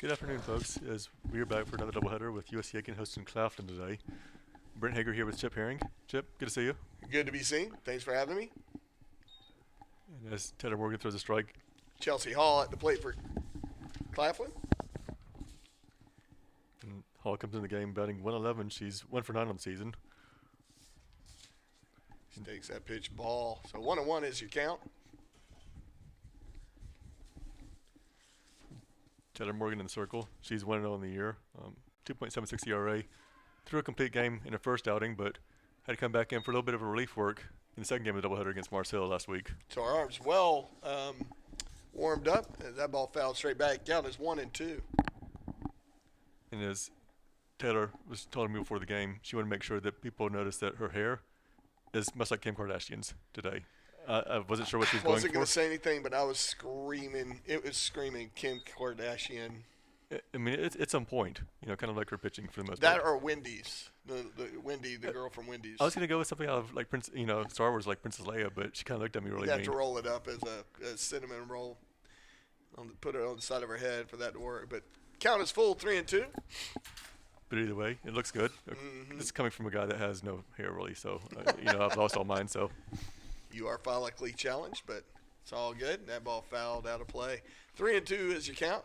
Good afternoon, folks. As we are back for another doubleheader with USC Aiken hosting Claflin today. Brent Hager here with Chip Herring. Chip, good to see you. Good to be seen. Thanks for having me. And as Taylor Morgan throws a strike, Chelsea Hall at the plate for Claflin. and Hall comes in the game batting 111. She's 1 for 9 on the season. She takes that pitch ball. So 1-1 is your count. Taylor Morgan in the circle. She's 1-0 in the year. 2.76 ERA. Threw a complete game in her first outing, but had to come back in for a little bit of a relief work in the second game of the doubleheader against Mars Hill last week. So our arms well warmed up. And that ball fouled straight back. Count is 1-2. And as Taylor was telling me before the game, she wanted to make sure that people noticed that her hair is much like Kim Kardashian's today. I wasn't sure what she was I going wasn't for. going to say anything, but I was screaming. It was screaming Kim Kardashian. I mean, it's on point, kind of like her pitching for the most That part. or Wendy's. The girl from Wendy's. I was going to go with something out of like Star Wars, like Princess Leia, but she kind of looked at me really You have mean. to roll it up as a cinnamon roll. Put it on the side of her head for that to work. But count is full, 3-2. But either way, it looks good. Mm-hmm. This is coming from a guy that has no hair really, so I've lost all mine. So You are follically challenged, but it's all good. That ball fouled out of play. 3-2 is your count.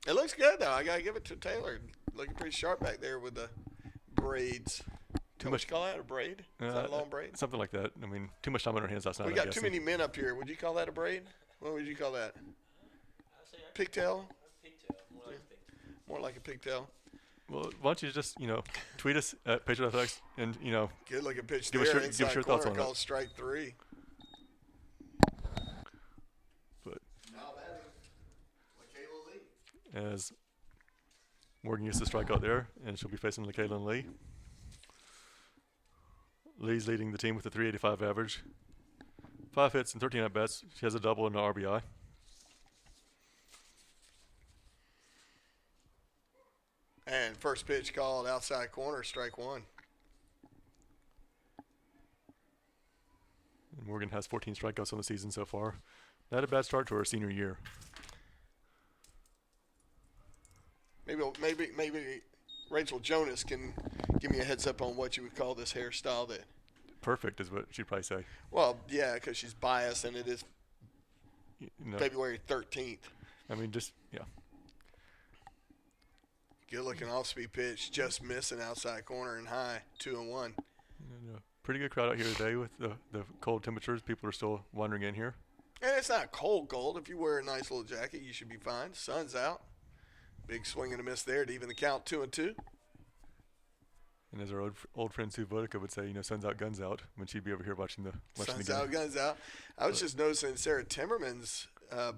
It looks good, though. I got to give it to Taylor. Looking pretty sharp back there with the braids. Too What much. you call that, a braid? Is that a long braid? Something like that. I mean, too much time on her hands last night. We I'm got too guessing. many men up here. Would you call that a braid? What would you call that? Pigtail? More like a pigtail. Well, why don't you just tweet us at Patriot Athletics and Good looking pitch Give us there. your- give us Inside your thoughts corner on it. called strike 3. but Now batting, Michaela Lee. as Morgan gets the strikeout there, and she'll be facing LaKaylin Lee. Lee's leading the team with a 385 average. 5 hits and 13 at-bats. She has a double and an RBI. And first pitch called outside corner, strike 1. And Morgan has 14 strikeouts on the season so far. Not a bad start to her senior year. Maybe Rachel Jonas can give me a heads up on what you would call this hairstyle. That Perfect is what she'd probably say. well, yeah, because she's biased and it is February 13th. I mean, just, yeah. Good looking off speed pitch, just missing outside corner and high, 2-1. Pretty good crowd out here today with the cold temperatures. People are still wandering in here. And it's not cold. If you wear a nice little jacket, you should be fine. Sun's out. Big swing and a miss there to even the count, 2-2. And as our old friend Sue Vodicka would say, sun's out, guns out, when she'd be over here watching the Sun's game. out, guns out. I was just noticing Sarah Timmerman's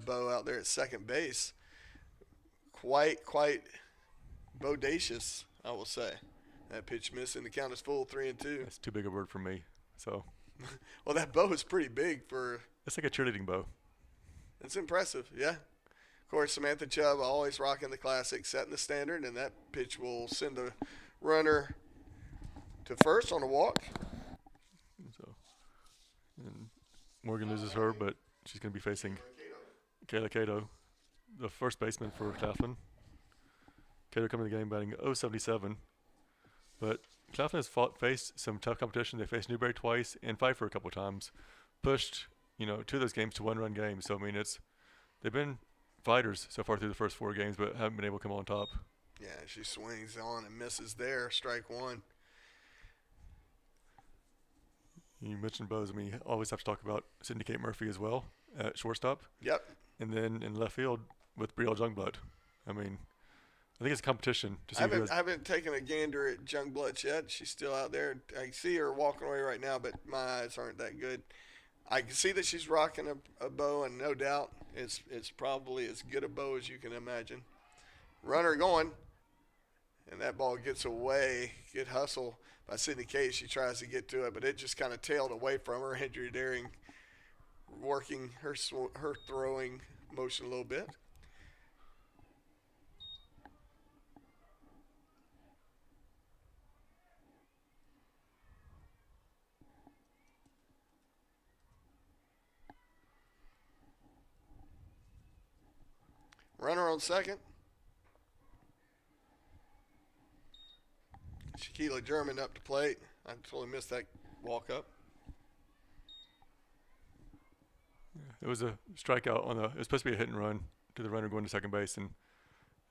bow out there at second base. Quite bodacious, I will say. That pitch missing. The count is full, 3-2. That's too big a word for me. So Well, that bow is pretty big for. it's like a cheerleading bow. It's impressive, yeah. Of course, Samantha Chubb always rocking the classic, setting the standard, and that pitch will send a runner to first on a walk. And Morgan loses her, but she's going to be facing Kayla Cato, the first baseman for Claflin. Cato coming to the game batting .077. But Claflin has faced some tough competition. They faced Newberry twice and Pfeiffer a couple of times. Pushed, two of those games to one-run games. So, I mean, they've been fighters so far through the first 4 games, but haven't been able to come on top. Yeah, she swings on and misses there, strike 1. You mentioned bows. I mean, you always have to talk about Sydney Kate Murphy as well at shortstop. Yep. And then in left field with Brielle Jungblood. I mean, I think it's a competition to see I haven't taken a gander at Jungblood yet. She's still out there. I see her walking away right now, but my eyes aren't that good. I can see that she's rocking a bow, and no doubt it's probably as good a bow as you can imagine. Runner going, and that ball gets away. Good hustle by Sydney Case. She tries to get to it, but it just kind of tailed away from her. Andrea Daring working her throwing motion a little bit. Runner on second. Shaquila German up to plate. I totally missed that walk up. It was a strikeout on the. It was supposed to be a hit and run to the runner going to second base, and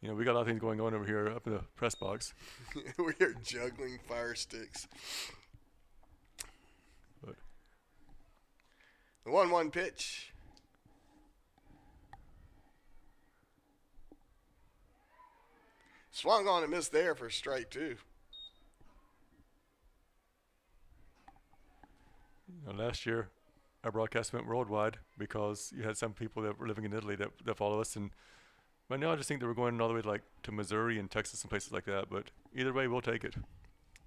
we got a lot of things going on over here up in the press box. We are juggling fire sticks. But the 1-1 pitch. Swung on and missed there for strike two. Last year, our broadcast went worldwide because you had some people that were living in Italy that follow us, and right now I just think that we're going all the way to Missouri and Texas and places like that. But either way, we'll take it.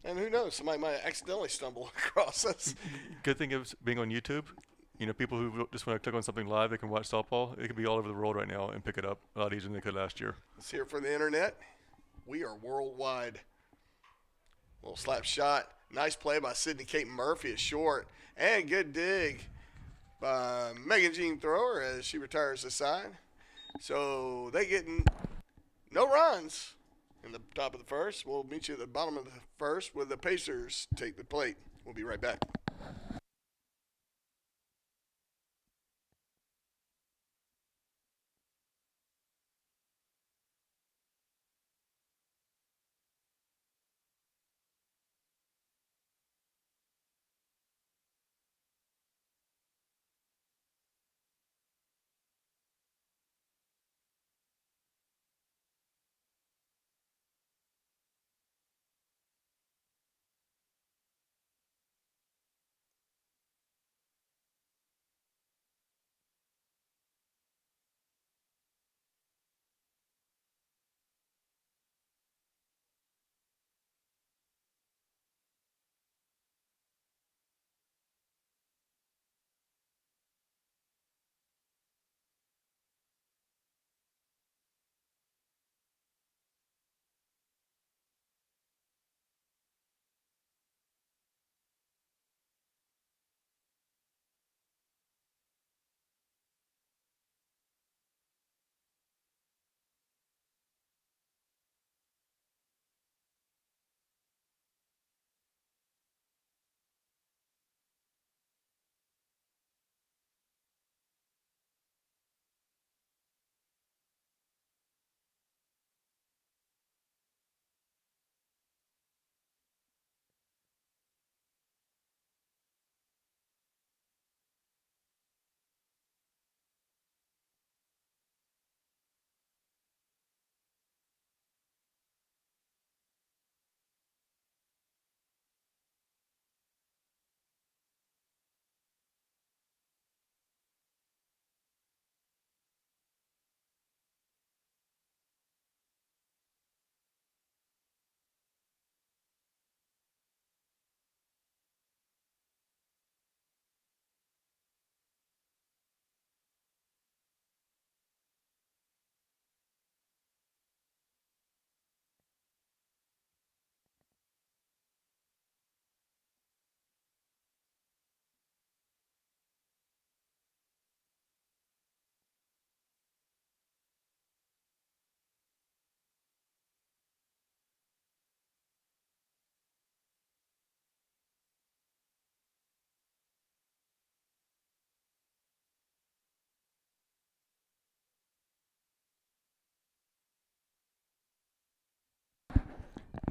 And who knows? Somebody might accidentally stumble across us. Good thing is being on YouTube. People who just want to click on something live, they can watch softball. It could be all over the world right now and pick it up a lot easier than they could last year. Let's hear it for the internet. We are worldwide. Little slap shot. Nice play by Sidney Kate Murphy at short. And good dig by Megan Jean Thrower as she retires the side. So they get no runs in the top of the first. We'll meet you at the bottom of the first with the Pacers take the plate. We'll be right back.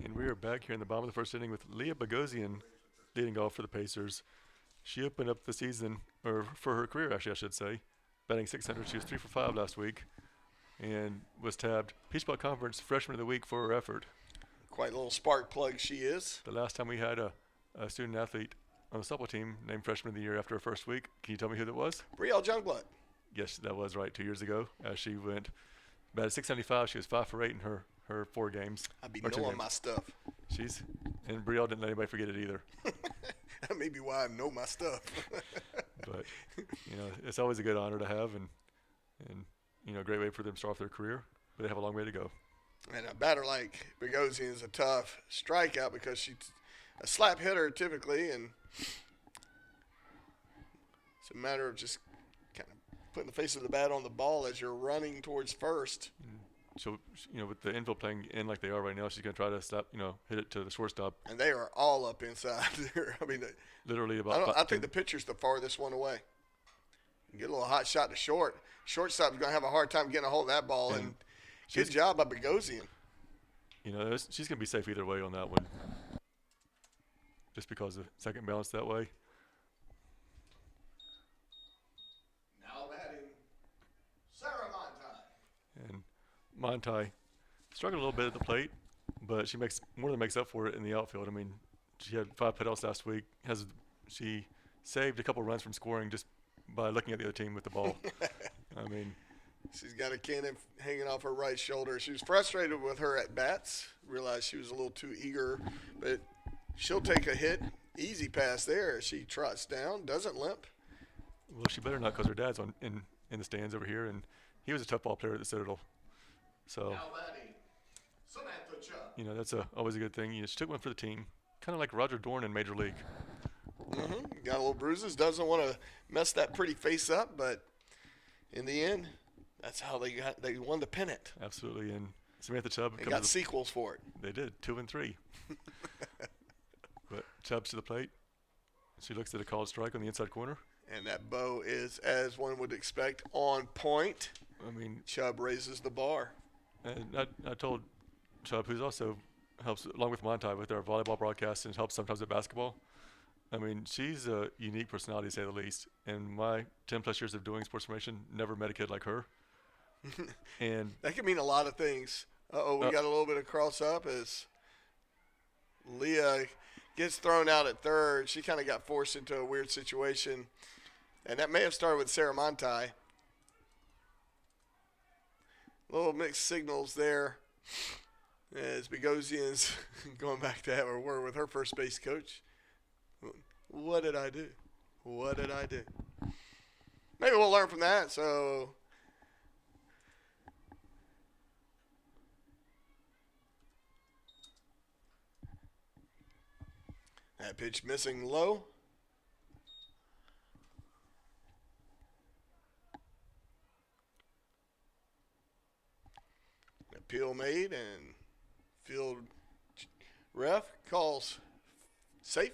And we are back here in the bottom of the first inning with Leah Bogosian leading off for the Pacers. She opened up the season, or for her career actually I should say, batting .600. She was 3 for 5 last week and was tabbed Peach Belt Conference Freshman of the Week for her effort. Quite a little spark plug she is. The last time we had a student athlete on the softball team named Freshman of the Year after her first week, can you tell me who that was? Brielle Jungblood. Yes, that was right, 2 years ago. She went batted .675. She was 5 for 8 in her 4 games. I'd be knowing my stuff. And Brielle didn't let anybody forget it either. That may be why I know my stuff. But it's always a good honor to have, and a great way for them to start off their career. But they have a long way to go. And a batter like Bogosian is a tough strikeout because she's a slap hitter typically, and it's a matter of just kind of putting the face of the bat on the ball as you're running towards first. she'll, with the infield playing in like they are right now, she's gonna try to stop, hit it to the shortstop. And they are all up inside there. I mean, Literally about. I think the pitcher's the farthest one away. Get a little hot shot to short. Shortstop's going to have a hard time getting a hold of that ball. And good job by Bogosian. She's going to be safe either way on that one. Just because the second balance that way. Now batting, Sarah Montai. And Montai struggled a little bit at the plate, but she more than makes up for it in the outfield. I mean, she had 5 putouts last week. She saved a couple runs from scoring just by looking at the other team with the ball. I mean, she's got a cannon hanging off her right shoulder. She was frustrated with her at bats. Realized she was a little too eager, but she'll take a hit. Easy pass there. She trots down, doesn't limp. Well, she better not, because her dad's in the stands over here, and he was a tough ball player at the Citadel. So, Samantha Chubb. That's always a good thing. She took one for the team, kind of like Roger Dorn in Major League. Got a little bruises. Doesn't want to mess that pretty face up, but in the end, that's how they won the pennant. Absolutely, and Samantha Chubb. They got sequels for it. They did, 2 and 3. But Chubb's to the plate. She looks at a called strike on the inside corner. And that bow is, as one would expect, on point. I mean, Chubb raises the bar. And I told Chubb, who's also helps along with Montai with our volleyball broadcast and helps sometimes at basketball. I mean, she's a unique personality, to say the least. And my 10-plus years of doing sports formation, never met a kid like her. And that can mean a lot of things. We got a little bit of cross-up as Leah gets thrown out at third. She kind of got forced into a weird situation. And that may have started with Sarah Montai. Little mixed signals there as Bogosian's going back to have a word with her first base coach. What did I do? What did I do? Maybe we'll learn from that. So that pitch missing low. Appeal made, and field ref calls safe.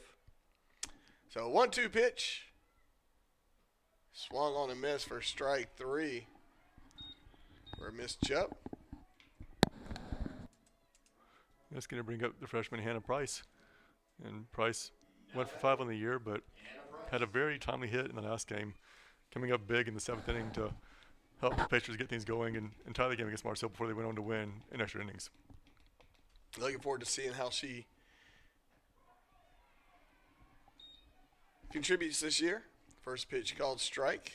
So 1-2 pitch. Swung on a miss for strike 3 for Miss Chubb. That's going to bring up the freshman Hannah Price. And Price went for 5 on the year, but had a very timely hit in the last game, coming up big in the 7th inning to help the Patriots get things going and tie the game against Marcel before they went on to win in extra innings. Looking forward to seeing how she contributes this year. First pitch called strike.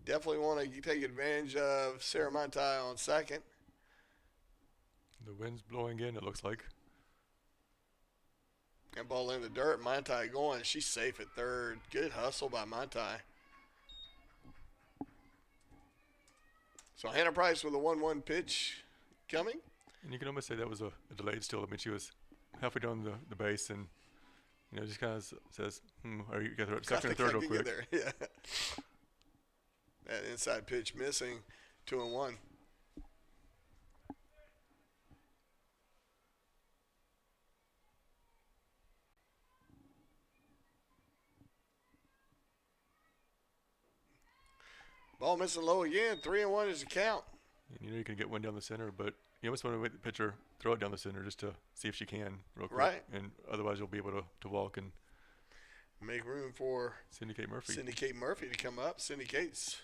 Definitely want to take advantage of Sarah Montai on second. The wind's blowing in, it looks like. That ball in the dirt. Montai going. She's safe at third. Good hustle by Montai. So Hannah Price with a 1-1 pitch coming. And you can almost say that was a delayed steal. I mean, she was halfway down the base and, just kind of says, are you got to second and third real quick. There. Yeah. That inside pitch missing, 2-1. Ball missing low again. 3-1 is the count. And you can get one down the center, but you almost want to make the pitcher throw it down the center just to see if she can real quick. Right. And otherwise you'll be able to walk and make room for Cindy Kate Murphy. Cindy Kate Murphy to come up. Cindy Kate's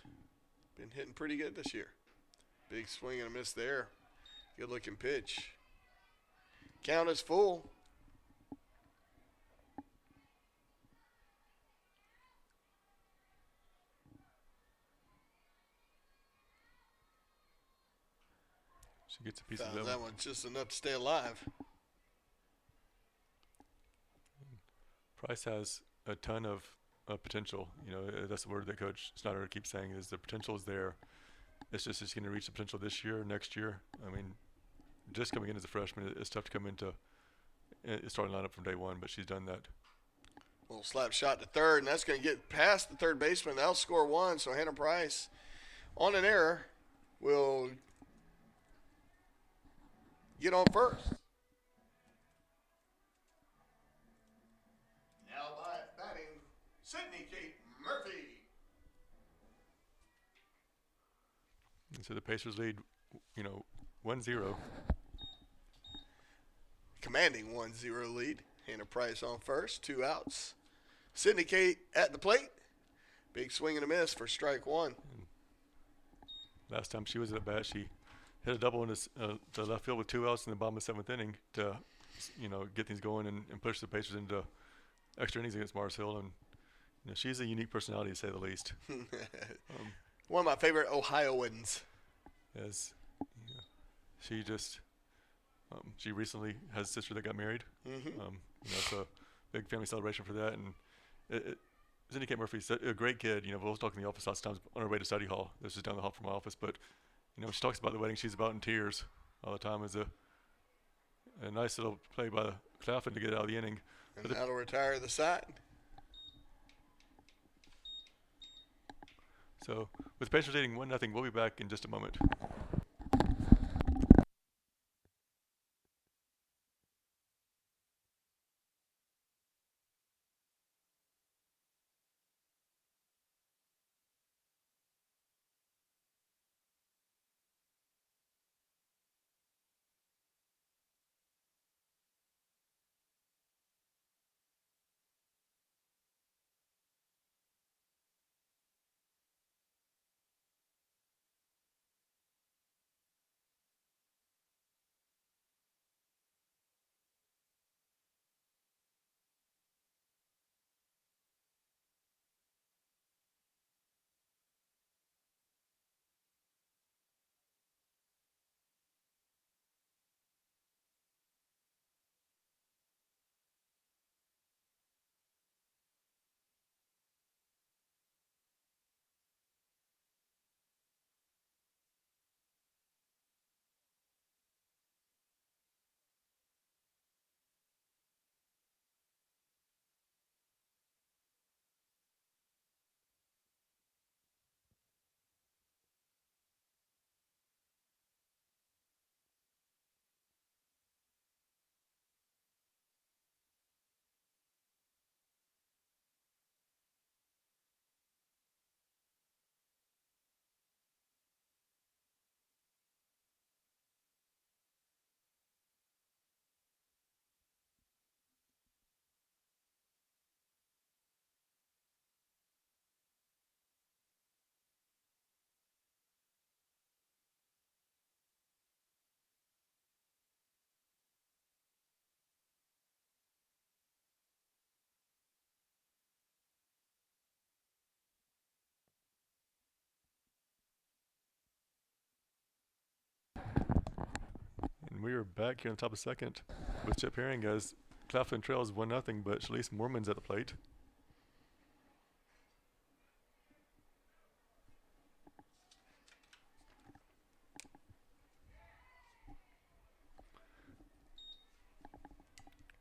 been hitting pretty good this year. Big swing and a miss there. Good looking pitch. Count is full. She gets a piece of that one's just enough to stay alive. Price has a ton of potential. That's the word that Coach Snyder keeps saying is the potential is there. It's just she's going to reach the potential this year, next year. I mean, just coming in as a freshman, it's tough to come into a starting lineup from day one, but she's done that. Little slap shot to third, and that's going to get past the third baseman. That'll score 1, so Hannah Price, on an error, will get on first. Now batting, Sydney Kate Murphy. And so the Pacers lead, 1-0. Commanding 1-0 lead. Hannah Price on first, 2 outs. Sydney Kate at the plate. Big swing and a miss for strike one. And last time she was at bat, she hit a double in the left field with 2 outs in the bottom of the 7th inning to, get things going and push the Pacers into extra innings against Mars Hill. And she's a unique personality to say the least. One of my favorite Ohioans. As she just she recently has a sister that got married. It's a big family celebration for that. And Cindy Kate Murphy's a great kid. We'll talk in the office lots of times on her way to study hall. This is down the hall from my office. But she talks about the wedding. She's about in tears all the time. As a nice little play by Claflin to get out of the inning. And that'll retire the side. So with Pacers leading 1-0, we'll be back in just a moment. And we are back here on top of second with Chip Herring as Claflin trails 1-0, but Shalise Moorman's at the plate.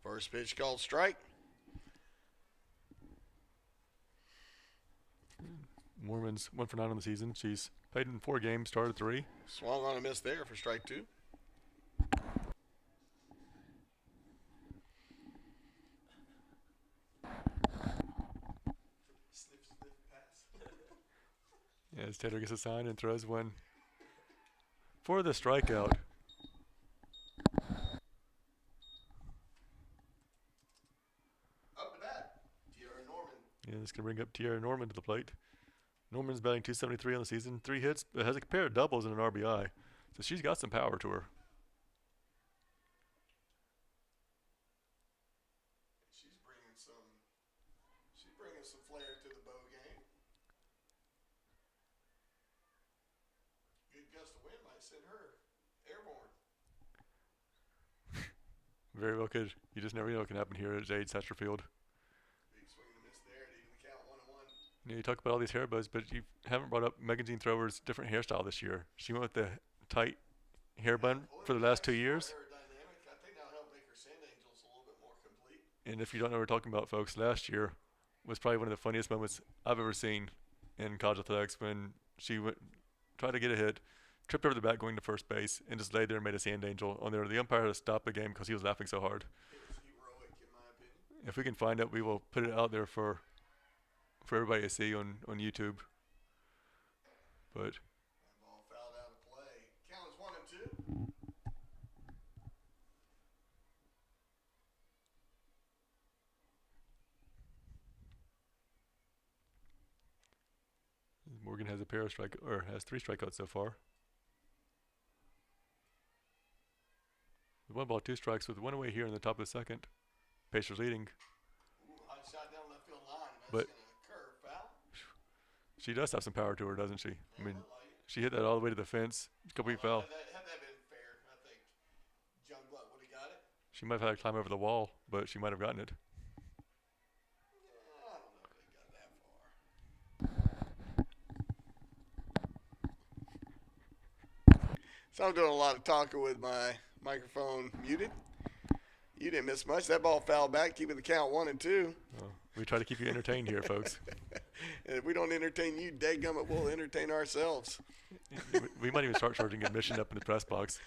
First pitch called strike. Moorman's 1 for 9 on the season. She's played in 4 games, started 3. Swung on a miss there for strike 2. As Taylor gets a sign and throws one for the strikeout. Up to bat, Tiara Norman. Yeah, it's going to bring up Tiara Norman to the plate. Norman's batting .273 on the season, 3 hits, but has a pair of doubles and an RBI. So she's got some power to her. She's bringing some flair to the bow game. Good gust of wind might send her airborne. Very well could. You just never know what can happen here at Jade Satcher Field. Big swing and a miss there to even the count 1-1. You talk about all these hair bows, but you haven't brought up Megan Jean Thrower's different hairstyle this year. She went with the tight hair bun for the last 2 years. I think that'll help make her Sand Angels a little bit more complete. And if you don't know what we're talking about, folks, last year was probably one of the funniest moments I've ever seen in college athletics when she tried to get a hit, tripped over the bat going to first base and just laid there and made a sand angel on there. The umpire had to stop the game because he was laughing so hard. It was heroic, in my opinion. If we can find it, we will put it out there for everybody to see on YouTube. But That ball fouled out of play. Count is 1-2. Morgan has a pair of has 3 strikeouts so far. 1 ball, 2 strikes with 1 away here in the top of the second. Pacers leading. Ooh, hot shot down left field line. That's But- going to curve foul. She does have some power to her, doesn't she? I Yeah, mean, looked like it. she hit that all the way to the fence. Complete foul. Had that been fair, I think Youngblood would have got it. She might have had to climb over the wall, but she might have gotten it. I don't know if they got that far. So I'm doing a lot of talking with my microphone muted. You didn't miss much. That ball fouled back, keeping the count 1-2. Oh, we try to keep you entertained here, folks. And if we don't entertain you, dadgummit, we'll entertain ourselves. We might even start charging admission up in the press box.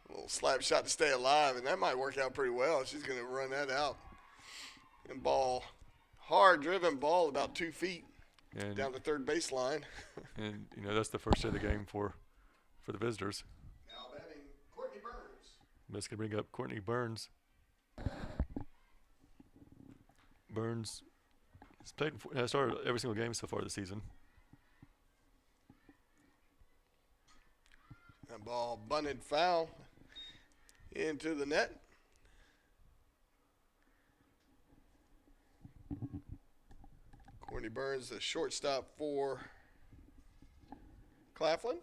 A little slap shot to stay alive, and that might work out pretty well. She's going to run that out. And ball, hard driven ball about 2 feet And down the third baseline. and that's the first hit of the game for the visitors. Now batting, Courtney Burns. That's gonna bring up Courtney Burns. Burns has started every single game so far this season. That ball bunted foul into the net. Courtney Burns, the shortstop for Claflin.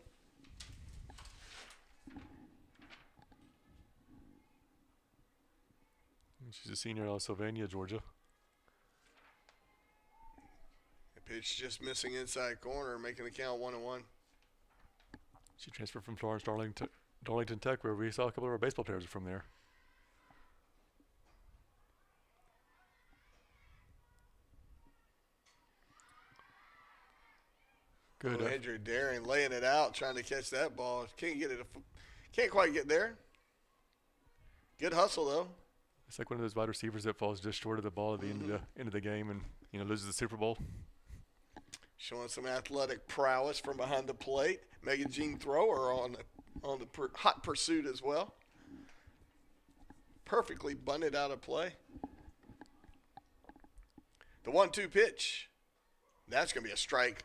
She's a senior out of Sylvania, Georgia. The pitch just missing inside corner, making the count 1-1. She transferred from Florence Darlington Tech, where we saw a couple of our baseball players are from there. Good. Andrew Daring laying it out, trying to catch that ball. Can't get it. Can't quite get there. Good hustle though. It's like one of those wide receivers that falls just short of the ball at the end of the game and loses the Super Bowl. Showing some athletic prowess from behind the plate. Megan Jean Thrower on the hot pursuit as well. Perfectly bunted out of play. The 1-2 pitch. That's going to be a strike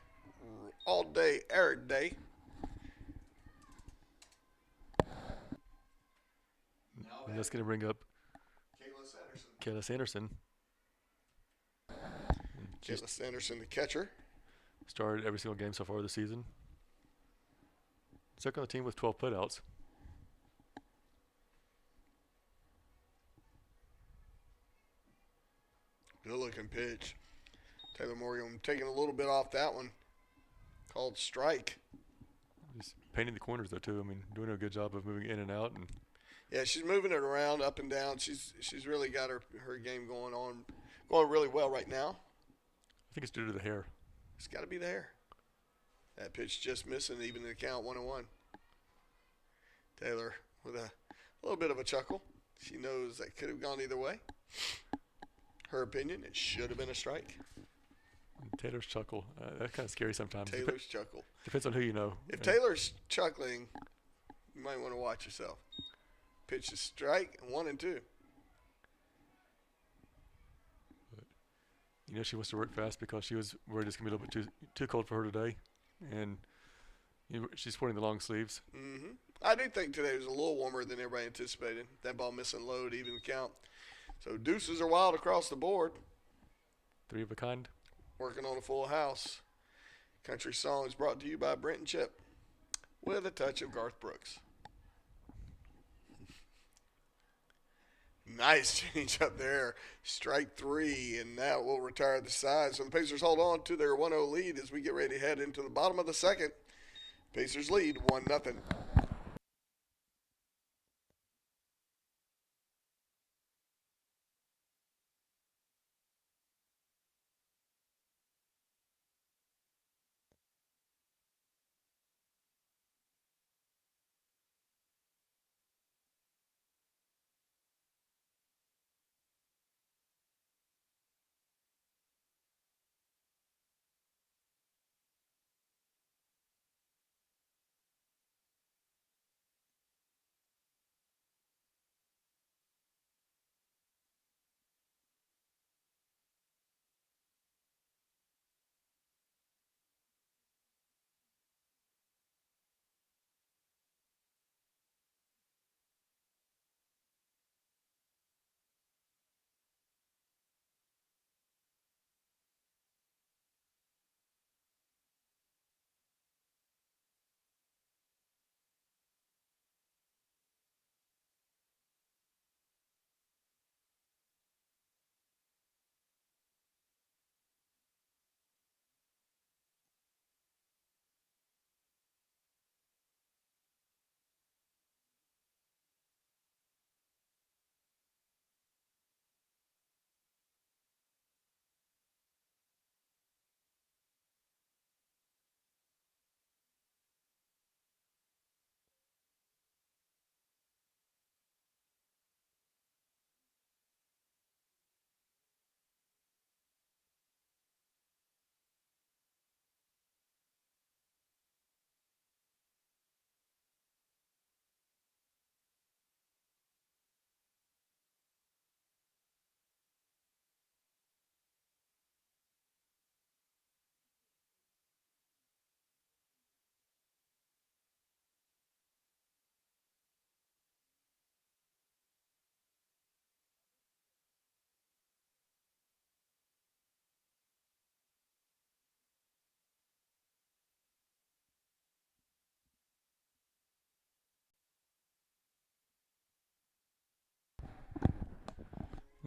all day, every day. And that's going to bring up Kayla Sanderson. She's Kayla Sanderson, the catcher. started every single game so far this season. Second on the team with 12 putouts. Good looking pitch. Taylor Morgan taking a little bit off that one. Called strike. Just painting the corners though too. I mean, doing a good job of moving in and out. And Yeah, she's moving it around up and down. She's really got her game going really well right now. I think it's due to the hair. It's got to be there. That pitch just missing, even in the count 1-1. Taylor with a little bit of a chuckle. She knows that could have gone either way. Her opinion, it should have been a strike. Taylor's chuckle. That's kind of scary sometimes. Taylor's chuckle. Depends on who you know. If Taylor's chuckling, you might want to watch yourself. Pitch is strike, 1-2. She wants to work fast because she was worried it's going to be a little bit too cold for her today. And she's sporting the long sleeves. Mm-hmm. I do think today was a little warmer than everybody anticipated. That ball missing load, even the count. So deuces are wild across the board. 3 of a kind. Working on a full house. Country Songs brought to you by Brent and Chip with a touch of Garth Brooks. Nice change up there. Strike 3, and that will retire the side. So the Pacers hold on to their 1-0 lead as we get ready to head into the bottom of the second. Pacers lead 1-0.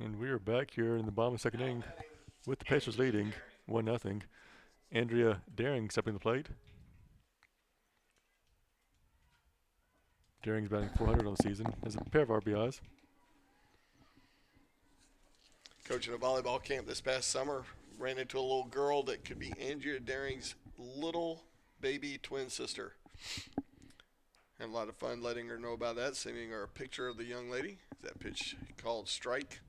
And we are back here in the bottom of the second inning with the Pacers leading 1-0. Andrea Daring stepping the plate. Daring's batting .400 on the season. Has a pair of RBIs. Coaching a volleyball camp this past summer, ran into a little girl that could be Andrea Daring's little baby twin sister. Had a lot of fun letting her know about that, sending her a picture of the young lady. That pitch called strike.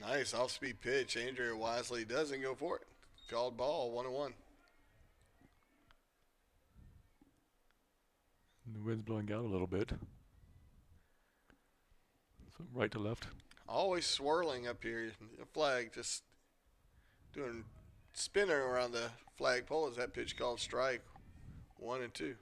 Nice off-speed pitch. Andrea wisely doesn't go for it. Called ball, 1-1. And the wind's blowing out a little bit. So right to left. Always swirling up here. The flag just doing spinning around the flagpole as that pitch called strike. 1-2.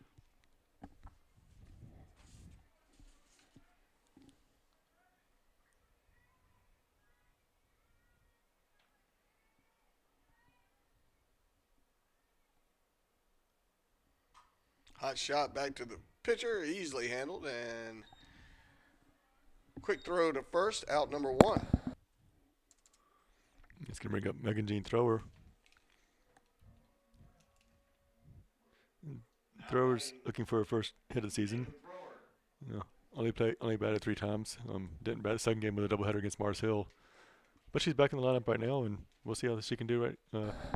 Hot shot back to the pitcher, easily handled, and quick throw to first, out number 1. It's going to bring up Megan Jean Thrower. Thrower's looking for her first hit of the season. You know, only batted 3 times. Didn't bat a second game with a doubleheader against Mars Hill. But she's back in the lineup right now, and we'll see how she can do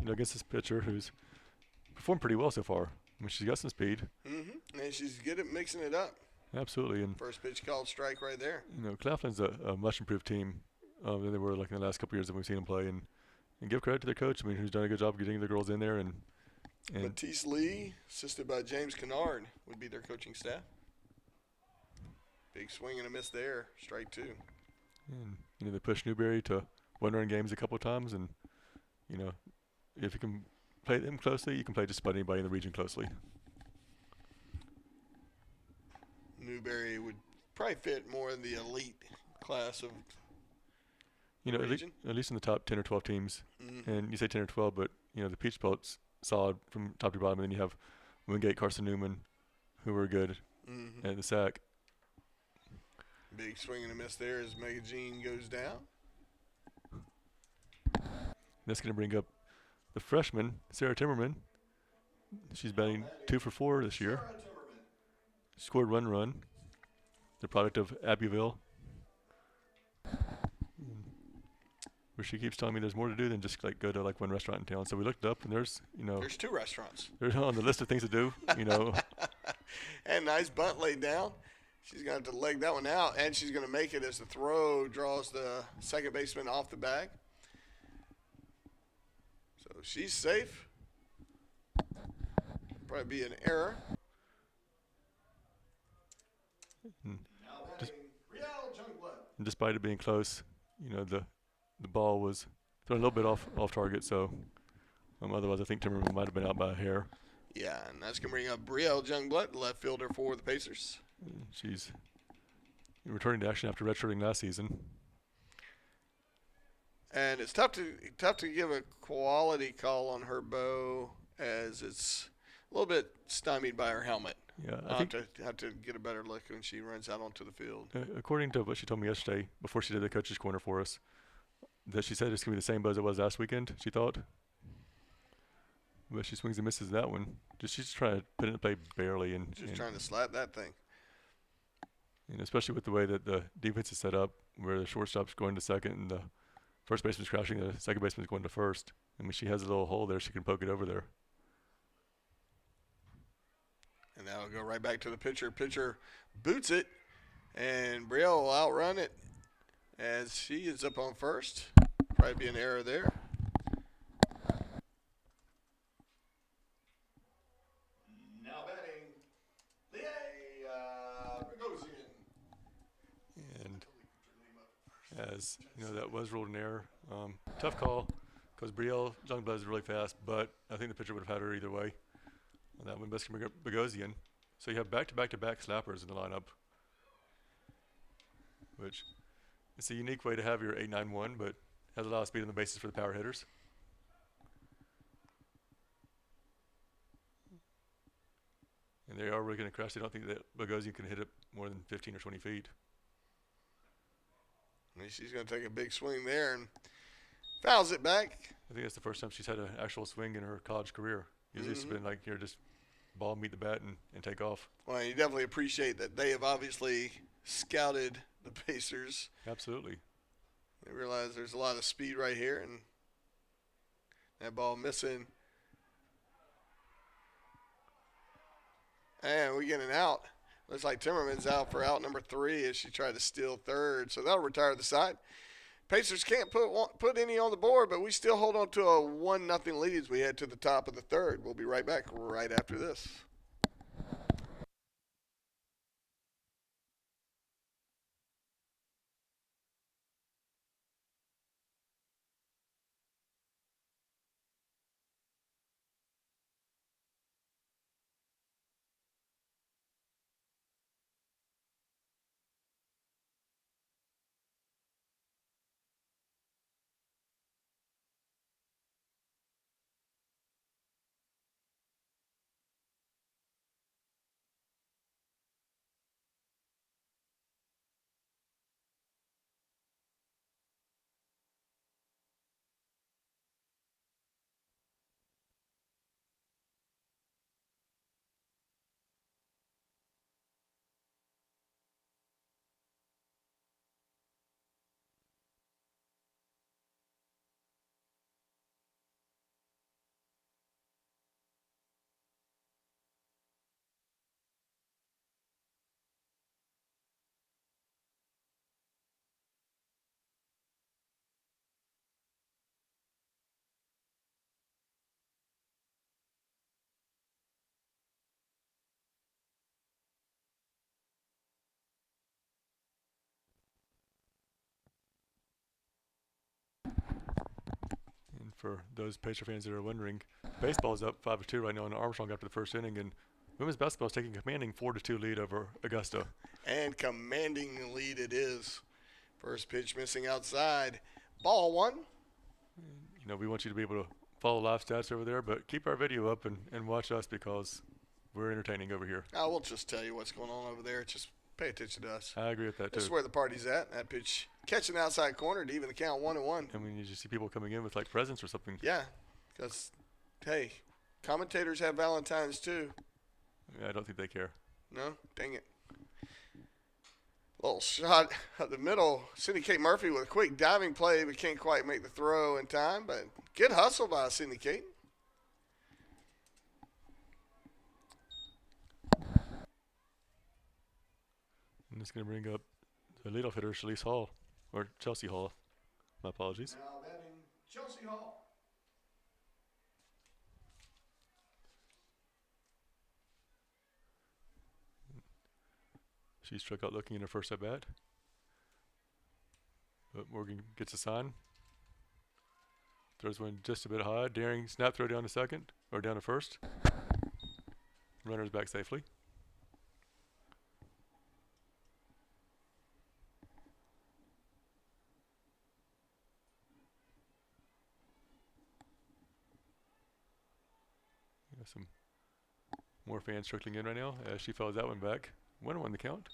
against this pitcher who's performed pretty well so far. I mean, she's got some speed. Mm-hmm. And she's good at mixing it up. Absolutely. And first pitch called strike right there. You know, Claflin's a much improved team than they were like in the last couple of years that we've seen them play. And give credit to their coach. I mean, who's done a good job getting the girls in there. And Matisse Lee, assisted by James Kennard, would be their coaching staff. Big swing and a miss there. Strike 2. And, you know, they pushed Newberry to 1-run games a couple of times. And, you know, if you can play them closely, you can play just about anybody in the region closely. Newberry would probably fit more in the elite class of at least in the top 10 or 12 teams. Mm-hmm. And you say 10 or 12, but, you know, the Peach Belt's solid from top to bottom. And then you have Wingate, Carson Newman, who were good at the sack. Big swing and a miss there as Megan Jean goes down. That's going to bring up the freshman, Sarah Timmerman. She's batting 2 for 4 this year. Scored 1 run. The product of Abbeville. Where she keeps telling me there's more to do than just like go to like one restaurant in town. So we looked up and there's 2 restaurants. There's on the list of things to do, And nice bunt laid down. She's going to have to leg that one out, and she's going to make it as the throw draws the second baseman off the bag. So she's safe. Probably be an error. Despite it being close, the ball was thrown a little bit off target. So otherwise, I think Timmerman might have been out by a hair. Yeah, and that's going to bring up Brielle Jungblut, left fielder for the Pacers. She's returning to action after redshirting last season. And it's tough to give a quality call on her bow, as it's a little bit stymied by her helmet. Yeah, I think have to get a better look when she runs out onto the field. According to what she told me yesterday, before she did the coach's corner for us, that she said it's gonna be the same bow as it was last weekend. She thought, but she swings and misses that one. She's trying to put it in play barely, and trying to slap that thing. And especially with the way that the defense is set up, where the shortstop's going to second and the first baseman's crashing, the second baseman's going to first. I mean, she has a little hole there; she can poke it over there. And that'll go right back to the pitcher. Pitcher boots it, and Brielle will outrun it as she is up on first. Probably be an error there. Now batting, Bogosian. And as that was ruled an error. Tough call because Brielle Jungblut is really fast, but I think the pitcher would have had her either way. And that one best can bring up Bogosian. So you have back-to-back slappers in the lineup, which it's a unique way to have your 8-9-1, but has a lot of speed on the bases for the power hitters. and they are really going to crash. They don't think that Bogosian can hit it more than 15 or 20 feet. I mean, she's going to take a big swing there and fouls it back. I think that's the first time she's had an actual swing in her college career. Usually it's been like, here, just ball, meet the bat, and take off. Well, you definitely appreciate that they have obviously scouted the Pacers. Absolutely. They realize there's a lot of speed right here, and that ball missing. And we get an out. Looks like Timmerman's out for out number 3 as she tried to steal third. So that'll retire the side. Pacers can't put any on the board, but we still hold on to a 1-0 lead as we head to the top of the third. We'll be right back right after this. And for those Pacer fans that are wondering, baseball is up 5-2 right now in Armstrong after the first inning, and women's basketball is taking a commanding 4-2 lead over Augusta. And commanding lead it is. First pitch missing outside. Ball 1. You know, we want you to be able to follow live stats over there, but keep our video up and watch us because we're entertaining over here. We'll just tell you what's going on over there. Just pay attention to us. I agree with that, too. This is where the party's at. That pitch catching the outside corner to even the count 1-1. I mean, you just see people coming in with, like, presents or something. Yeah, because, hey, commentators have Valentine's, too. I don't think they care. No? Dang it. Little shot at the middle. Cindy Kate Murphy with a quick diving play, but can't quite make the throw in time. But good hustle by Cindy Kate. And it's going to bring up the leadoff hitter, Shalise Hall, or Chelsea Hall. My apologies. Now batting Chelsea Hall. She struck out looking in her first at bat. But Morgan gets a sign. Throws one just a bit high. Daring snap throw down to second, or down to first. Runner's back safely. Got some more fans trickling in right now as she follows that one back. 1-1 the count.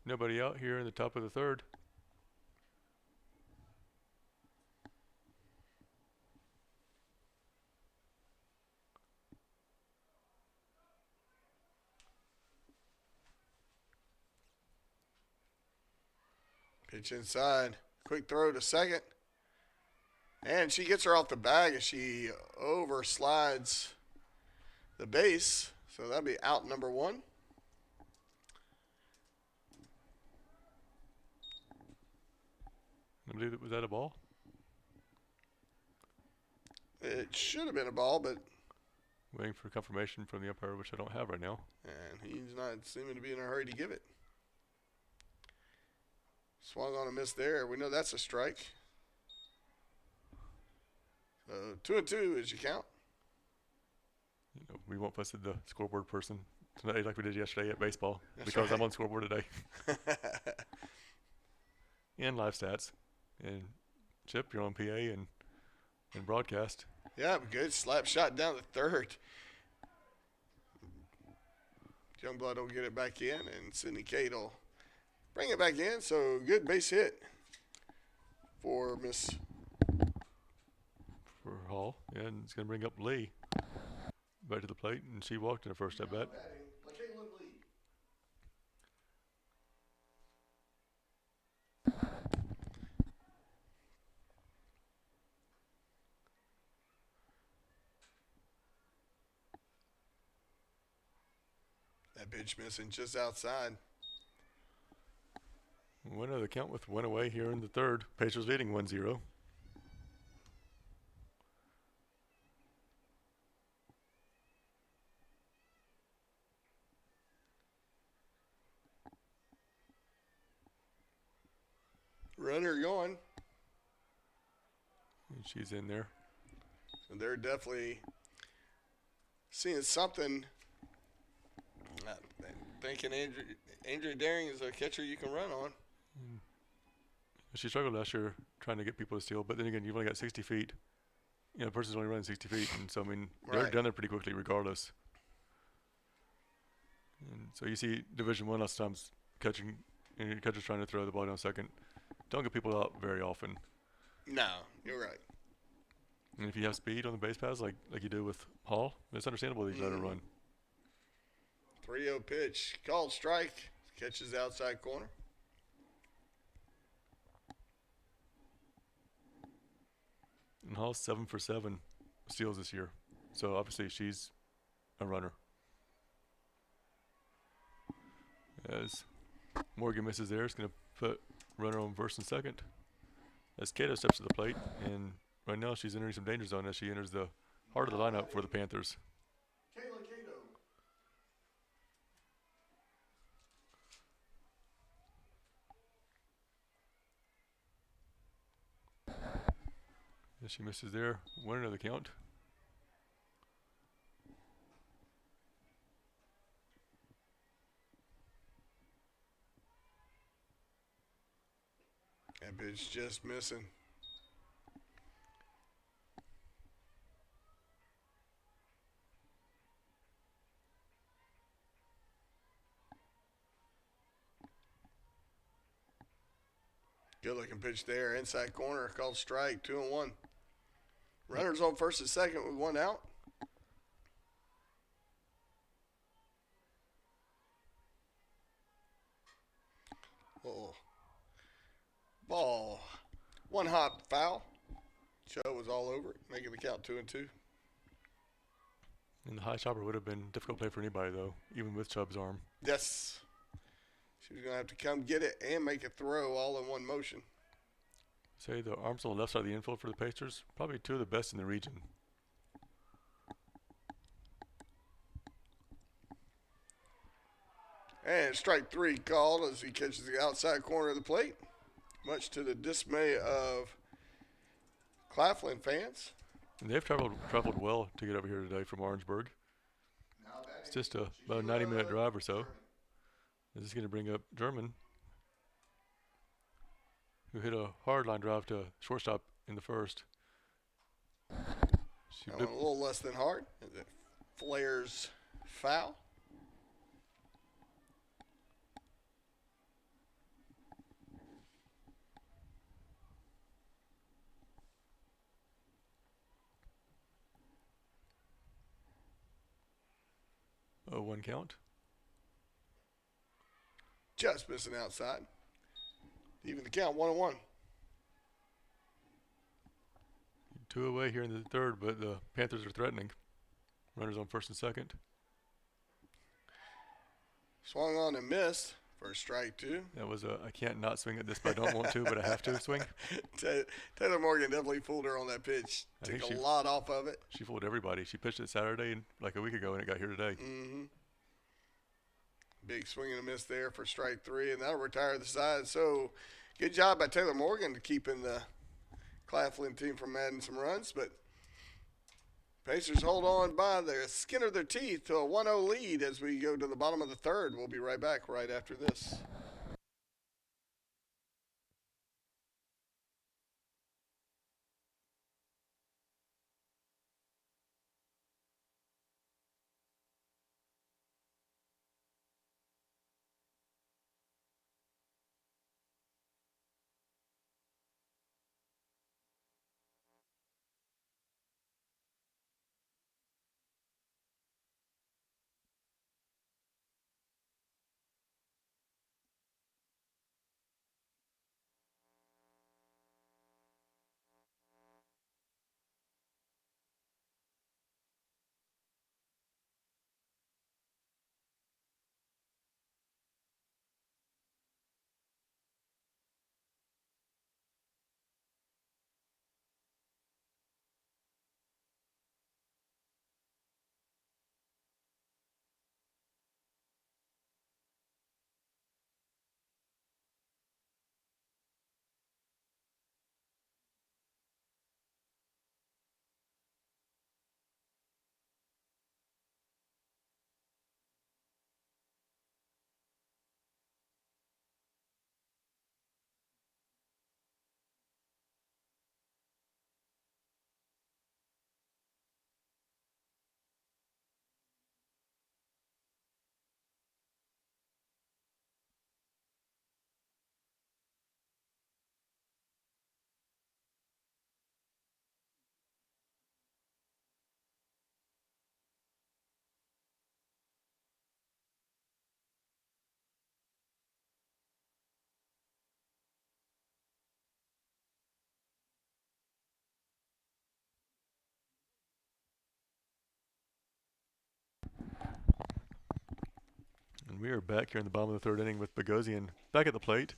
Nobody out here in the top of the third. Pitch inside. Quick throw to second. And she gets her off the bag as she overslides the base. So that'll be out number 1. I believe was that a ball? It should have been a ball, but Waiting for confirmation from the umpire, which I don't have right now. and he's not seeming to be in a hurry to give it. Swung on a miss there. We know that's a strike. So 2-2 is your count. You know, we won't fuss at the scoreboard person tonight like we did yesterday at baseball. That's because right. I'm on scoreboard today. And live stats. And Chip, you're on PA and broadcast. Yeah, good slap shot down the third. Youngblood will get it back in, and Sydney Cade will bring it back in. So good base hit for Miss For Hall. And it's going to bring up Lee back to the plate. And she walked in her first at bat. That pitch missing just outside. One of the count with one away here in the third. Pacers leading 1-0. Runner going. And she's in there. So they're definitely seeing something. Thinking Andrea Daring is a catcher you can run on. She struggled last year trying to get people to steal, but then again, you've only got 60 feet. You know, the person's only running 60 feet, and so, I mean, they're Right. done there pretty quickly regardless. And so you see Division One lots of times catching, and your catcher's trying to throw the ball down second. Don't get people out very often. No, you're right. And if you have speed on the base paths like you do with Hall, it's understandable that you let her run. 3-0 pitch. Called strike. Catches outside corner. And Hall's 7 for 7 steals this year. So obviously she's a runner. As Morgan misses there, it's going to put runner on first and second. As Cato steps to the plate, and right now she's entering some danger zone as she enters the heart of the lineup for the Panthers. As she misses there, 1-0 the count. That pitch just missing. Good looking pitch there. Inside corner. Called strike. 2-1. Runners on first and second with one out. Oh. Ball. One hop foul. Joe was all over it, making the count 2-2. And the high chopper would have been a difficult play for anybody, though, even with Chubb's arm. Yes. She was going to have to come get it and make a throw all in one motion. Say the arms on the left side of the infield for the Pacers, probably two of the best in the region. And strike three called as he catches the outside corner of the plate, much to the dismay of Claflin fans. And they've traveled well to get over here today from Orangeburg. It's just about a 90-minute drive or so. This is going to bring up German, who hit a hard line drive to shortstop in the first. That one a little less than hard. It flares foul. Oh, one count. Just missing outside. Even the count, 1-1. Two away here in the third, but the Panthers are threatening. Runners on first and second. Swung on and missed for strike two. That was I can't not swing at this, but I don't want to, but I have to swing. Taylor Morgan definitely fooled her on that pitch. Took a lot off of it. She fooled everybody. She pitched it Saturday and like a week ago, and it got here today. Mm-hmm. Big swing and a miss there for strike three, and that'll retire the side. So good job by Taylor Morgan to keeping the Claflin team from adding some runs, but Pacers hold on by the skin of their teeth to a 1-0 lead as we go to the bottom of the third. We'll be right back right after this. And we are back here in the bottom of the third inning with Bogosian back at the plate.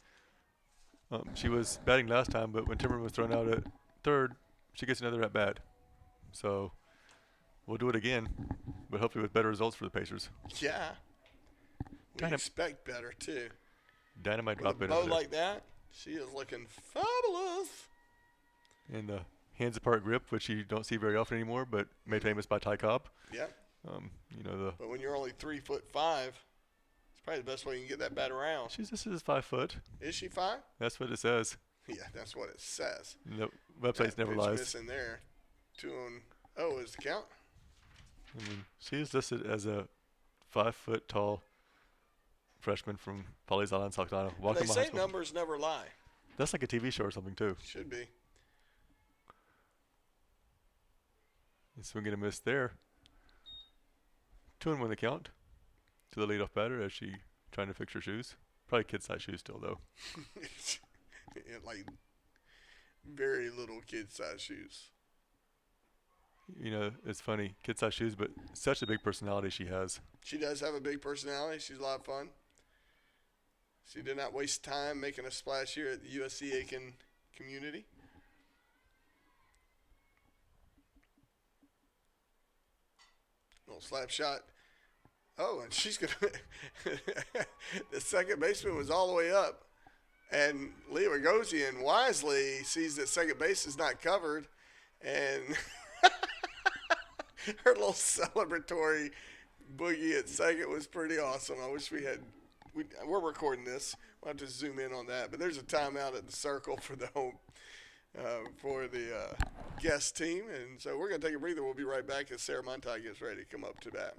She was batting last time, but when Timmerman was thrown out at third, she gets another at bat. So we'll do it again, but hopefully with better results for the Pacers. Yeah. We expect better, too. Dynamite With a drop in bow over there. like that, she is looking fabulous. And the hands apart grip, which you don't see very often anymore, but made famous by Ty Cobb. Yeah. But when you're only 3'5", it's probably the best way you can get that bat around. This is 5 foot. Is she 5? That's what it says. Yeah, that's what it says. The website's never lies. Missing there. 2-0 is the count. I mean, she is listed as a 5 foot tall freshman from Pawleys Island, South Carolina. They say numbers never lie. That's like a TV show or something too. Should be. Swing and a miss there. 2-1 the count to the leadoff batter as she trying to fix her shoes. Probably kid-size shoes still though. Like very little kid-size shoes. It's funny, kid-size shoes, but such a big personality she has. She does have a big personality. She's a lot of fun. She did not waste time making a splash here at the USC Aiken community. Little slap shot. Oh, and she's going to – the second baseman was all the way up. And Leah Bogosian wisely sees that second base is not covered. And her little celebratory boogie at second was pretty awesome. I wish we had – we're recording this. We'll have to zoom in on that. But there's a timeout at the circle for the home for the guest team. And so we're going to take a breather. We'll be right back as Sarah Montai gets ready to come up to bat.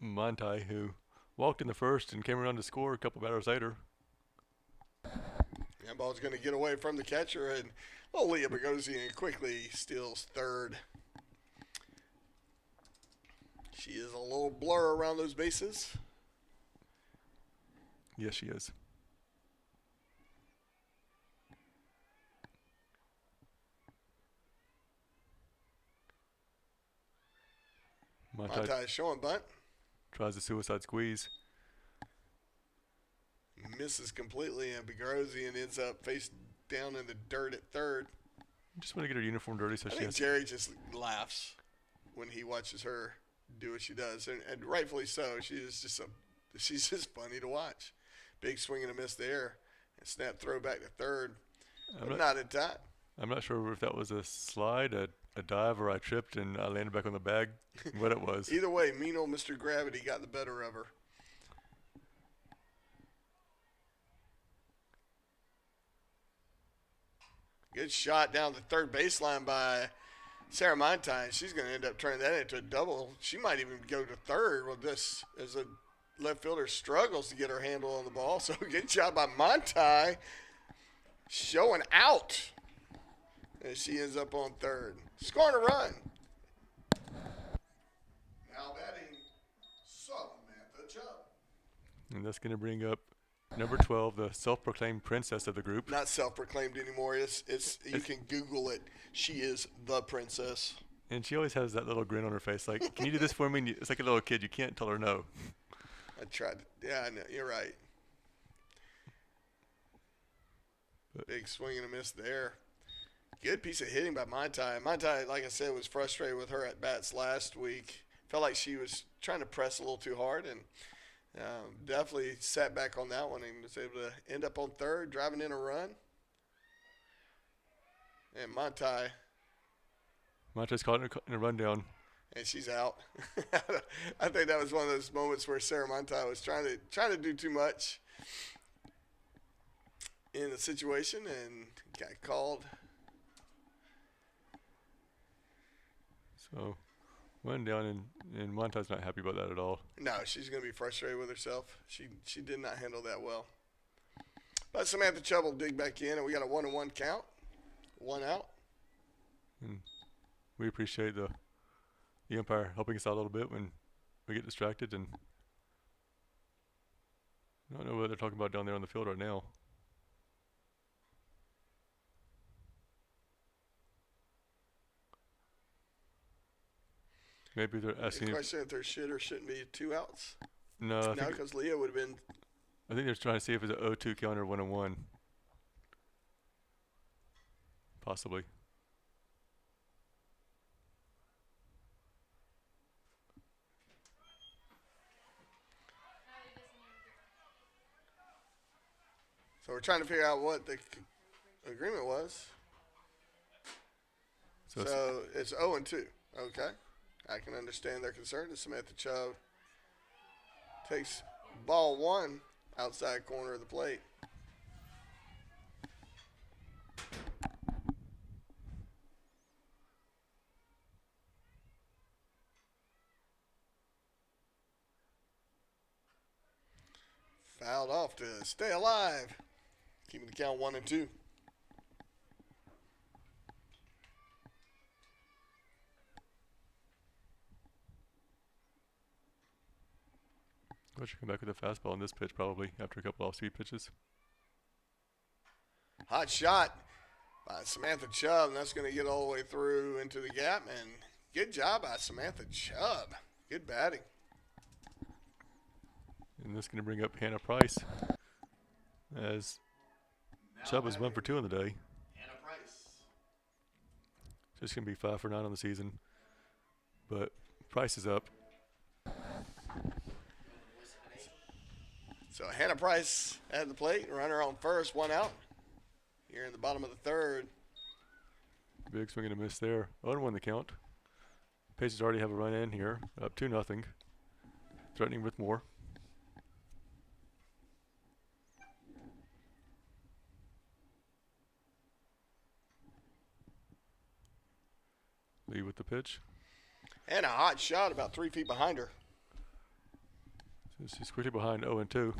Montai, who walked in the first and came around to score a couple batters later. That ball's going to get away from the catcher, and Leah Bogosian quickly steals third. She is a little blur around those bases. Yes, she is. Montai is showing bunt. Tries the suicide squeeze. Misses completely, and Bogosian ends up face down in the dirt at third. Just want to get her uniform dirty, so I think Jerry just laughs when he watches her do what she does, and rightfully so. She's just funny to watch. Big swing and a miss there, and snap throw back to third, but not in time. I'm not sure if that was a slide, a dive, or I tripped and I landed back on the bag. What it was. Either way, mean old Mr. Gravity got the better of her. Good shot down the third baseline by Sarah Montai. She's going to end up turning that into a double. She might even go to third with this as a left fielder struggles to get her handle on the ball. So good job by Montai showing out. And she ends up on third. Scoring a run. Now batting, Samantha Chubb. And that's going to bring up number 12, the self-proclaimed princess of the group. Not self-proclaimed anymore. You can Google it. She is the princess. And she always has that little grin on her face, like, "Can you do this for me?" And it's like a little kid. You can't tell her no. I tried. Yeah, I know. You're right. Big swing and a miss there. Good piece of hitting by Montai. Montai, like I said, was frustrated with her at bats last week. Felt like she was trying to press a little too hard, and definitely sat back on that one and was able to end up on third, driving in a run. And Montai's caught in a rundown. And she's out. I think that was one of those moments where Sarah Montai was trying to do too much. in the situation and got called. So went down, and Monta's not happy about that at all. No, she's going to be frustrated with herself. She did not handle that well. But Samantha Chubb will dig back in, and we got a 1-1 count. 1 out. And we appreciate the umpire helping us out a little bit when we get distracted, and I don't know what they're talking about down there on the field right now. Maybe they're asking. The question if there should or shouldn't be 2 outs. No, No, because Leah would have been. I think they're trying to see if it's an 0-2 count or 1-1. Possibly. So we're trying to figure out what the agreement was. So it's 0-2. Okay. I can understand their concern. Samantha Chubb takes ball 1 outside corner of the plate. Fouled off to stay alive. Keeping the count 1-2. I should come back with a fastball on this pitch probably after a couple off-speed pitches. Hot shot by Samantha Chubb, and that's going to get all the way through into the gap. And good job by Samantha Chubb. Good batting. And this is going to bring up Hannah Price, as Chubb was 1 for 2 on the day. Hannah Price. So it's going to be 5 for 9 on the season. But Price is up. So Hannah Price at the plate, runner on first, 1 out. Here in the bottom of the third. Big swing and a miss there. 0-1 the count. Pacers already have a run in here, up 2-0. Threatening with more. Lee with the pitch. And a hot shot about 3 feet behind her. So she's quickly behind 0-2.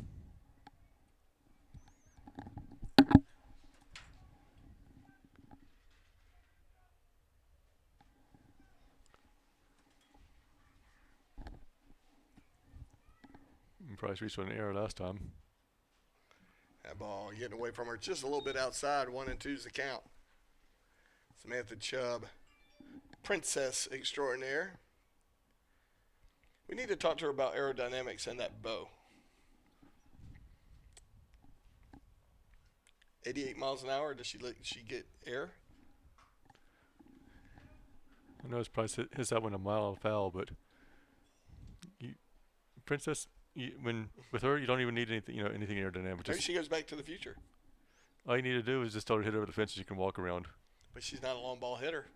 And Price reached an error last time. That ball getting away from her just a little bit outside. 1-2's the count. Samantha Chubb, princess extraordinaire. We need to talk to her about aerodynamics and that bow. 88 miles an hour. Does she get air? I know Price hits that one a mile foul, but Princess, with her, you don't even need anything, anything aerodynamic. Maybe she goes back to the future. All you need to do is just tell her to hit over the fence, and you can walk around. But she's not a long ball hitter.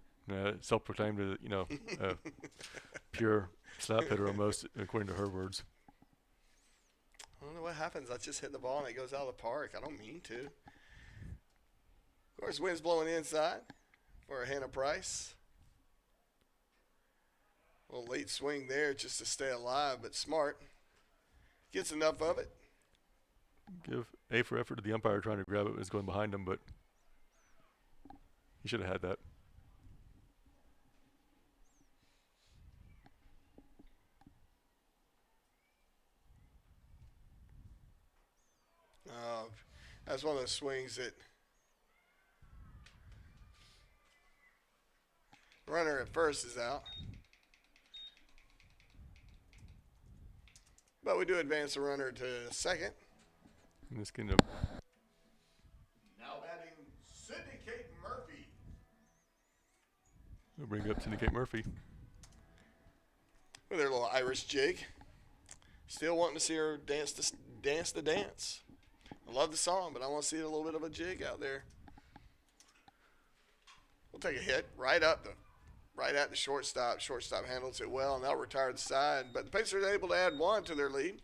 Self-proclaimed, pure slap hitter almost, according to her words. I don't know what happens. I just hit the ball and it goes out of the park. I don't mean to. Of course, wind's blowing inside for Hannah Price. A little late swing there just to stay alive, but smart. Gets enough of it. Give A for effort to the umpire trying to grab it. It was going behind him, but he should have had that. That's one of those swings that runner at first is out. But we do advance the runner to second. And this can Now batting Sydney Kate Murphy. we'll bring up Syndicate Murphy. With her little Irish jig. Still wanting to see her dance the dance. I love the song, but I want to see a little bit of a jig out there. We'll take a hit right at the shortstop. Shortstop handles it well, and they'll retire to the side. But the Pacers are able to add 1 to their lead.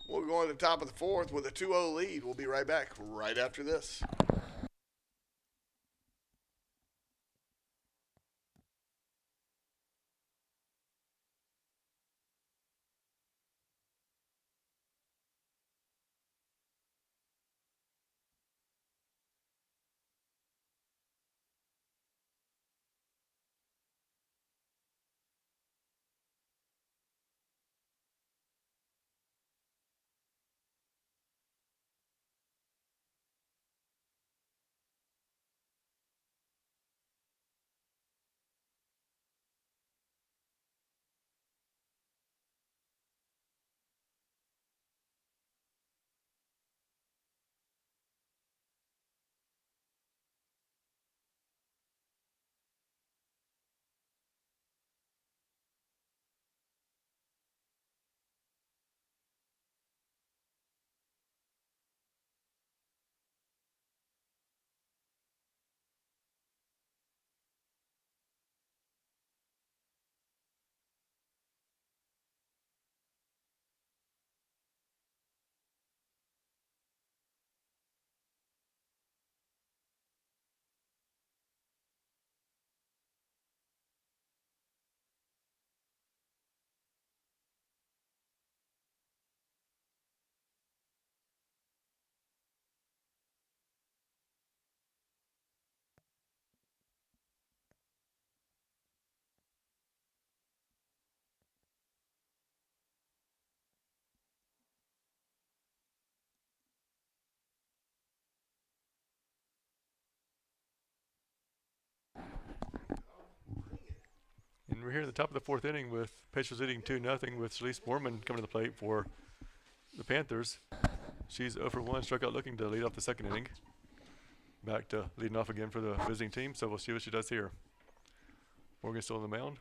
We'll go to the top of the fourth with a 2-0 lead. We'll be right back right after this. And we're here at the top of the fourth inning with Pacers leading 2-0 with Shalise Borman coming to the plate for the Panthers. She's 0 for 1, struck out looking to lead off the second inning. Back to leading off again for the visiting team, so we'll see what she does here. Morgan's still on the mound,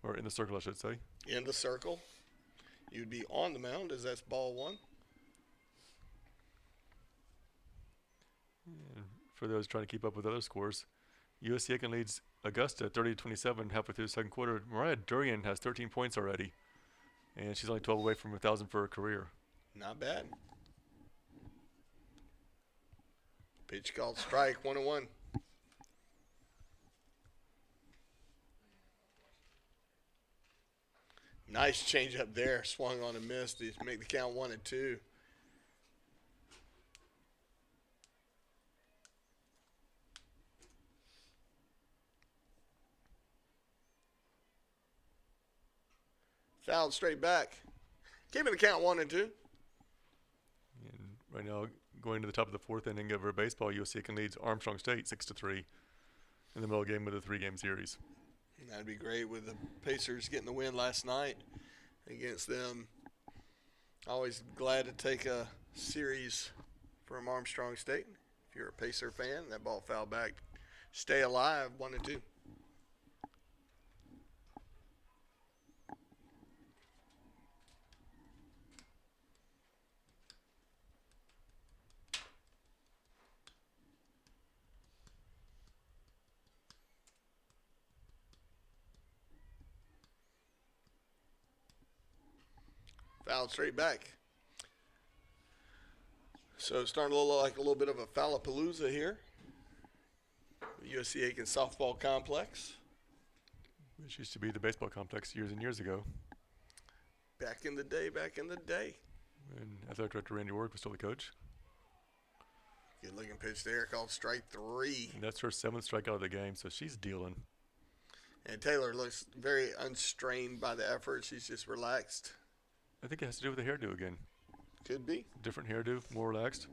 or in the circle, I should say. In the circle. You'd be on the mound as that's ball one. And for those trying to keep up with other scores, USC Aiken leads Augusta 30-27 halfway through the second quarter. Mariah Durian has 13 points already, and she's only 12 away from 1,000 for her career. Not bad. Pitch called strike, 1-1. Nice change up there. Swung on and missed to make the count 1-2. Fouled straight back. Keeping the count 1-2. And right now, going to the top of the fourth inning of her baseball, USC Aiken leads Armstrong State 6-3 in the middle game of the 3-game series. That'd be great with the Pacers getting the win last night against them. Always glad to take a series from Armstrong State. If you're a Pacer fan, that ball fouled back. Stay alive, 1-2. Fouled straight back. So it's starting to look like a little bit of a foulapalooza here. The USC Aiken softball complex. Which used to be the baseball complex years and years ago. Back in the day. And athletic director Randy Ward was still the coach. Good looking pitch there called strike 3. And that's her 7th strikeout of the game, so she's dealing. And Taylor looks very unstrained by the effort. She's just relaxed. I think it has to do with the hairdo again. Could be. Different hairdo, more relaxed.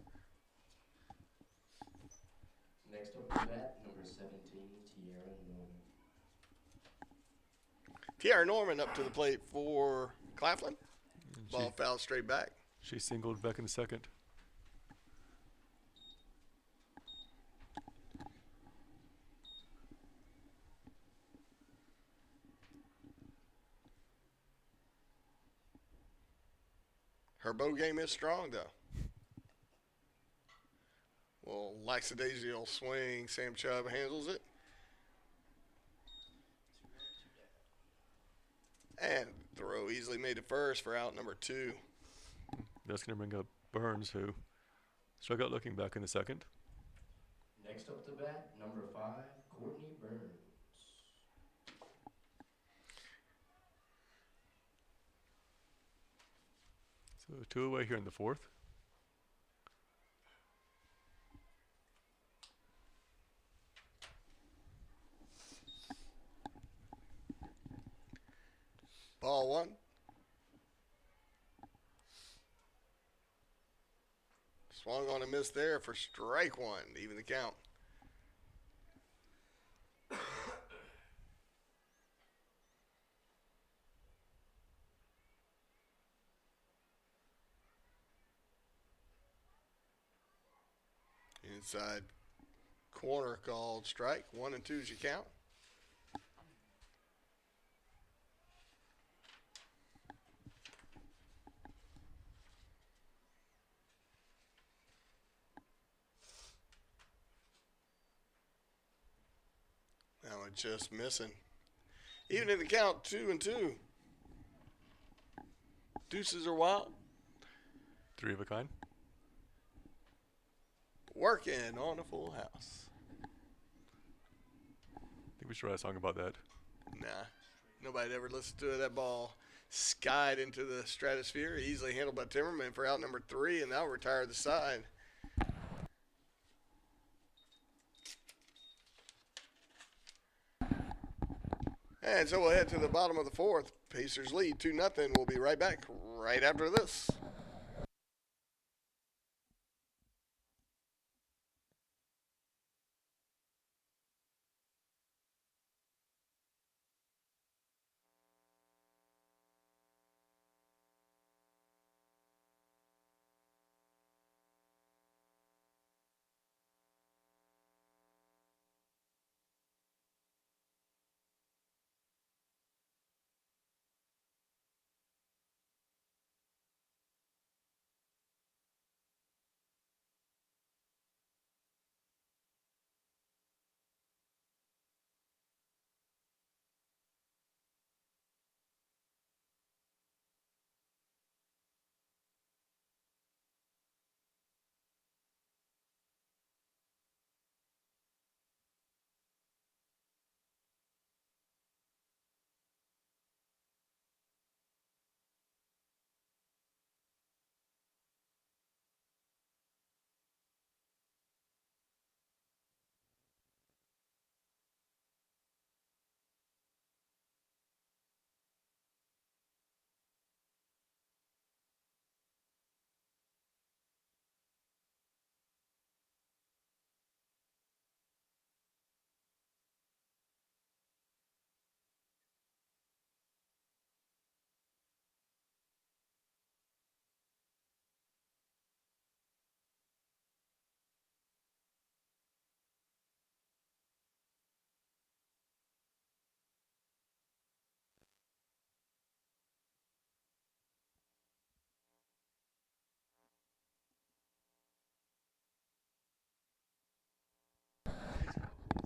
Next up to bat, number 17, Tiara Norman. Tiara Norman up to the plate for Claflin. Ball fouled straight back. She singled back in the second. Her bow game is strong, though. Well, lackadaisical swing. Sam Chubb handles it. And throw easily made to first for out number 2. That's going to bring up Burns, who struck out looking back in the second. Next up to bat, number 5, Courtney Burns. So 2 away here in the fourth. Ball 1. Swung on a miss there for strike 1, even the count. Inside corner called strike. 1 and 2 is your count. Now it's just missing. Even in the count, 2 and 2. Deuces are wild. 3 of a kind. Working on a full house. I think we should write a song about that. Nah, nobody ever listened to it. That ball skied into the stratosphere, easily handled by Timmerman for out number 3, and now retire the side. And so we'll head to the bottom of the fourth. Pacers lead 2-0. We'll be right back right after this.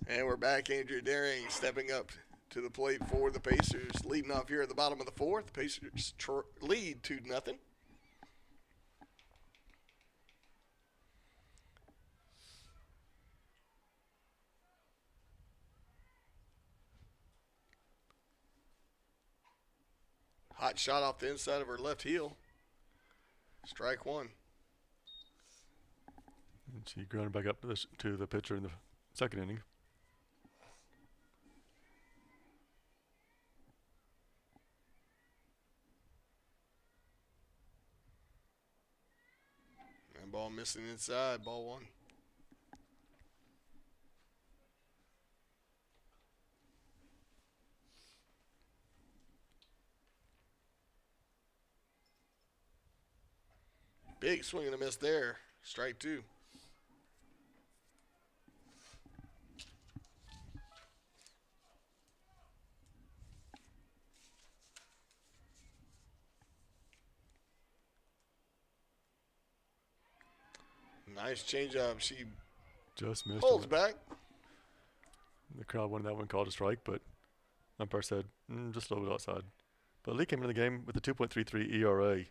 And we're back. Andrew Daring stepping up to the plate for the Pacers. Leading off here at the bottom of the fourth. Pacers lead 2-0. Hot shot off the inside of her left heel. Strike 1. And she grounded back up to the pitcher in the second inning. And ball missing inside. Ball 1. Big swing and a miss there. Strike 2. Nice changeup. She Just missed pulls it. back. The crowd wanted that one called a strike, but umpire said, just a little bit outside. But Lee came into the game with a 2.33 ERA.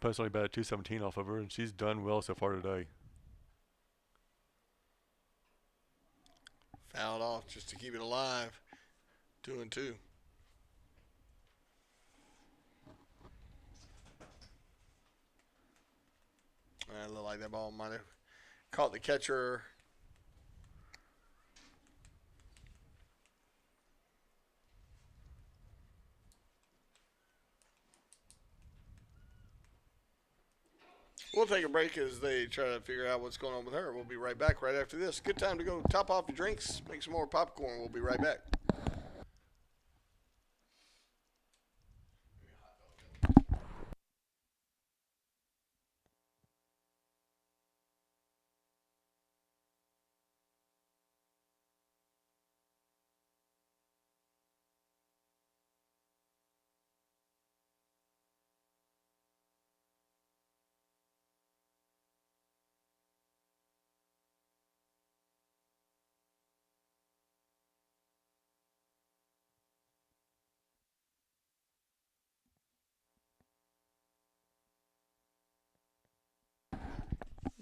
opponent's only batted 217 off of her, and she's done well so far today. Fouled off just to keep it alive. 2-2. It looked like that ball might have caught the catcher. We'll take a break as they try to figure out what's going on with her. We'll be right back right after this. Good time to go top off your drinks, make some more popcorn. We'll be right back.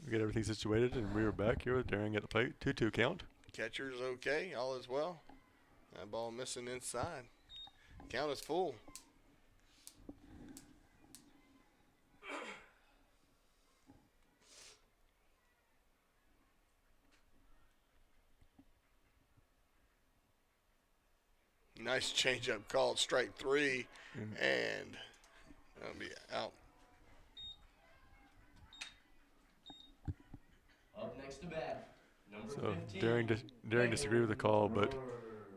We get everything situated, and we are back here with Daring at the plate. 2-2 count. Catcher's okay. All is well. That ball missing inside. Count is full. Nice changeup called strike 3, and that'll be out. Up next to bat, number So 15. Daring disagreed with the call, but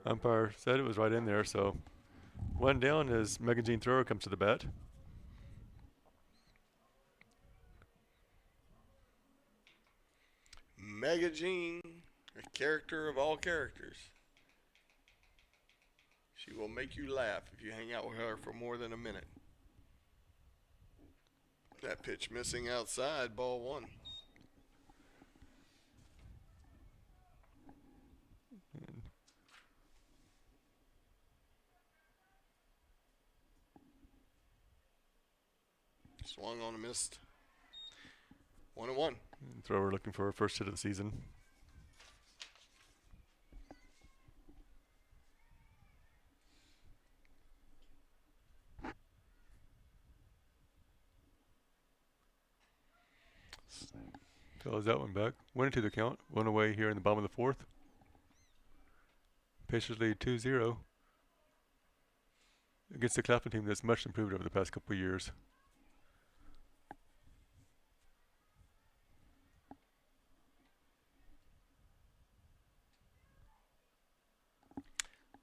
umpire said it was right in there. So one down as Megan Jean Thrower comes to the bat. Mega Jean, a character of all characters. She will make you laugh if you hang out with her for more than a minute. That pitch missing outside, ball 1. Swung on a missed. 1-1. Thrower looking for her first hit of the season. Follows that one back. 1-2 the count. One away here in the bottom of the 4th. Pacers lead 2-0 against the Claflin team that's much improved over the past couple of years.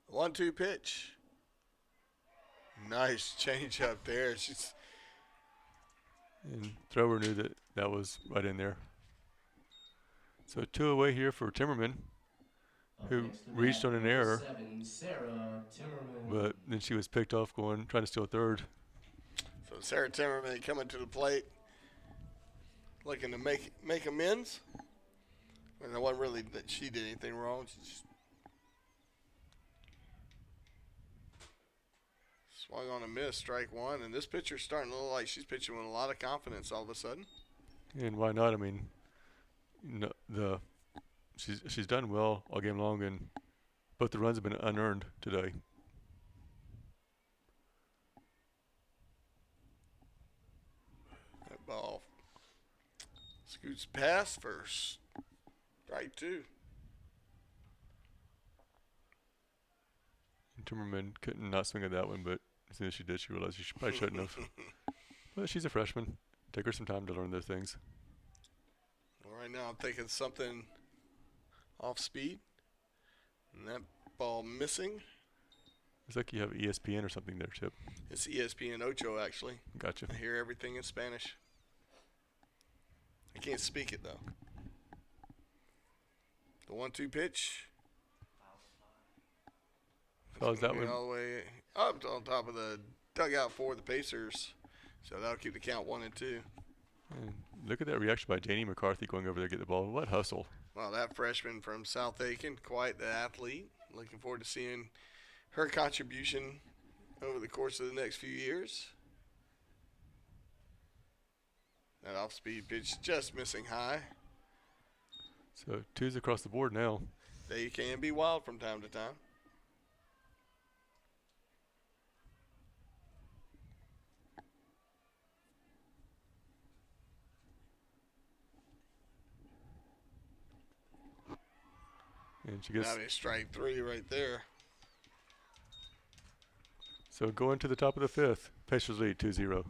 The 1-2 pitch. Nice change up there. And Thrower knew that that was right in there. So 2 away here for Timmerman, who reached on an error, 7, Sarah Timmerman. but then she was picked off trying to steal third. So Sarah Timmerman coming to the plate, looking to make amends. And it wasn't really that she did anything wrong. She just swung on a miss, strike 1. And this pitcher's starting to look like she's pitching with a lot of confidence all of a sudden. And why not? I mean, she's done well all game long, and both the runs have been unearned today. That ball scoots past first. Strike 2. And Timmerman couldn't not swing at that one, but as soon as she did, she realized she probably shouldn't have. But she's a freshman. Take her some time to learn those things. Well, right now I'm thinking something off speed. And that ball missing. It's like you have ESPN or something there, Chip. It's ESPN Ocho, actually. Gotcha. I hear everything in Spanish. I can't speak it, though. The 1-2 pitch. Fouls that one. All the way up on top of the dugout for the Pacers. So that'll keep the count 1-2. And look at that reaction by Janie McCarthy going over there to get the ball. What hustle. Well, that freshman from South Aiken, quite the athlete. Looking forward to seeing her contribution over the course of the next few years. That off-speed pitch just missing high. So 2s across the board now. They can be wild from time to time. And she gets. That'd be strike 3 right there. So going to the top of the 5th. Pacers lead 2-0.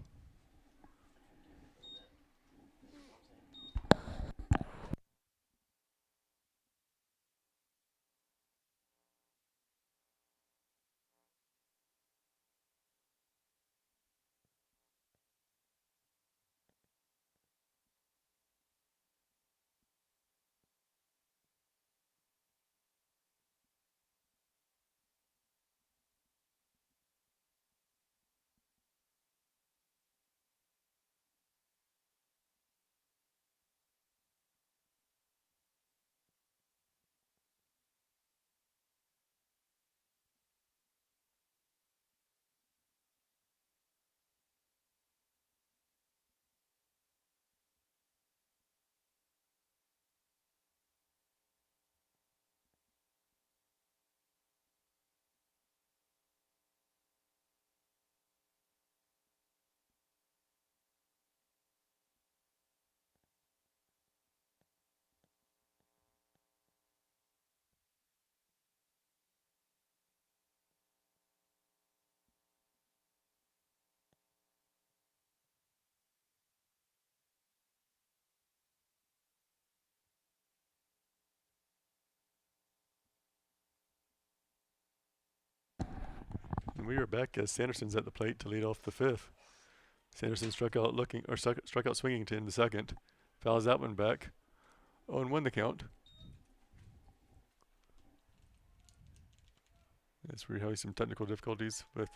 And we are back as Sanderson's at the plate to lead off the 5th. Sanderson struck out swinging to end the 2nd. Fouls that one back. 0-1 the count. Yes, we're having some technical difficulties with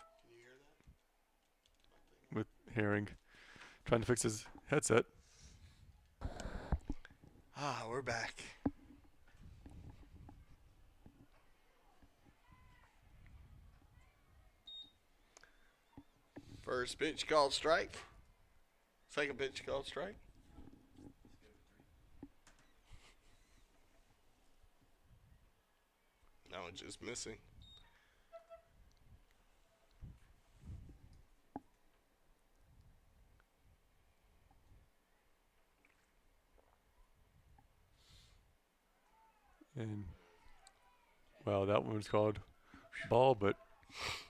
Herring trying to fix his headset. We're back. First pitch called strike. Second pitch called strike. That one's just missing. And wow, that one was called ball, but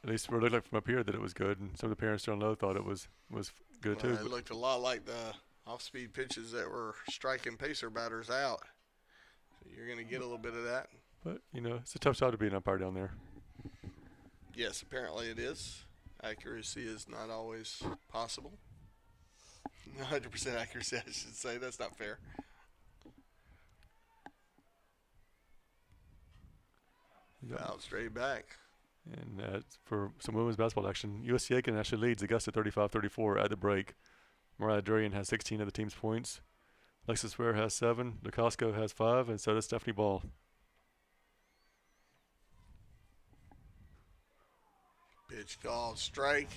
at least it looked like from up here that it was good, and some of the parents down low thought it was good too. It looked a lot like the off-speed pitches that were striking Pacer batters out. So you're going to get a little bit of that. But it's a tough job to be an umpire down there. Yes, apparently it is. Accuracy is not always possible. 100% accuracy, I should say. That's not fair. Out straight back. And for some women's basketball action, USC Aiken actually leads Augusta 35-34 at the break. Mariah Durian has 16 of the team's points. Alexis Ware has 7. DeCosco has 5, and so does Stephanie Ball. Pitch called strike.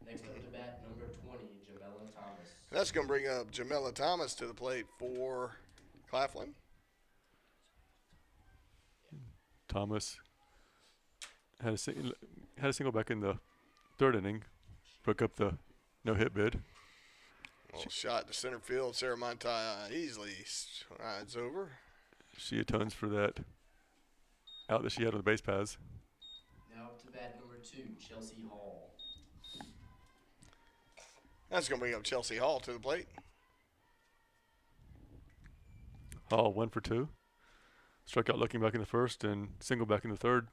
Next up to bat, number 20, Jamela Thomas. That's going to bring up Jamela Thomas to the plate for Claflin. Thomas had a single back in the 3rd inning, broke up the no-hit bid. Shot to center field. Sarah Montoya easily rides over. She atones for that out that she had on the base paths. Now up to bat, number 2, Chelsea Hall. That's going to bring up Chelsea Hall to the plate. Hall 1 for 2. Struck out looking back in the 1st and single back in the 3rd.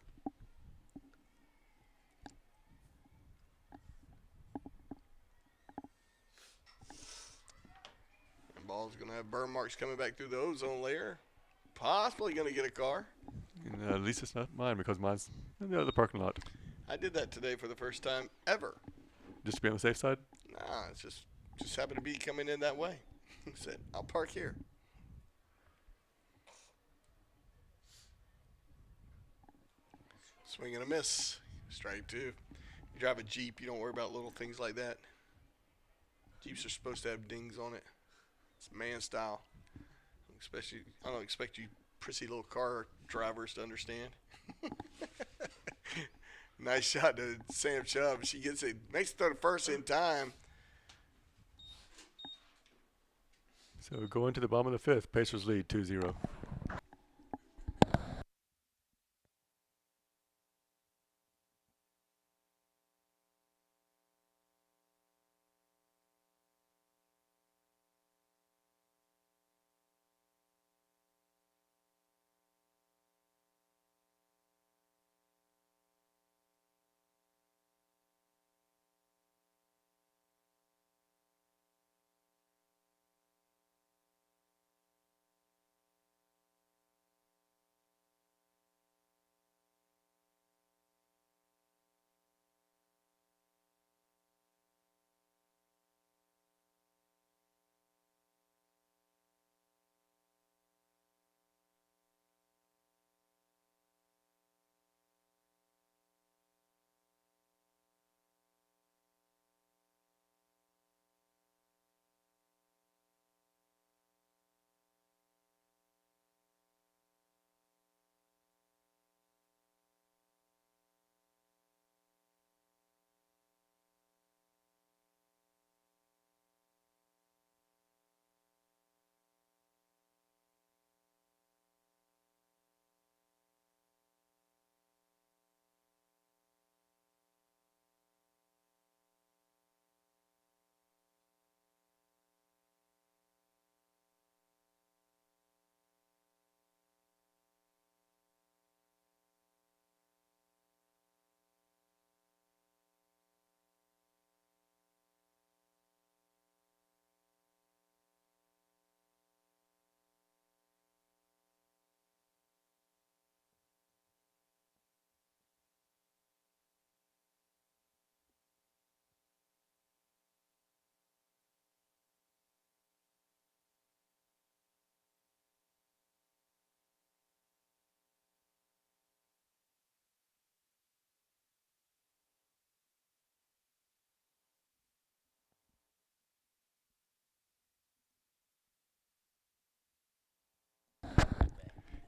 And ball's going to have burn marks coming back through the ozone layer. Possibly going to get a car. And at least it's not mine because mine's in the other parking lot. I did that today for the first time ever. Just to be on the safe side? Nah, it's just happened to be coming in that way. Said, I'll park here. Swing and a miss. Strike two. You drive a Jeep, you don't worry about little things like that. Jeeps are supposed to have dings on it. It's man style. Especially, I don't expect you prissy little car drivers to understand. Nice shot to Sam Chubb. She gets it, makes it to the first in time. So going to the bottom of the fifth, Pacers lead 2-0.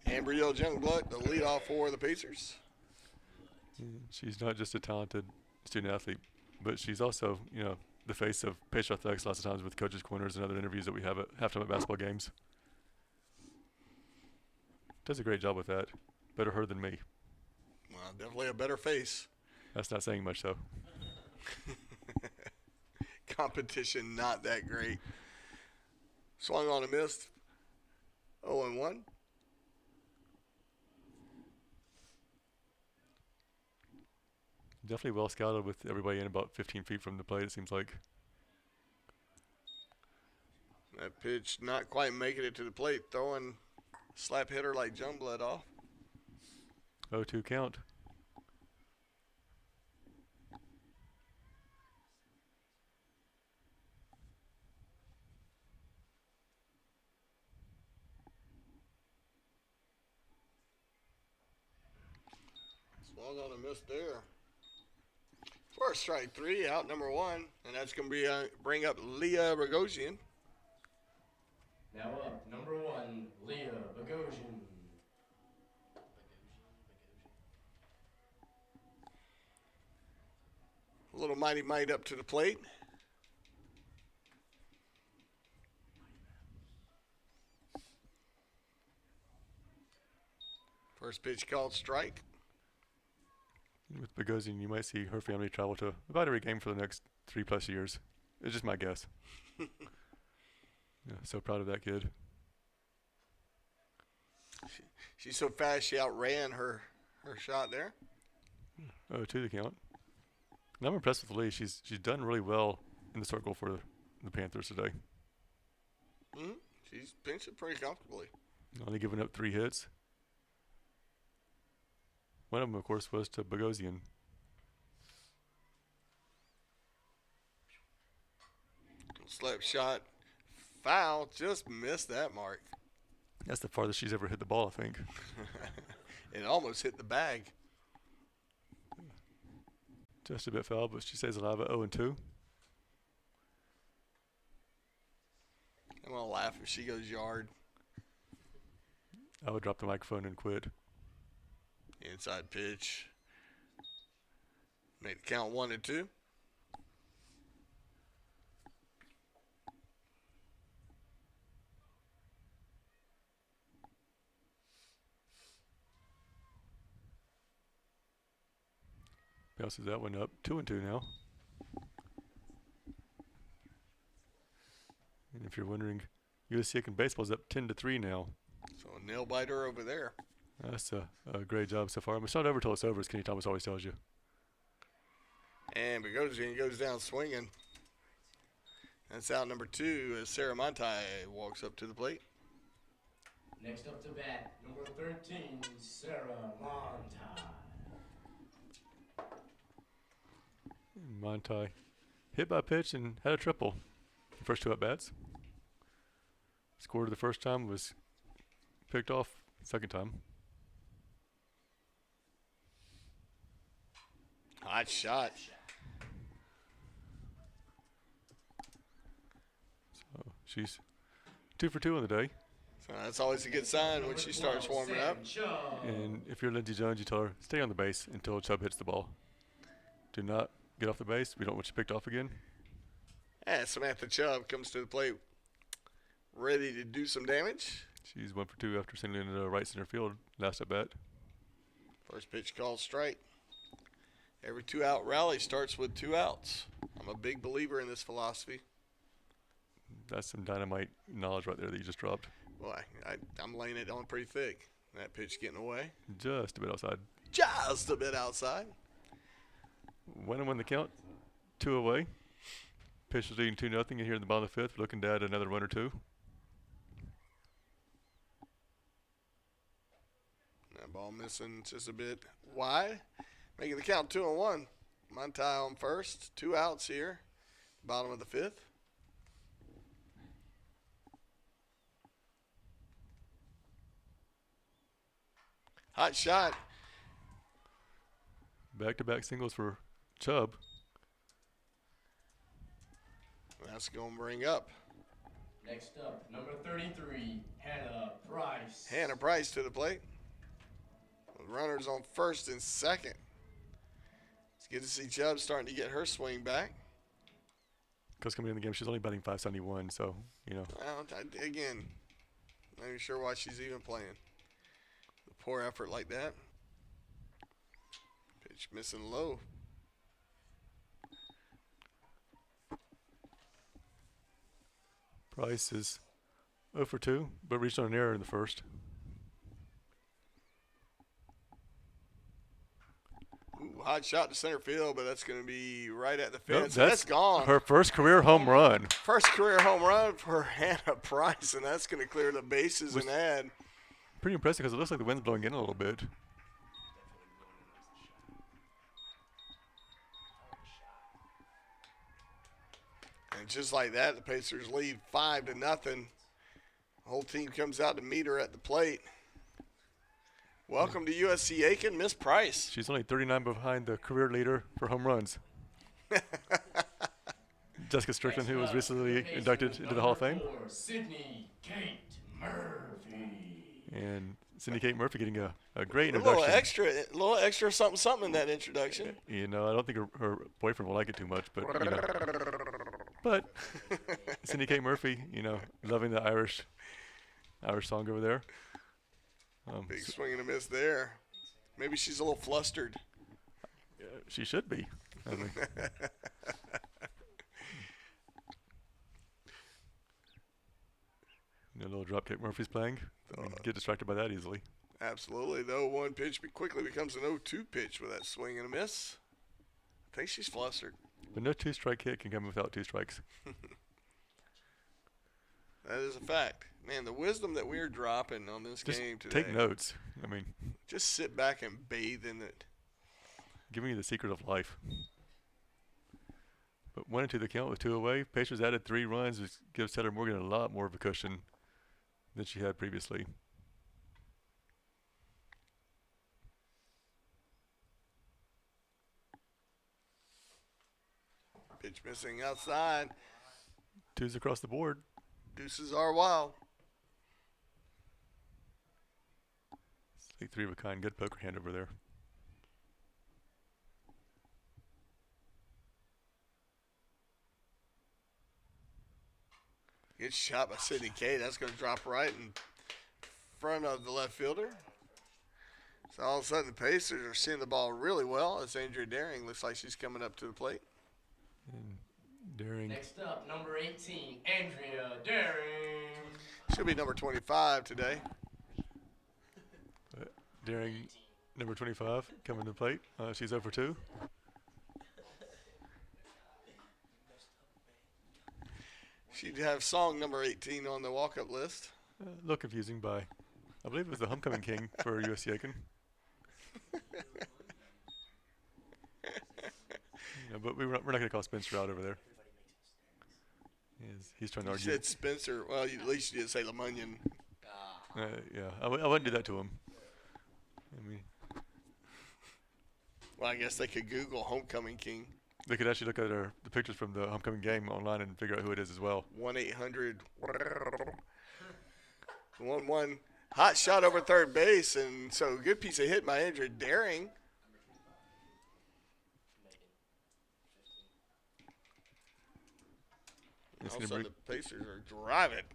Amber Yell Youngblood, the leadoff for the Pacers. She's not just a talented student athlete, but she's also, the face of Pacer Athletics lots of times with coaches' corners and other interviews that we have at halftime at basketball games. Does a great job with that. Better her than me. Well, definitely a better face. That's not saying much, though. Competition not that great. Swung on a missed. 0-1. Definitely well scouted with everybody in about 15 feet from the plate, it seems like. That pitch not quite making it to the plate. Throwing slap hitter like Youngblood off. 0-2 count. Swung on a miss there. First strike three, out number one, and that's going to be bring up Leah Rogosian. Now up, number one, Leah Bogosian. A little mighty might up to the plate. First pitch called strike. With Bogosian, you might see her family travel to about every game for the next 3+ years. It's just my guess. So proud of that kid. She's so fast she outran her shot there. 0-2 the count. And I'm impressed with Lee. She's done really well in the circle for the Panthers today. Mm-hmm. She's pinched it pretty comfortably. Only giving up 3 hits. One of them, of course, was to Bogosian. Slap shot. Foul. Just missed that mark. That's the farthest she's ever hit the ball, I think. It almost hit the bag. Just a bit foul, but she stays alive at 0-2. I'm going to laugh if she goes yard. I would drop the microphone and quit. Inside pitch. Make the count 1-2. Bounces that one up. 2-2 now. And if you're wondering, USC Aiken baseball's up 10-3 now. So a nail biter over there. That's a great job so far. It's not over till it's over, as Kenny Thomas always tells you. And Bogosian goes down swinging. That's out number 2 as Sarah Monti walks up to the plate. Next up to bat, number 13, Sarah Monti. Monti hit by pitch and had a triple. The first 2 at-bats. Scored the first time, was picked off second time. Hot shot. So she's 2 for 2 on the day. So that's always a good sign when she starts warming up. And if you're Lindsey Jones, you tell her, stay on the base until Chubb hits the ball. Do not get off the base. We don't want you picked off again. And Samantha Chubb comes to the plate ready to do some damage. She's 1 for 2 after sending it into right center field last at bat. First pitch called strike. Every 2-out rally starts with 2 outs. I'm a big believer in this philosophy. That's some dynamite knowledge right there that you just dropped. Well, I'm laying it on pretty thick. That pitch getting away. Just a bit outside. Just a bit outside. 1-1 the count. 2 away. Pitch is leading 2-0 here in the bottom of the 5th. Looking to add another 1 or 2. That ball missing just a bit wide. Making the count 2-1. Monti on first. 2 outs here. Bottom of the 5th. Hot shot. Back-to-back singles for Chubb. That's going to bring up. Next up, number 33, Hannah Price. Hannah Price to the plate. With runners on first and second. It's good to see Chubb starting to get her swing back. Because coming in the game, she's only batting .571, so, you know. Well, again, not even sure why she's even playing. A poor effort like that. Pitch missing low. Price is 0 for 2, but reached on an error in the first. Ooh, hot shot to center field, but that's going to be right at the Nope, fence. That's gone. Her first career home run. First career home run for Hannah Price, and that's going to clear the bases and add. Pretty impressive because it looks like the wind's blowing in a little bit. And just like that, the Pacers lead 5-0. The whole team comes out to meet her at the plate. Welcome to USC Aiken, Miss Price. She's only 39 behind the career leader for home runs. Jessica Strickland, who was recently inducted into the Hall of Fame. Sydney Kate Murphy. And Cindy Kate Murphy getting a great A introduction. little extra something in that introduction. You know, I don't think her boyfriend will like it too much, but, you know. But Cindy Kate Murphy, you know, loving the Irish song over there. Big swing and a miss there. Maybe she's a little flustered. She should be. I mean, you know, a little drop kick Murphy's playing. Get distracted by that easily. Absolutely. The 0-1 pitch quickly becomes an 0-2 pitch with that swing and a miss. I think she's flustered. But no 2-strike hit can come without 2 strikes. That is a fact. Man, the wisdom that we're dropping on this Just game today. take notes. I mean, Just sit back and bathe in it. giving you the secret of life. But 1-2 the count with 2 away. Pacers added 3 runs, which gives Taylor Morgan a lot more of a cushion than she had previously. Pitch missing outside. Twos across the board. Deuces are wild. Like three of a kind. Good poker hand over there. Good shot by Sydney K. That's going to drop right in front of the left fielder. So all of a sudden the Pacers are seeing the ball really well as Andrea Daring looks like she's coming up to the plate. And Daring. Next up, number 18, Andrea Daring. She'll be number 25 today. Daring, number 25, coming to the plate. She's over 2. She'd have song number 18 on the walk-up list. A little confusing by, I believe it was the homecoming king for USC Aiken. But we're not going to call Spencer out over there. He's trying to You argue. said Spencer. Well, at least you didn't say Lemunion. Yeah, I wouldn't do that to him. I mean, Well, I guess they could Google homecoming king. they could actually look at the pictures from the homecoming game online and figure out who it is as well. 1-800. 1-1. Hot shot over third base, and so good piece of hit by Andrea Daring. It's All of a gonna sudden the Pacers are driving.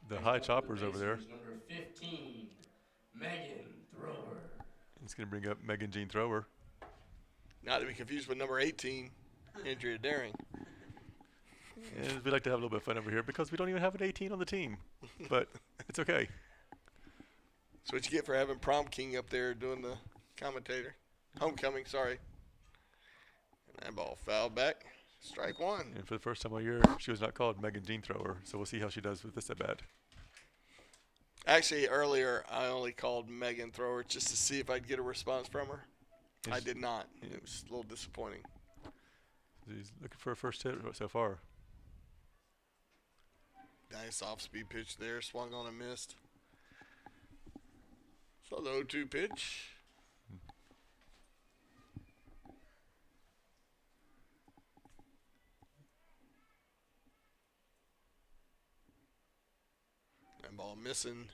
the high choppers over there. Number 15, Megan Thrower. It's going to bring up Megan Jean Thrower. Not to be confused with number 18, Andrea Daring. And we like to have a little bit of fun over here because we don't even have an 18 on the team. But it's okay. That's what you get for having prom king up there doing the commentator. Homecoming, sorry. And that ball fouled back. Strike one. And for the first time all year, she was not called Megan Jean Thrower. So we'll see how she does with this at bat. Actually, earlier I only called Megan Thrower just to see if I'd get a response from her. I did not. It was a little disappointing. He's looking for a first hit so far. Nice off-speed pitch there. Swung on and missed. So the 0-2 pitch. That ball missing.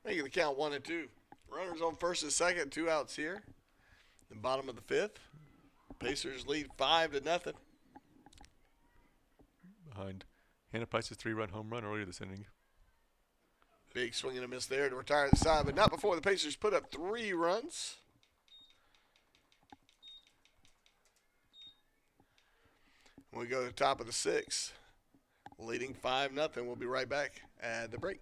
Making the count 1-2. Runners on first and second. 2 outs here. The bottom of the 5th. Pacers lead 5-0. Behind Hannah Price's 3-run home run earlier this inning. Big swing and a miss there to retire the side, but not before the Pacers put up 3 runs. We go to the top of the 6th, leading 5-0. We'll be right back at the break.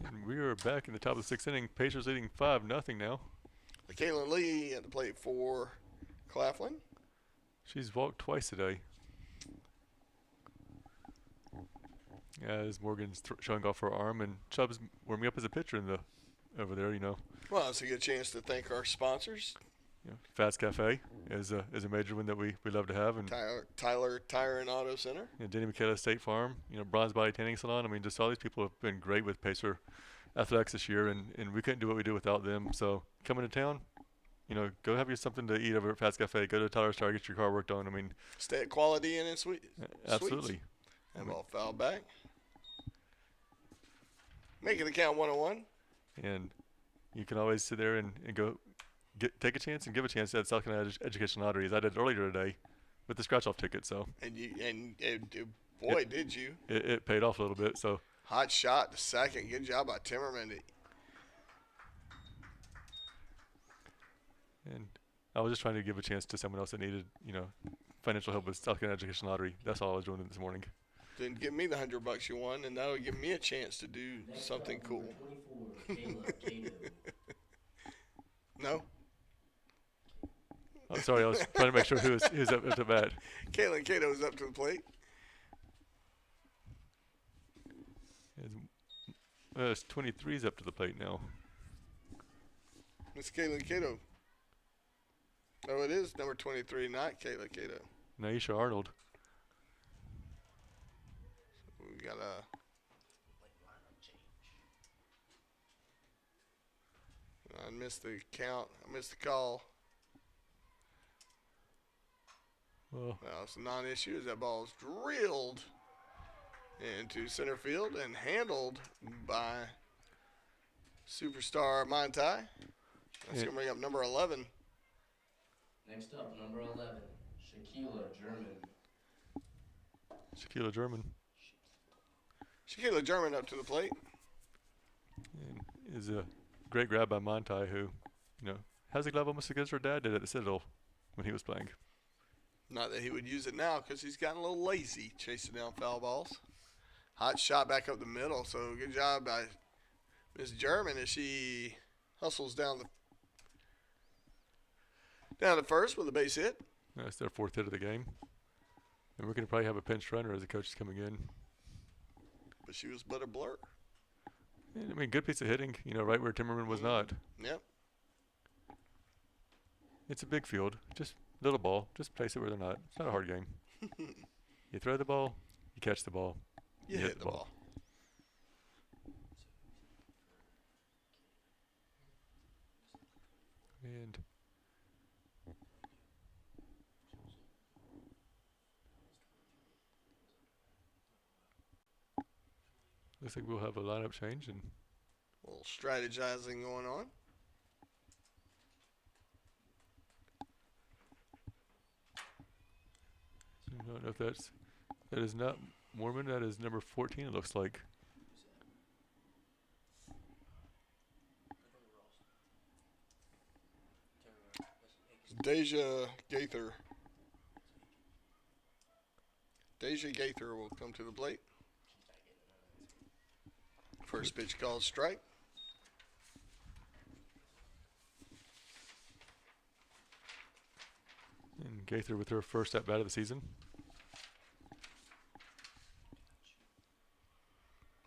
And we are back in the top of the 6th inning. Pacers leading 5-0 now. Kaylin Lee at the plate for Claflin. She's walked twice today. as Morgan's showing off her arm, and Chubb's warming up as a pitcher over there. Well, it's a good chance to thank our sponsors. Fast Cafe is a major one that we love to have, and Tyler Tire and Auto Center. Denny McKenna State Farm, Bronze Body Tanning Salon. I mean, just all these people have been great with Pacer Athletics this year, and we couldn't do what we do without them. So coming to town, go have you something to eat over at Fast Cafe. Go to Tyler's Tire, get your car worked on. I mean, stay at Quality Inn and Suites. Absolutely. And ball foul back. Making the count 1-1. And you can always sit there and go take a chance and give a chance at South Carolina Education Lottery, as I did earlier today with the scratch-off ticket. So. Did you? It paid off a little bit. So. Hot shot to second. Good job by Timmerman. And I was just trying to give a chance to someone else that needed, financial help with South Carolina Education Lottery. That's all I was doing this morning. Then give me the $100 you won, and that'll give me a chance to do something cool. 24, No? I'm sorry, I was trying to make sure who's up to bat. Caitlin Cato is up to the plate. It's 23's up to the plate now. Miss Caitlin Cato. Oh, it is number 23, not Caitlin Cato. Naisha Arnold. We got a. I missed the count. I missed the call. Well, it's a non-issue as that ball is drilled into center field and handled by superstar Monty. That's going to bring up number 11. Next up, number 11, Shaquilla German. Shaquilla German up to the plate. And is a great grab by Monty, who, has a glove almost as good as her dad did at the Citadel when he was playing. Not that he would use it now because he's gotten a little lazy chasing down foul balls. Hot shot back up the middle. So good job by Miss German as she hustles down the first with a base hit. That's their 4th hit of the game. And we're going to probably have a pinch runner as the coach is coming in. But she was but a blur. And, I mean, good piece of hitting, right where Timmerman was not. Yep. It's a big field. Just little ball. Just place it where they're not. It's not a hard game. You throw the ball, you catch the ball, you hit the ball. And looks like we'll have a lineup change and a little strategizing going on. I don't know if that is not Mormon. That is number 14. It looks like. Deja Gaither. Deja Gaither will come to the plate. First pitch called strike. And Gaither with her first at bat of the season.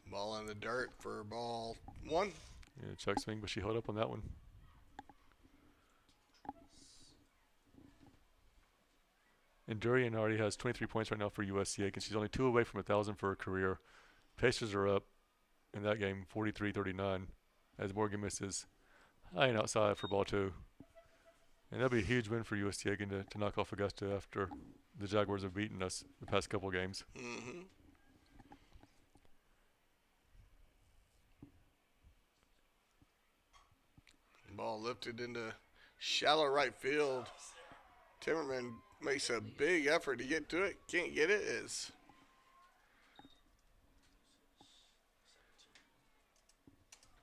Ball in the dirt for ball 1. Yeah, check swing, but she held up on that one. And Durian already has 23 points right now for USC Aiken. She's only 2 away from 1,000 for her career. Pacers are up in that game 43-39 as Morgan misses high and outside for ball 2. And that'll be a huge win for USC Aiken to knock off Augusta after the Jaguars have beaten us the past couple games. Mm-hmm. Ball lifted into shallow right field. Timmerman makes a big effort to get to it. Can't get it.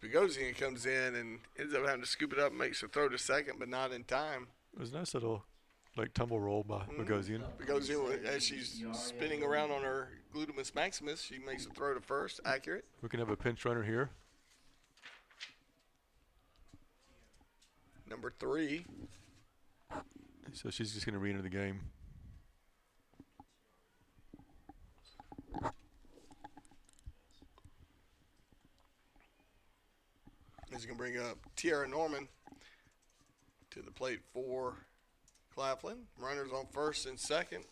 Bogosian comes in and ends up having to scoop it up, makes a throw to second, but not in time. It was a nice little tumble roll by Bogosian. Bogosian, as she's spinning around on her glutamus maximus, she makes a throw to first, accurate. We can have a pinch runner here. Number 3. So she's just going to re-enter the game. going to bring up Tiara Norman to the plate for Claflin. Runners on first and second.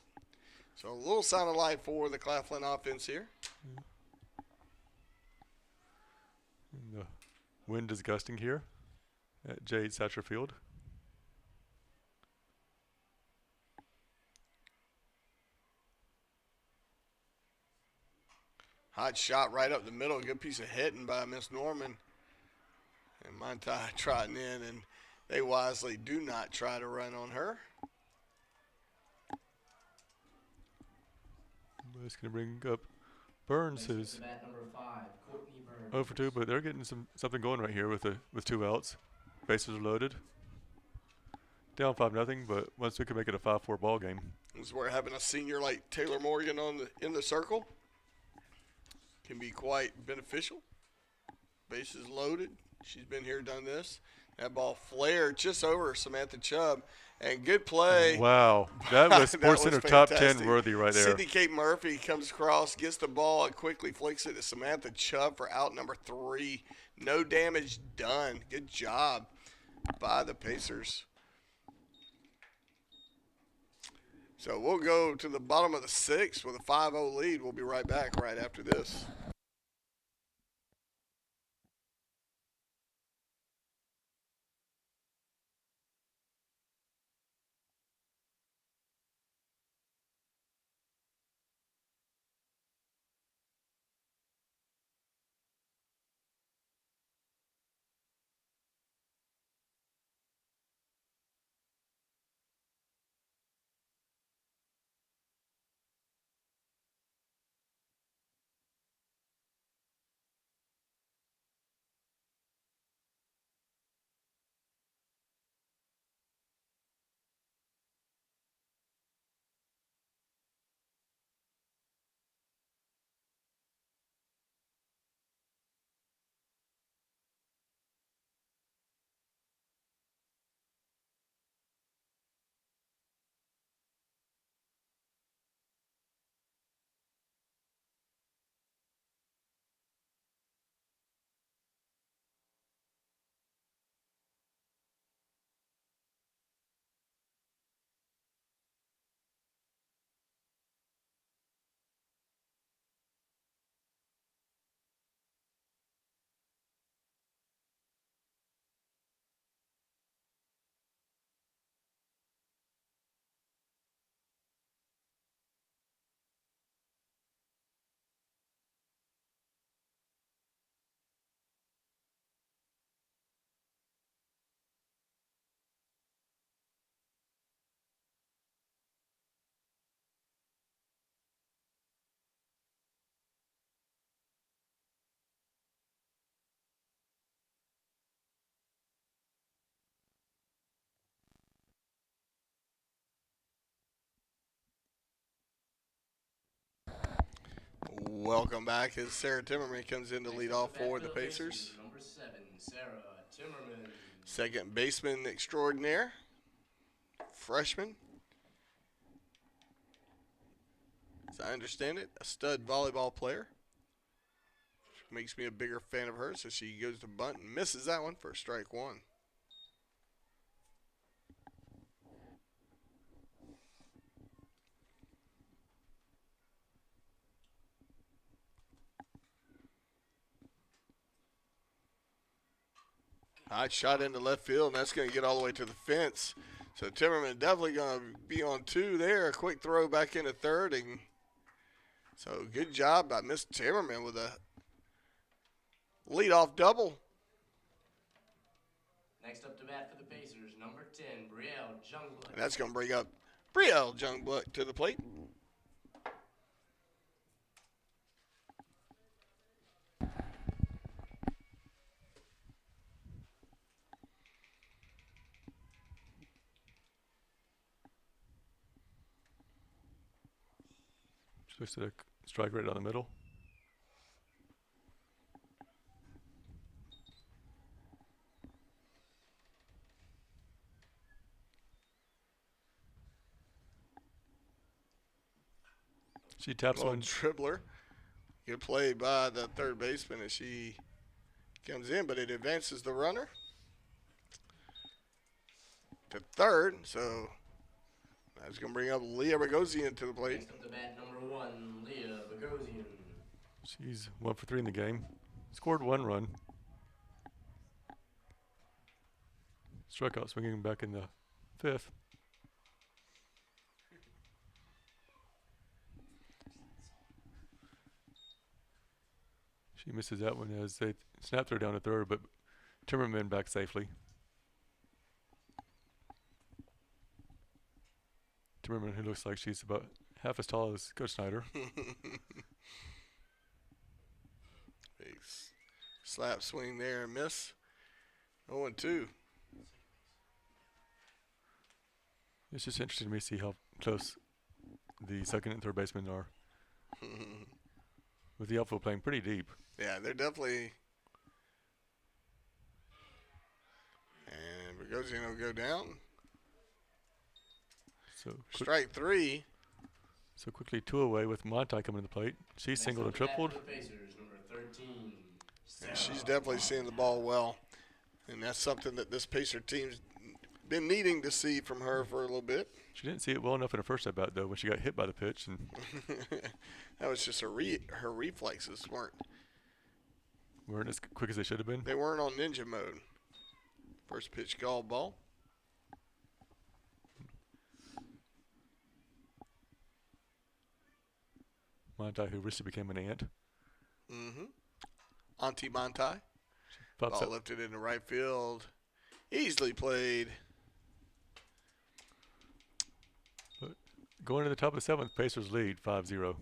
So a little sign of life for the Claflin offense here. And the wind is gusting here at J.H. Satcherfield. Hot shot right up the middle. Good piece of hitting by Miss Norman. And Monty trotting in, and they wisely do not try to run on her. It's going to bring up Burns, who's 0 for 2, but they're getting something going right here with 2 outs. Bases are loaded. Down 5-0, but once we can make it a 5-4 ball game. This is where having a senior like Taylor Morgan in the circle can be quite beneficial. Bases loaded. She's been here, done this. That ball flared just over Samantha Chubb. And good play. Wow. That was Sports Center top 10 worthy right there. Sydney Kate Murphy comes across, gets the ball, and quickly flicks it to Samantha Chubb for out number 3. No damage done. Good job by the Pacers. So we'll go to the bottom of the 6th with a 5-0 lead. We'll be right back right after this. Welcome back as Sarah Timmerman comes in to lead off for the Pacers. Number 7, Sarah Timmerman. Second baseman extraordinaire. Freshman. As I understand it, a stud volleyball player. Which makes me a bigger fan of her, so she goes to bunt and misses that one for strike 1. Hot shot into left field, and that's going to get all the way to the fence. So Timmerman definitely going to be on 2 there. A quick throw back into third. And so good job by Miss Timmerman with a leadoff double. Next up to bat for the Pacers, number 10, Brielle Jungblood. And that's going to bring up Brielle Jungblood to the plate. Switch to the strike right down the middle. She taps one. Dribbler. Good play by the third baseman as she Comes in, but it advances the runner to third. So that's going to bring up Leah Bogosian to the plate. Next up to bat, number 1, Leah Bogosian. She's 1 for 3 in the game. Scored 1 run. Struck out swinging back in the 5th. She misses that one as they snapped her down to third, but Timmerman back safely. Timmerman, who looks like she's about half as tall as Coach Snyder. Big slap swing there and miss. 0-2. It's just interesting to me to see how close the second and third basemen are. With the outfield playing pretty deep. Yeah, they're definitely. And Bogosian will go down. So Strike 3. So quickly 2 away with Montai coming to the plate. She's singled and tripled. Pacers, number 13, And she's definitely seeing the ball well. And that's something that this Pacer team's been needing to see from her for a little bit. She didn't see it well enough in her first at bat though when she got hit by the pitch, and That was just her reflexes weren't as quick as they should have been. they weren't on ninja mode. First pitch called ball. Montai, who recently became an ant, Auntie Montai. pops Ball up. lifted into right field. Easily played. Going to the top of the 7th, Pacers lead 5-0.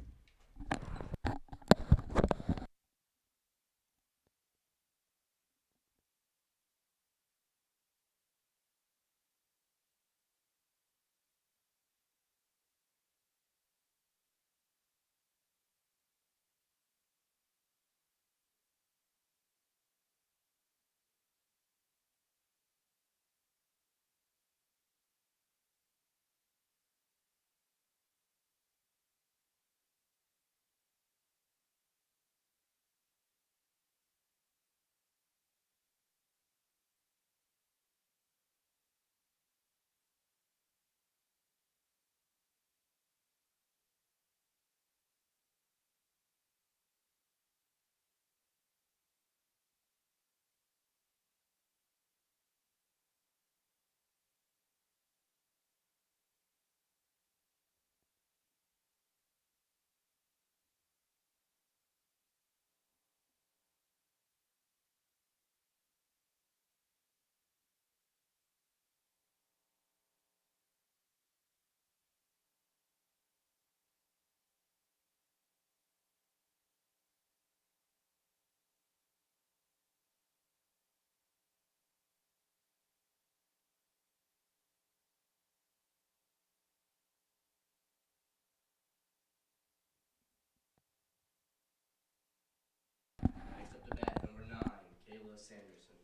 Next up to bat, number 9, Kayla Sanderson.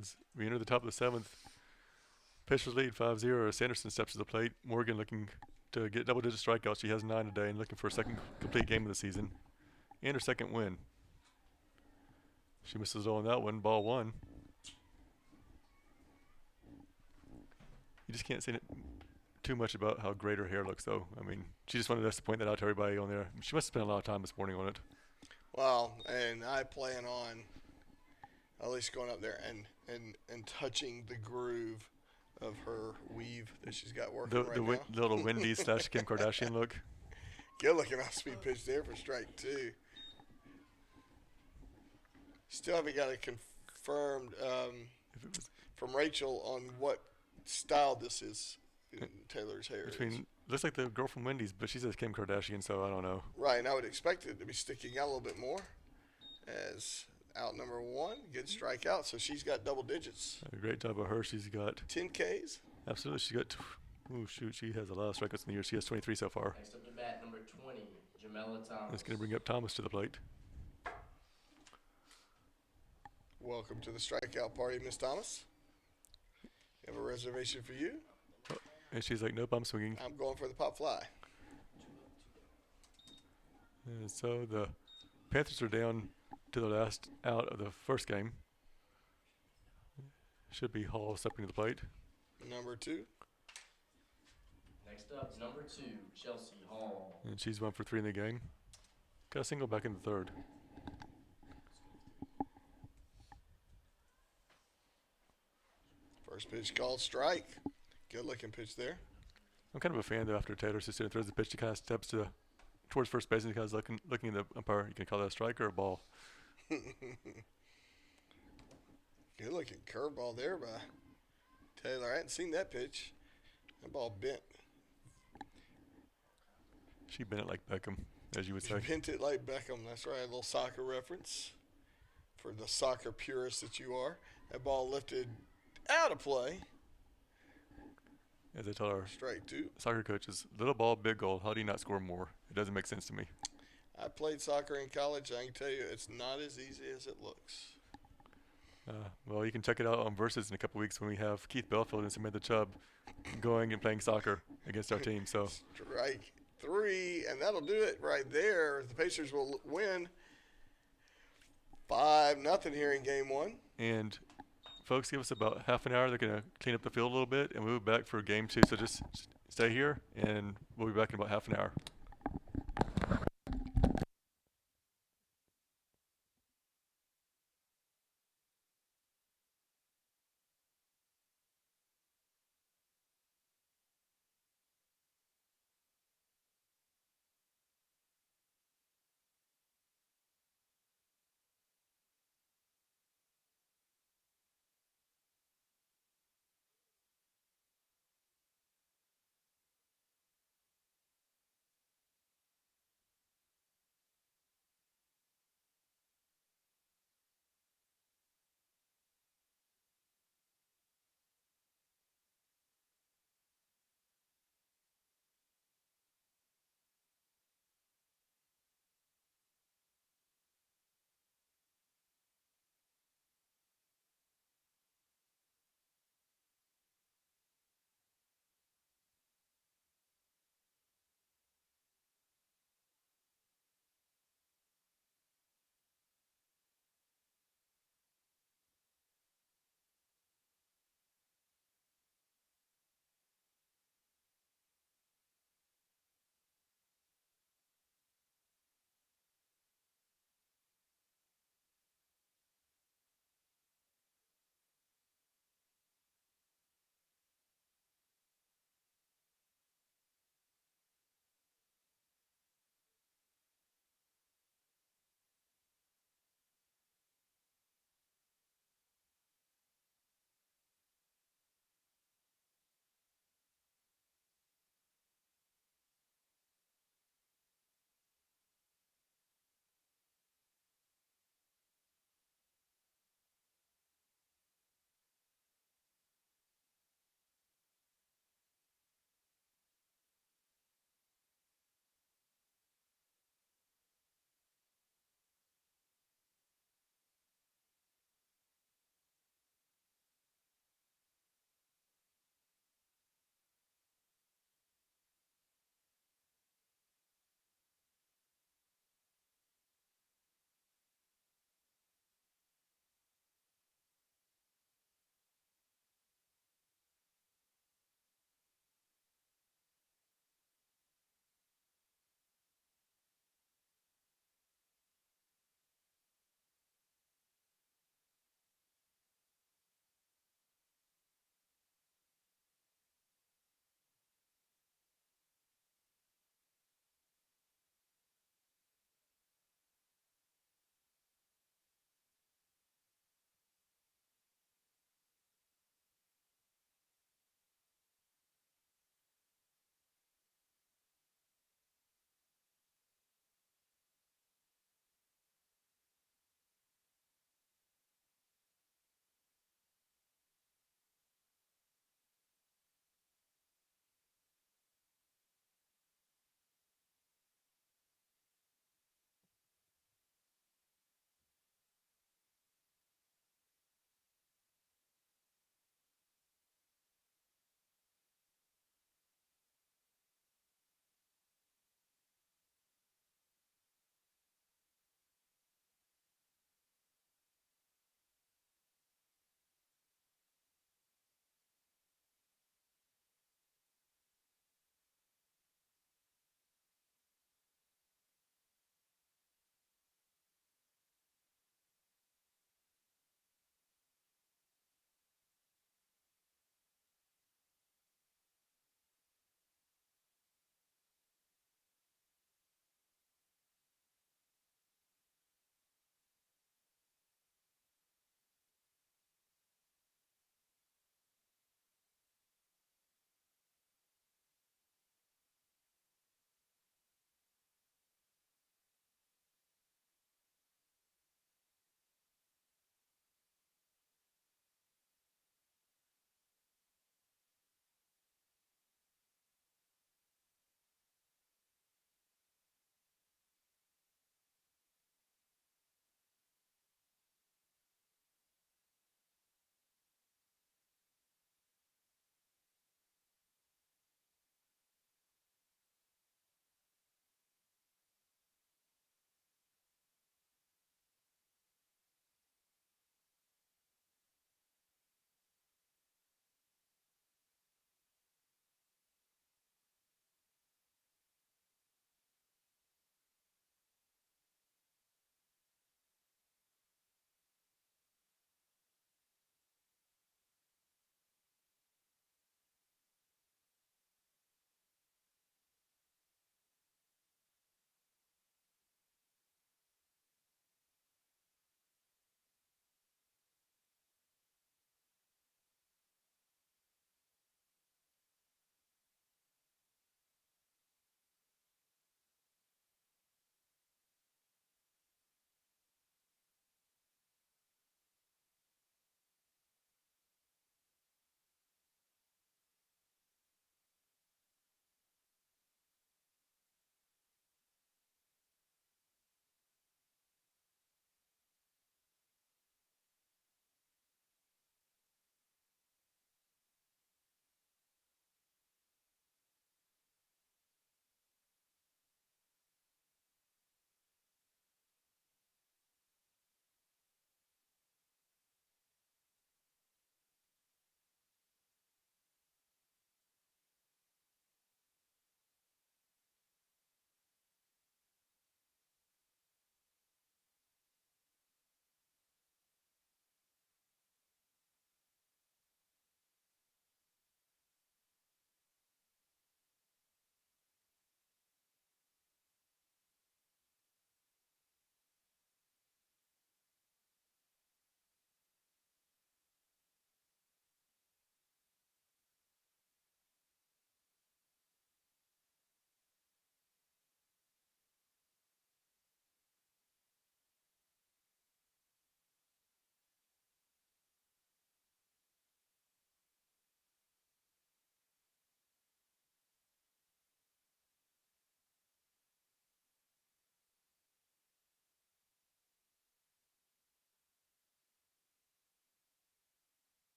As we enter the top of the 7th, Pacers lead 5-0. Sanderson steps to the plate. Morgan looking to get double-digit strikeouts. She has 9 today and looking for a second complete game of the season and her second win. She misses on that one. Ball 1. You just can't say too much about how great her hair looks, though. I mean, she just wanted us to point that out to everybody on there. She must have spent a lot of time this morning on it. Well, and I plan on at least going up there and touching the groove of her weave that she's got working right now. The little Wendy's / Kim Kardashian look. Good looking off-speed pitch there for strike 2. Still haven't got it confirmed from Rachel on what style this is in Taylor's hair. Looks like the girl from Wendy's, but she says Kim Kardashian, so I don't know. Right, and I would expect it to be sticking out a little bit more as out number 1, good strikeout. So she's got double digits. A great job of her. She's got 10 Ks. absolutely. She's got. She has a lot of strikeouts in the year. She has 23 so far. Next up to bat, number 20, Jamela Thomas. That's going to bring up Thomas to the plate. Welcome to the strikeout party, Miss Thomas. We have a reservation for you. And she's like, nope, I'm swinging. I'm going for the pop fly. And so the Panthers are down to the last out of the first game. Should be Hall stepping to the plate. Number 2. Next up, number 2, Chelsea Hall. And she's 1 for 3 in the game. Got a single back in the third. First pitch called strike. Good looking pitch there. I'm kind of a fan though. After Taylor sits there and throws the pitch, he kind of steps towards first base and kind of looking at the umpire. You can call that a strike or a ball. Good looking curveball there by Taylor. I hadn't seen that pitch. That ball bent. She bent it like Beckham, as you would say. Bent it like Beckham. That's right. A little soccer reference for the soccer purist that you are. That ball lifted out of play. As I tell our Strike 2. soccer coaches, little ball, big goal. How do you not score more? It doesn't make sense to me. I played soccer in college. I can tell you it's not as easy as it looks. Well, you can check it out on Versus in a couple weeks when we have Keith Belfield and Samantha Chubb going and playing soccer against our team. So Strike 3, and that'll do it right there. The Pacers will win 5-0 here in Game 1. And folks, give us about half an hour. They're going to clean up the field a little bit, and we'll be back for Game 2. So just stay here, and we'll be back in about half an hour.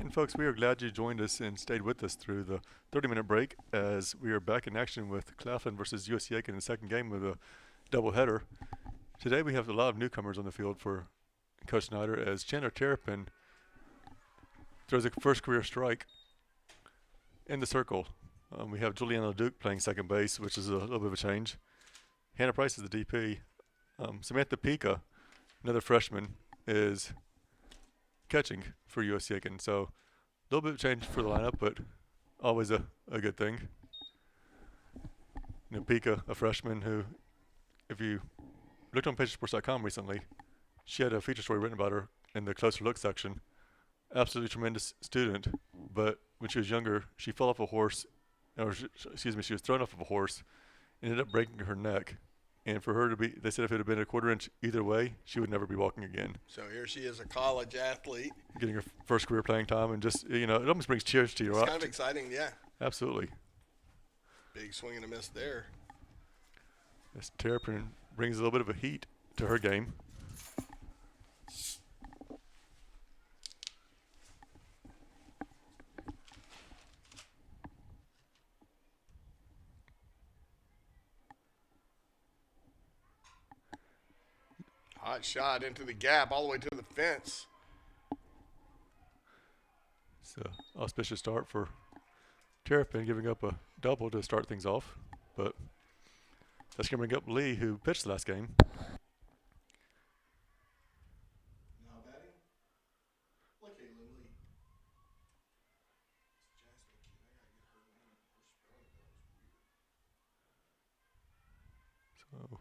And folks, we are glad you joined us and stayed with us through the 30-minute break as we are back in action with Claflin versus USC Aiken in the second game of the doubleheader. Today we have a lot of newcomers on the field for Coach Snyder as Chandler Terrapin throws a first career strike in the circle. We have Juliana Duke playing second base, which is a little bit of a change. Hannah Price is the DP. Samantha Pika, another freshman, is catching for USC Aiken. So a little bit of change for the lineup, but always a good thing. Pika, a freshman who, if you looked on PatriotSports.com recently, she had a feature story written about her in the closer look section. Absolutely tremendous student, but when she was younger, she fell off a horse, she was thrown off of a horse, ended up breaking her neck. And for her to be, they said if it had been a quarter inch either way, she would never be walking again. So here she is, a college athlete. Getting her first career playing time, and just, it almost brings tears to your eyes. It's kind of exciting, yeah. Absolutely. Big swing and a miss there. This Terrapin brings a little bit of a heat to her game. Hot shot into the gap, all the way to the fence. It's an auspicious start for Terrapin, giving up a double to start things off. But that's going to bring up Lee, who pitched the last game. Now batting, Claflin Lee. So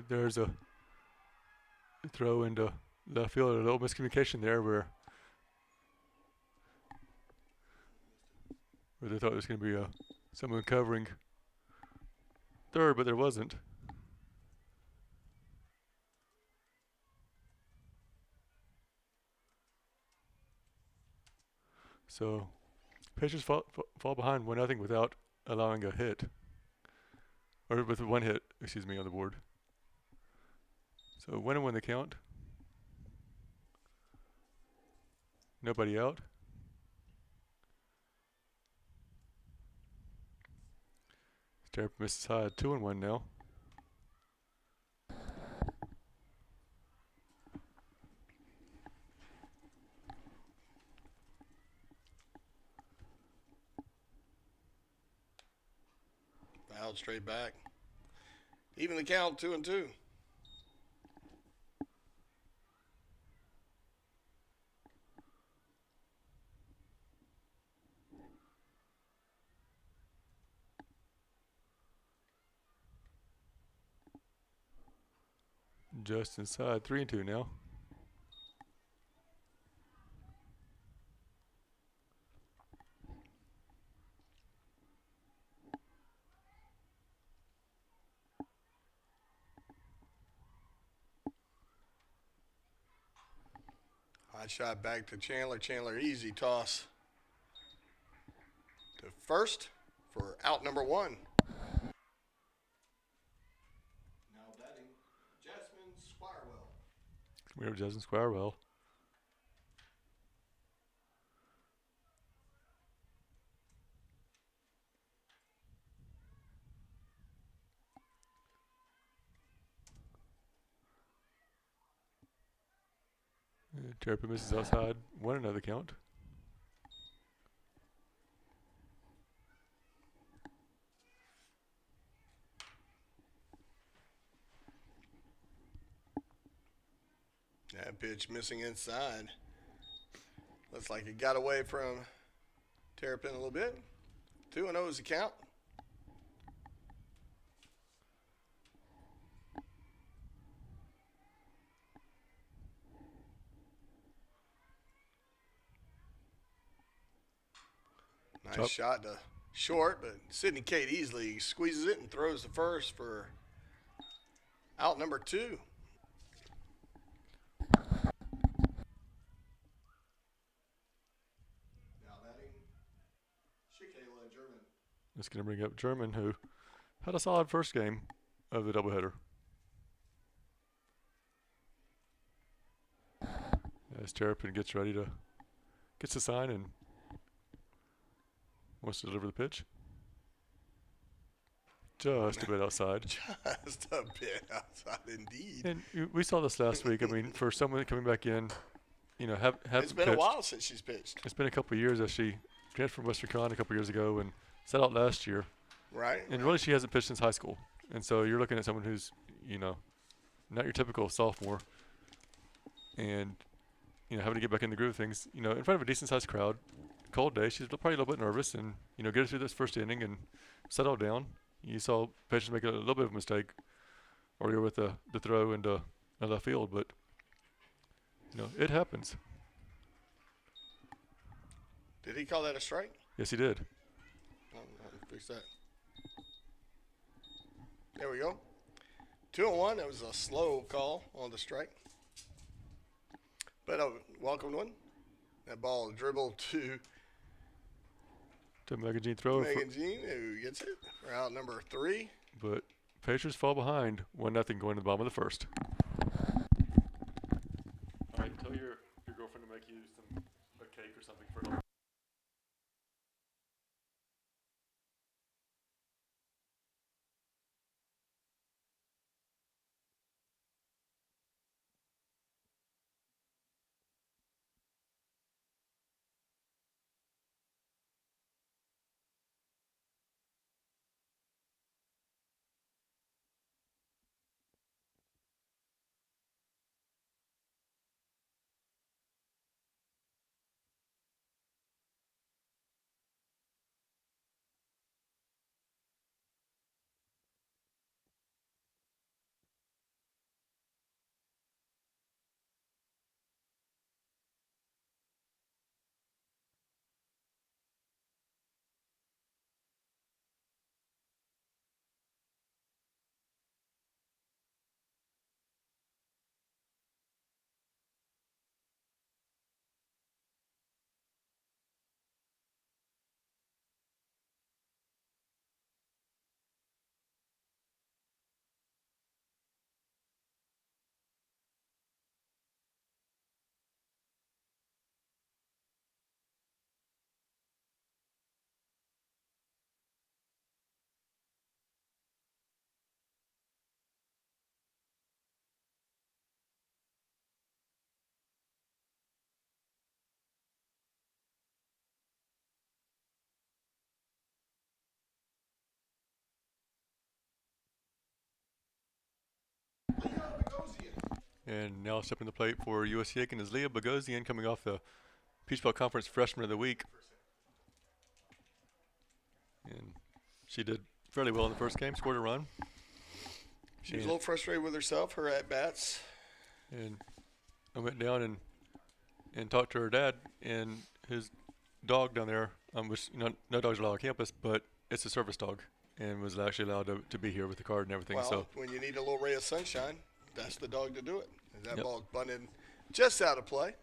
there's a throw into left field, a little miscommunication there where they thought it was going to be someone covering third, but there wasn't. So Patriots fall behind 1-0 without allowing a hit. Or with one hit, on the board. So 1-1 the count. Nobody out. Terrapin misses high, 2-1 now. Fouled straight back. Even the count, 2-2. Just inside, 3-2 now. Hot shot back to Chandler. Chandler, easy toss to first for out number one. Now batting, Jasmine Squirewell. We have Jasmine Squirewell. Terrapin misses outside, 1-0 count. That pitch missing inside. Looks like it got away from Terrapin a little bit. 2-0 is the count. Nice shot to short, but Sydney Kate easily squeezes it and throws the first for out number two. It's going to bring up German, who had a solid first game of the doubleheader. As Terrapin gets the sign and wants to deliver the pitch. Just a bit outside. Just a bit outside, indeed. And we saw this last week. I mean, for someone coming back in, have It's been pitched. a while since she's pitched. It's been a couple of years as she transferred from Western Con a couple of years ago and sat out last year. Right. And really, she hasn't pitched since high school. And so you're looking at someone who's, not your typical sophomore. And, having to get back in the groove of things, in front of a decent-sized crowd, cold day, she's probably a little bit nervous and, get her through this first inning and settle down. You saw pitchers make a little bit of a mistake earlier with the throw into left field, but, it happens. Did he call that a strike? Yes, he did. I'll fix that. There we go. 2-1. That was a slow call on the strike. But a welcome one. That ball dribbled to Megan Jean throw. Megan Jean, who gets it for out number 3. But Pacers fall behind 1-0 going to the bottom of the first. All right, tell your girlfriend to make you a cake or something for her. And now stepping the plate for USC Aiken is Leah Bogosian, coming off the Peach Belt Conference Freshman of the Week. And she did fairly well in the first game, scored a run. She was a little frustrated with herself, her at-bats. And I went down and talked to her dad and his dog down there, which, no dogs are allowed on campus, but it's a service dog and was actually allowed to be here with the card and everything. Well, so when you need a little ray of sunshine, that's the dog to do it. And that Yep. ball's bunted just out of play.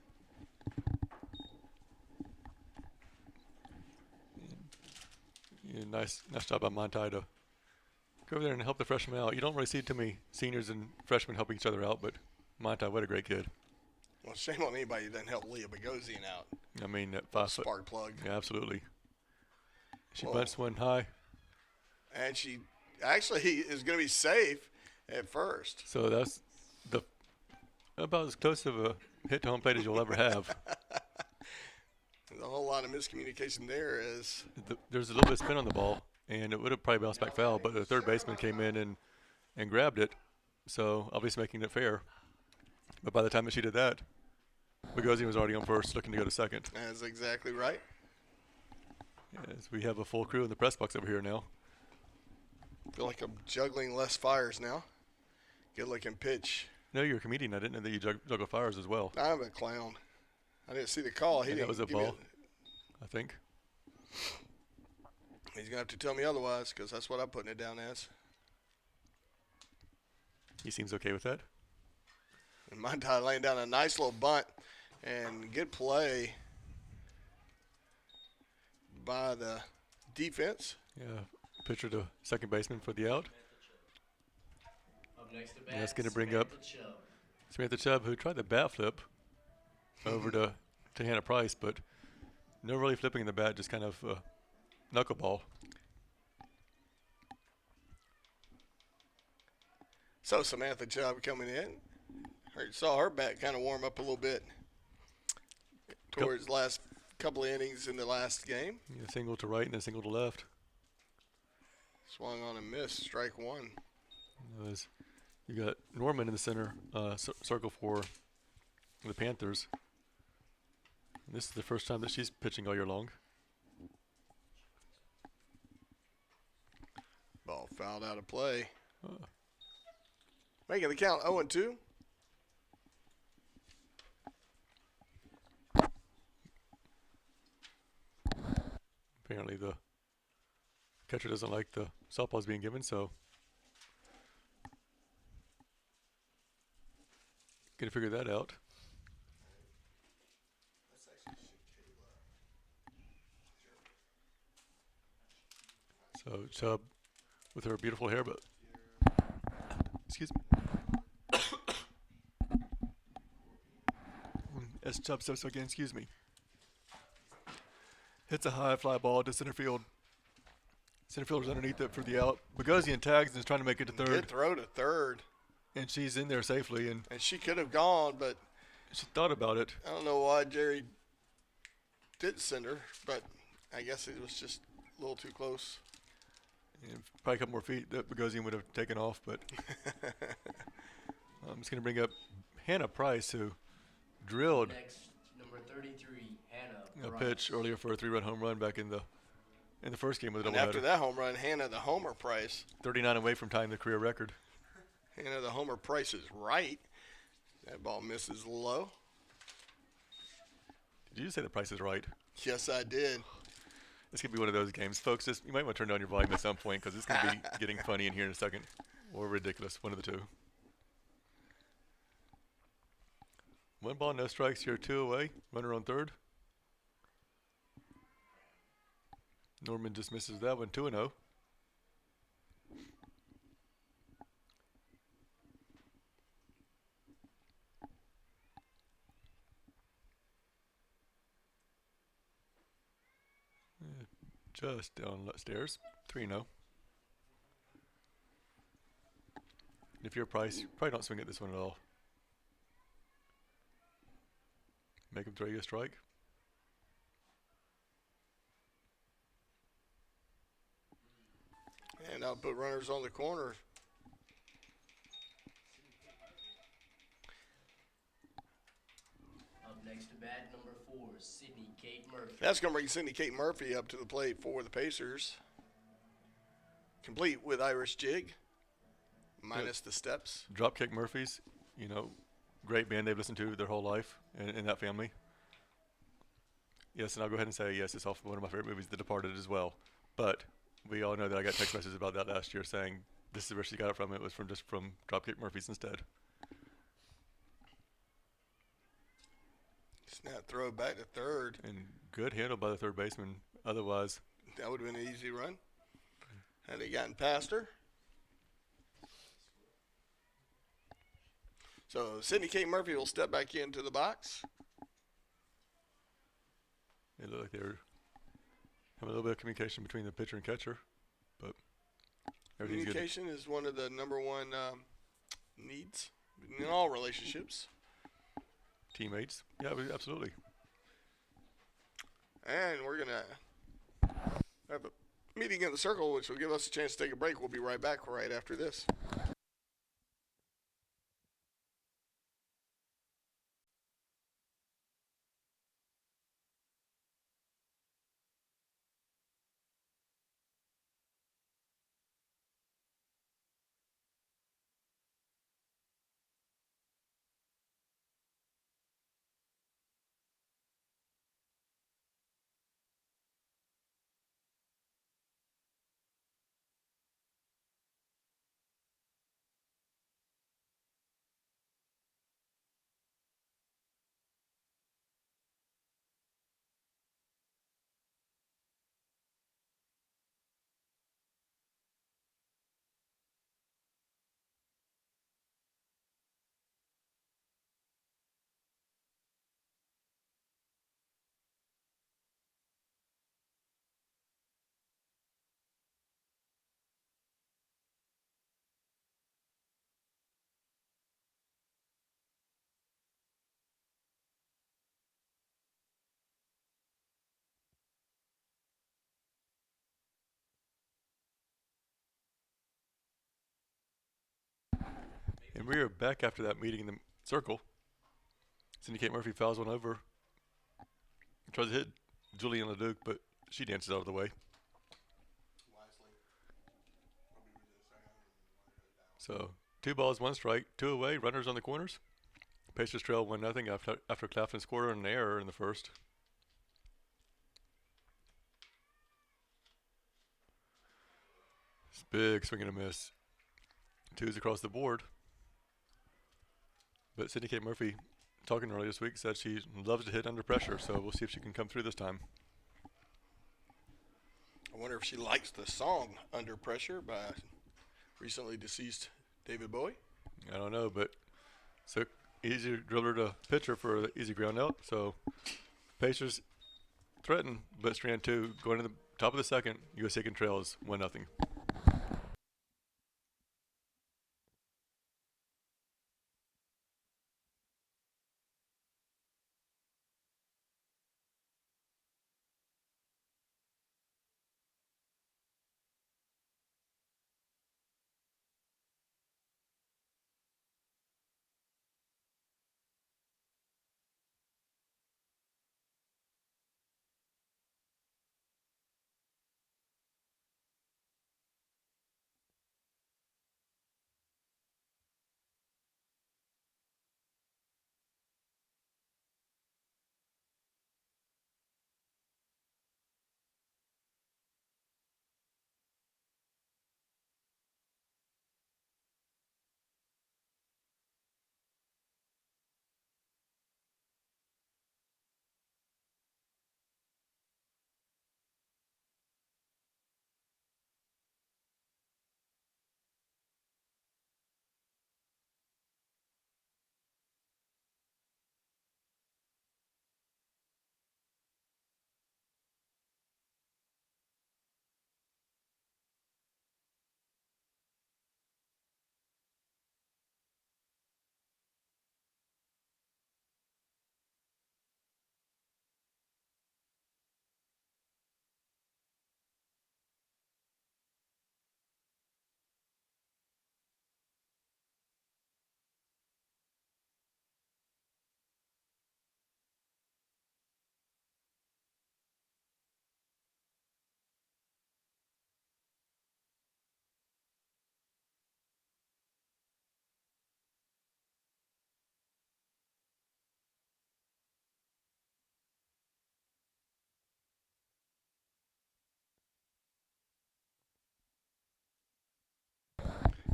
Nice job by Monty to go over there and help the freshmen out. You don't really see too many seniors and freshmen helping each other out, but Monty, what a great kid. Well, shame on anybody who doesn't help Leah Bogosian out. I mean, at 5 foot. Spark plug. Yeah, absolutely. She Well, bunts one high. And she actually is going to be safe at first. So that's about as close of a hit to home plate as you'll ever have. There's a whole lot of miscommunication there. There's a little bit of spin on the ball, and it would have probably bounced back foul, but the third baseman came in and grabbed it, so obviously making it fair. But by the time that she did that, Bogosian was already on first, looking to go to second. That's exactly right. As we have a full crew in the press box over here now. I feel like I'm juggling less fires now. Good looking pitch. No, you're a comedian. I didn't know that you juggle fires as well. I'm a clown. I didn't see the call. He And didn't that was a give me ball, I think. He's going to have to tell me otherwise because that's what I'm putting it down as. He seems okay with that. And Monty laying down a nice little bunt and good play by the defense. Yeah, pitcher to second baseman for the out. Up next to Yeah, that's bat, going to bring up Samantha Chubb. Samantha Chubb, who tried the bat flip over to Hannah Price, but no really flipping the bat, just kind of knuckleball. So Samantha Chubb coming in. Saw her bat kind of warm up a little bit towards last couple of innings in the last game. Yeah, single to right and then single to left. Swung on and missed. Strike one. You got Norman in the center circle for the Panthers. And this is the first time that she's pitching all year long. Ball fouled out of play. Making the count 0-2. Apparently the catcher doesn't like the softballs being given, so gonna figure that out. So Chubb with her beautiful hair, but excuse me. As Chubb says again, excuse me. Hits a high fly ball to center field. Center fielder's underneath it for the out. Bogosian tags and is trying to make it to third. Good throw to third. And she's in there safely, and she could have gone, but she thought about it. I don't know why Jerry did send her, but I guess it was just a little too close. And probably a couple more feet that Bogosian would have taken off, but I'm just going to bring up Hannah Price, who drilled Next, number 33, a Hannah Price. pitch earlier for a 3-run home run back in the first game with a And doubleheader. after that home run, Hannah the Homer Price. 39 away from tying the career record. Hannah the Homer Price is right. That ball misses low. Did you just say the price is right? Yes, I did. This could be one of those games, folks. Just you might want to turn down your volume at some point because it's going to be getting funny in here in a second, or ridiculous. One of the two. 1 ball, no strikes here, 2 away. Runner on third. Norman just misses that one, 2-0. Just downstairs, 3-0. If you're Price, you probably don't swing at this one at all. Make him throw you a strike. And I'll put runners on the corner. Up next to bat, number 4, Sydney Kate Murphy. That's going to bring Sydney Kate Murphy up to the plate for the Pacers. Complete with Irish jig, minus the steps. Dropkick Murphys, you know, great band they've listened to their whole life in that family. Yes, and I'll go ahead and say, yes, it's also one of my favorite movies, The Departed, as well. But we all know that I got text messages about that last year saying this is where she got it from. It was from Dropkick Murphys instead. Snap throw back to third. And good handle by the third baseman. Otherwise, that would have been an easy run. Had he gotten past her. So Sydney Kate Murphy will step back into the box. it looked like they were having a little bit of communication between the pitcher and catcher. But everything's good. Communication is one of the number one needs in all relationships. Teammates. Yeah, absolutely. And we're going to have a meeting in the circle, which will give us a chance to take a break. We'll be right back right after this. And we are back after that meeting in the circle. Syndicate Murphy fouls one over. Tries to hit Julian LeDuc, but she dances out of the way. So 2 balls, 1 strike, 2 away, runners on the corners. Pacers trail 1-0 after Claflin scored an error in the first. It's big swing and a miss. 2s across the board. But Syndicate Murphy, talking earlier this week, said she loves to hit under pressure, so we'll see if she can come through this time. I wonder if she likes the song Under Pressure by recently deceased David Bowie. I don't know, but so easy dribbler to pitcher for the easy ground out. So Pacers threaten, but strand 2 going to the top of the second. USC Aiken trails 1-0.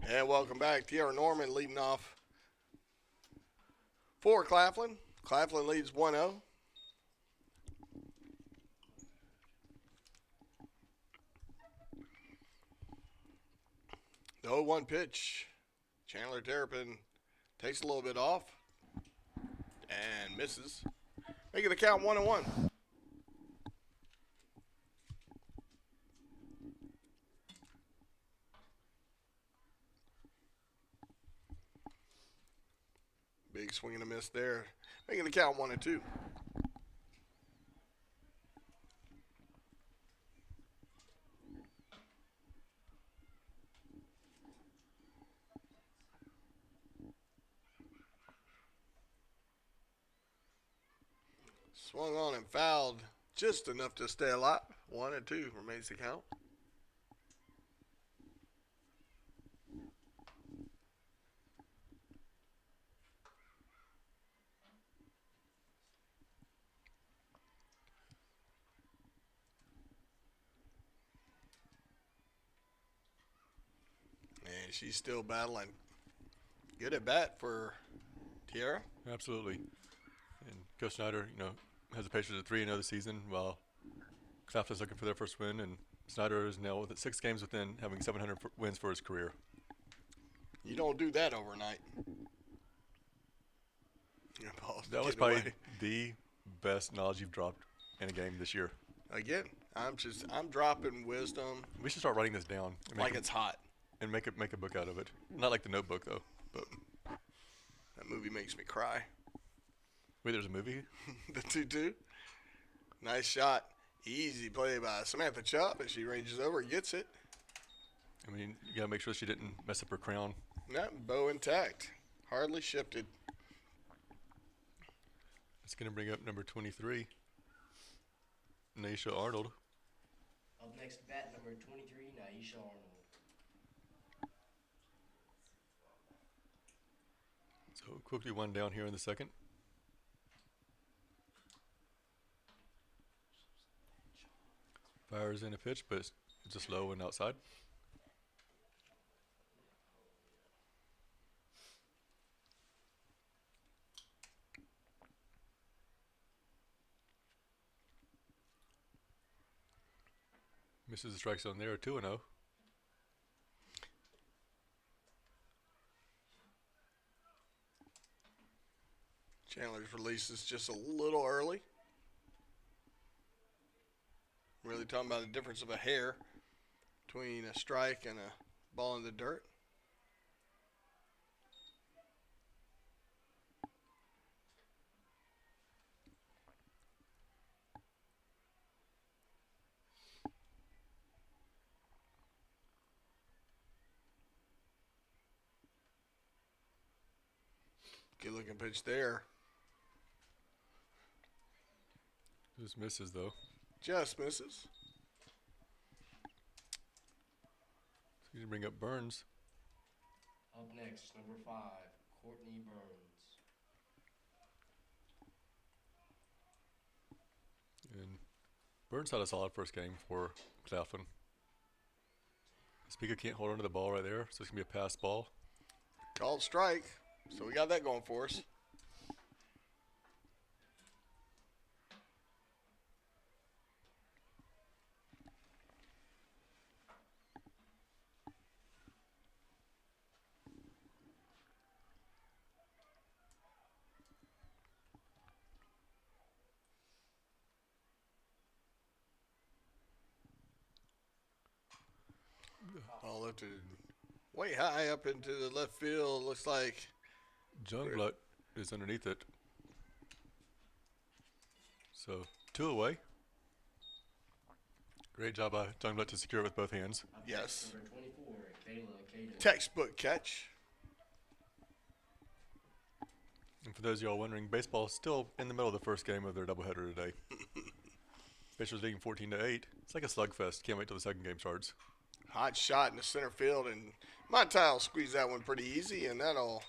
And welcome back. Tiara Norman leading off for Claflin. Claflin leads 1-0. The 0-1 pitch. Chandler Terrapin takes a little bit off and misses, making the count 1-1. Big swing and a miss there, making the count 1-2. Swung on and fouled just enough to stay alive. 1-2 remains the count. And she's still battling. Good at bat for Tiara. Absolutely. And Coach Snyder, has the Pacers at 3-0 this season, while Claflin's looking for their first win, and Snyder is now with 6 games within having 700 wins for his career. You don't do that overnight. That was probably the best knowledge you've dropped in a game this year. Again, I'm dropping wisdom We should start writing this down. And like it's hot. and make a book out of it. Not like The Notebook though. But That movie makes me cry. wait, there's a movie? The 2-2. Nice shot. Easy play by Samantha Chubb, and she ranges over and gets it. I mean, you gotta make sure she didn't mess up her crown. No, bow intact. Hardly shifted. It's going to bring up number 23, Naisha Arnold. Up next to bat, number 23, Naisha Arnold. So quickly one down here in the second. Fires in a pitch, but it's just low and outside. Misses the strike zone there, 2-0. Chandler's release is just a little early. Really talking about the difference of a hair between a strike and a ball in the dirt. Good looking pitch there. Just misses though. Just misses. So he's going to bring up Burns. Up next, number 5, Courtney Burns. And Burns had a solid first game for Claflin. Speaker can't hold onto the ball right there, so it's going to be a pass ball. Called strike. So we got that going for us. Ball lifted way high up into the left field. Looks like Jungblut is underneath it. So 2 away. Great job by Jungblut to secure it with both hands. Up Yes. next, number 24, Kayla Cato. textbook catch. And for those of y'all wondering, baseball is still in the middle of the first game of their doubleheader today. Pitchers leading 14-8. It's like a slugfest. Can't wait till the second game starts. Hot shot in the center field, and Montel will squeeze that one pretty easy, and that'll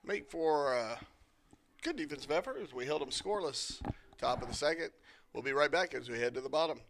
make for a good defensive effort as we held them scoreless. Top of the second. We'll be right back as we head to the bottom.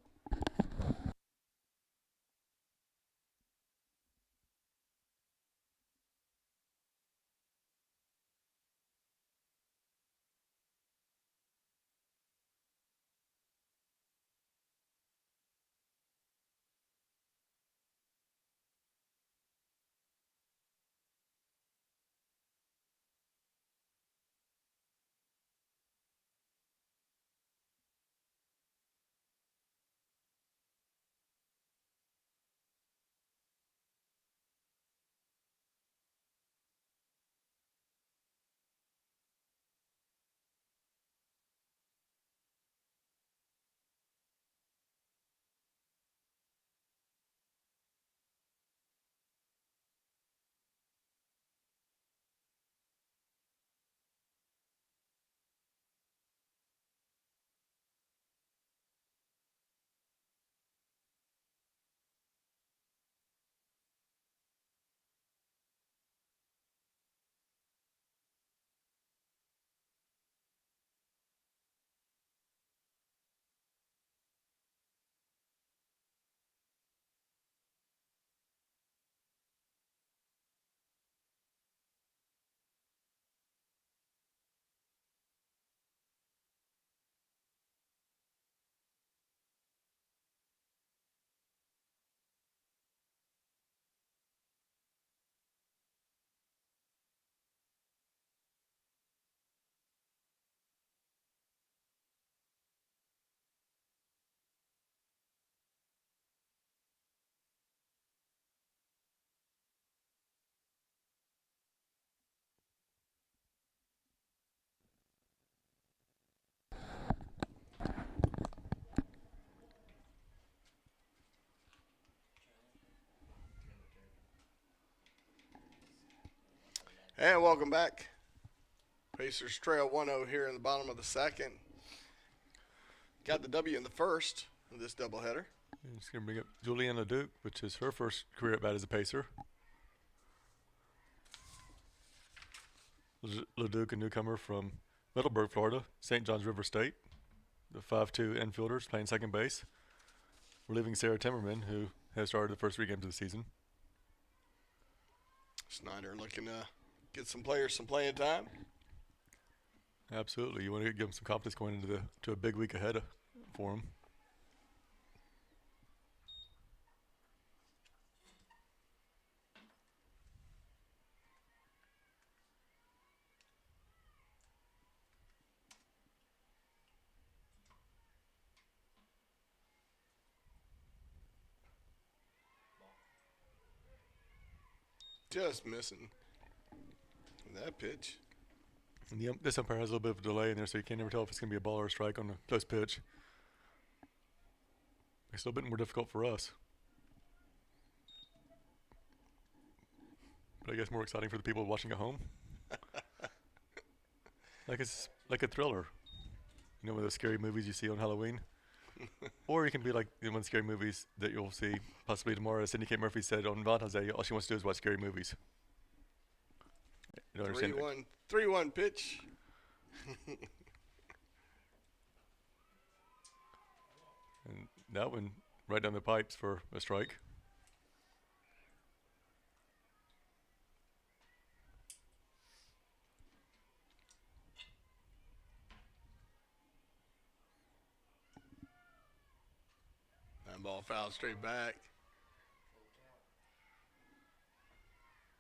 And welcome back. Pacers trail 1-0 here in the bottom of the second. Got the W in the first of this doubleheader. It's going to bring up Julianne LeDuc, which is her first career at bat as a Pacer. LeDuc, a newcomer from Middleburg, Florida, St. John's River State. The 5'2" infielders playing second base. Relieving Sarah Timmerman, who has started the first 3 games of the season. Snyder looking to get some players some playing time. Absolutely. You want to give them some confidence going into a big week ahead for them. Just missing that pitch. And this umpire has a little bit of a delay in there, so you can't never tell if it's going to be a ball or a strike on the close pitch. It's a little bit more difficult for us. But I guess more exciting for the people watching at home. Like it's like a thriller. You know, one of those scary movies you see on Halloween. Or you can be like one of the scary movies that you'll see possibly tomorrow. As Cindy K. Murphy said on Valentine's Day, all she wants to do is watch scary movies. You don't understand 3-1 pitch. And that one right down the pipes for a strike. That ball fouled straight back.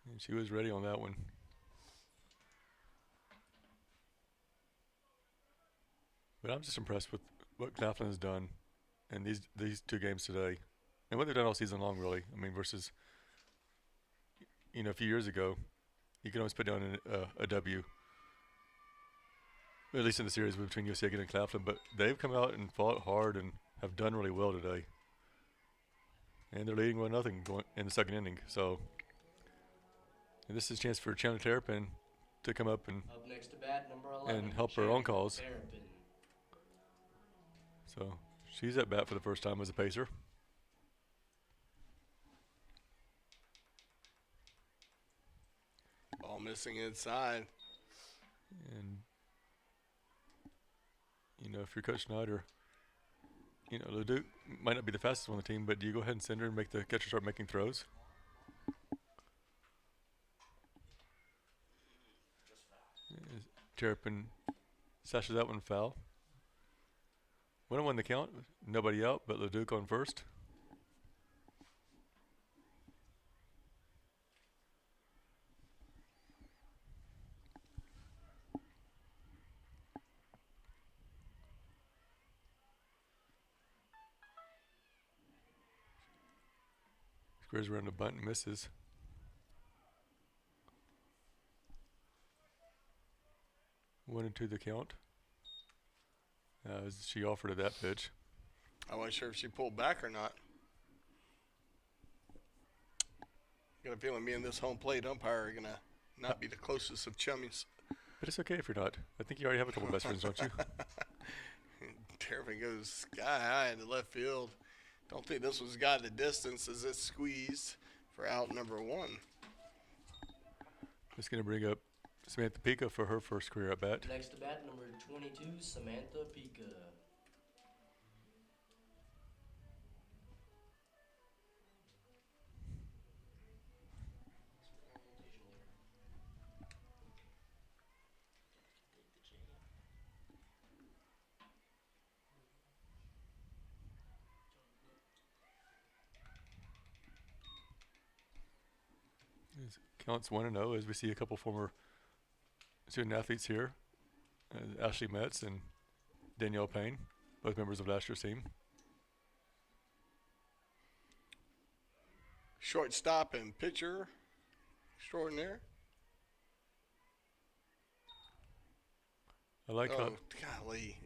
And she was ready on that one. But I'm just impressed with what Claflin has done in these 2 games today, and what they've done all season long, really. I mean, versus, you know, a few years ago, you could always put down a W, at least in the series between USC Aiken and Claflin. But they've come out and fought hard and have done really well today. And they're leading 1-0 going in the second inning. So, and this is a chance for Chandler Terrapin to come up and Up next to bat, number 11, and help her own cause. Terrapin. So she's at bat for the first time as a Pacer. Ball missing inside. And, you know, if you're Coach Snyder, you know, LeDuc might not be the fastest one on the team, but do you go ahead and send her and make the catcher start making throws? Terrapin sashes that one foul. 1-1 the count. Nobody out but LeDuc on first. Squares around the bunt and misses. One and 2 the count. She offered at that pitch. I wasn't sure if she pulled back or not. Got a feeling me and this home plate umpire are going to not be the closest of chummies. But it's okay if you're not. I think you already have a couple best friends, don't you? Terrapin goes sky high into left field. Don't think this was got the distance as it's squeezed for out number 1. It's going to bring up Samantha Pica for her first career at bat. Next to bat, number 22, Samantha Pica. Counts 1-0 as we see a couple former student athletes here. Ashley Metz and Danielle Payne, both members of last year's team. Shortstop and pitcher extraordinaire. I like how golly.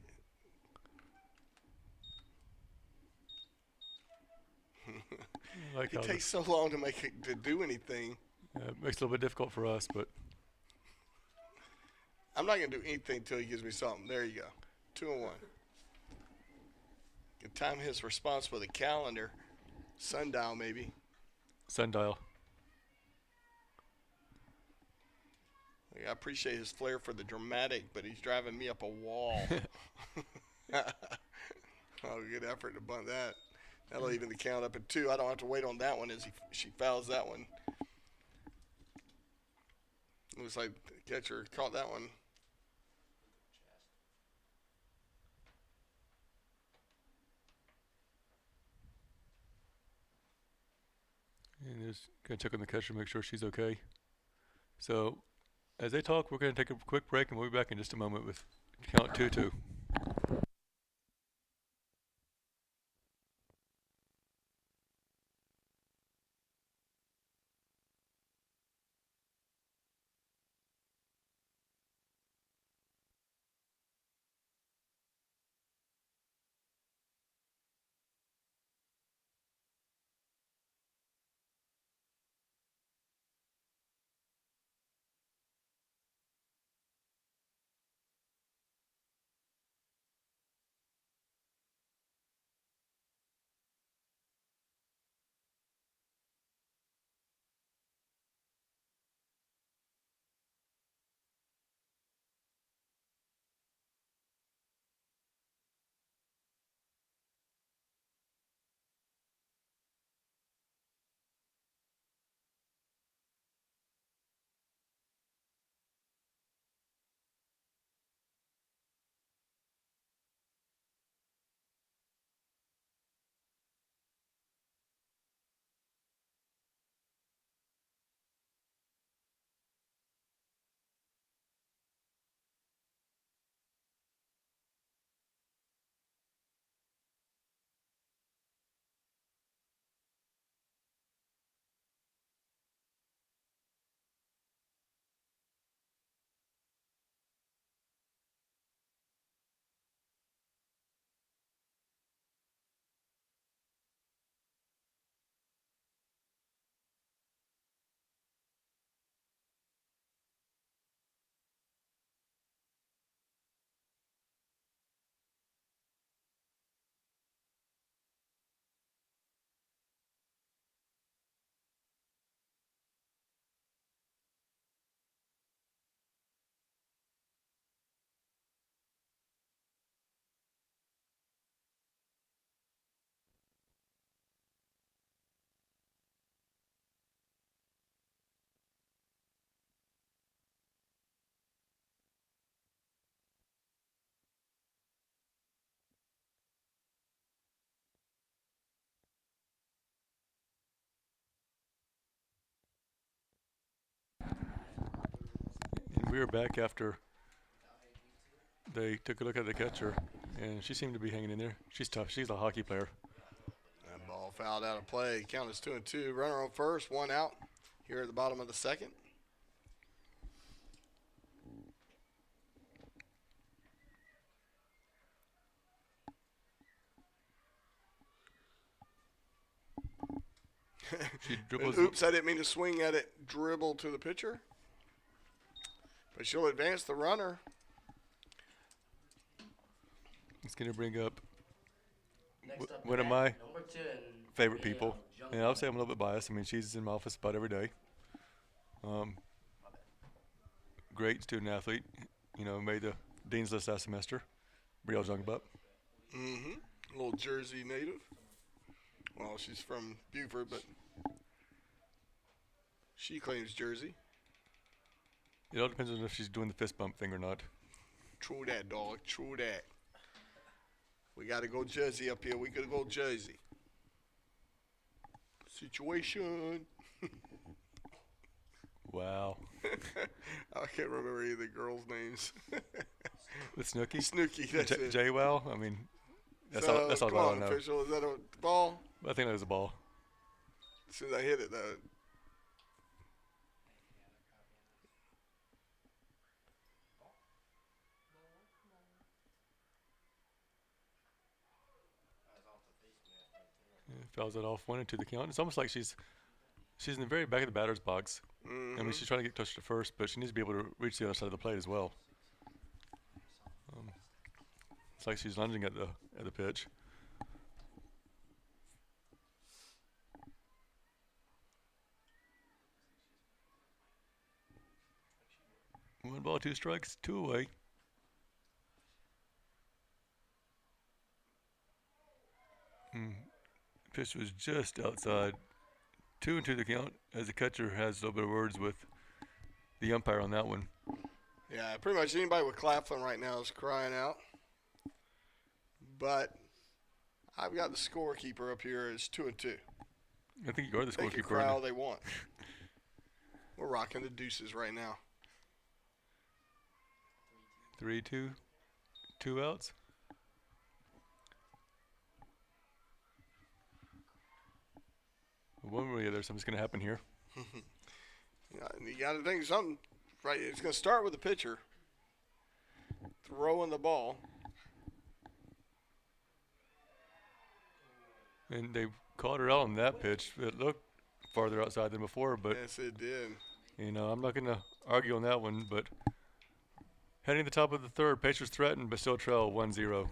I like It takes so long to make it to do anything. it makes it a little bit difficult for us, but I'm not gonna do anything until he gives me something. There you go. 2-1. Can time his response with a calendar, sundial maybe. Sundial. I appreciate his flair for the dramatic, but he's driving me up a wall. Oh, good effort to bunt that. That'll even the count up at 2. I don't have to wait on that one as she fouls that one. Looks like the catcher caught that one. And just gonna check on the catcher, make sure she's okay. So, as they talk, we're gonna take a quick break, and we'll be back in just a moment with count 2-2. And we are back after they took a look at the catcher, and she seemed to be hanging in there. She's tough. She's a hockey player. That ball fouled out of play. Count is 2-2. Runner on first, 1 out. Here at the bottom of the second. She dribbles. Oops, I didn't mean to swing at it. Dribble to the pitcher. But she'll advance the runner. It's going to bring up Next up to one of bat, my number 10, favorite Dale people. Jungle. And I'll say I'm a little bit biased. I mean, she's in my office about every day. Great student athlete. You know, made the dean's list last semester. Brielle Jungbutt. A little Jersey native. Well, she's from Buford, but she claims Jersey. It all depends on if she's doing the fist bump thing or not. True that, dog. True that. We got to go Jersey up here. We got to go Jersey. Situation. Wow. I can't remember any of the girls' names. With Snooki? Snooki, that's it. J-Wow? I mean, that's So, all, that's all come I on, know. official. Is that a ball? I think that was a ball. As soon as I hit it, though. Fouls it off, 1-2 the count. It's almost like she's in the very back of the batter's box. I mean, she's trying to get closer to first, but she needs to be able to reach the other side of the plate as well. Looks like she's lunging at the pitch. One ball, two strikes, two away. Pitch was just outside. 2-2 the count, as the catcher has a little bit of words with the umpire on that one. Yeah, pretty much anybody with Claflin right now is crying out. But I've got the scorekeeper up here as 2-2. I think you are the They can scorekeeper. cry all they want. We're rocking the deuces right now. 3-2, 2 outs. One way or the other, something's going to happen here. You got to think something, right? It's going to start with the pitcher throwing the ball. And they called her out on that pitch. It looked farther outside than before, but Yes, it did. I'm not going to argue on that one. But heading to the top of the third, Pacers threatened, but still trail 1-0.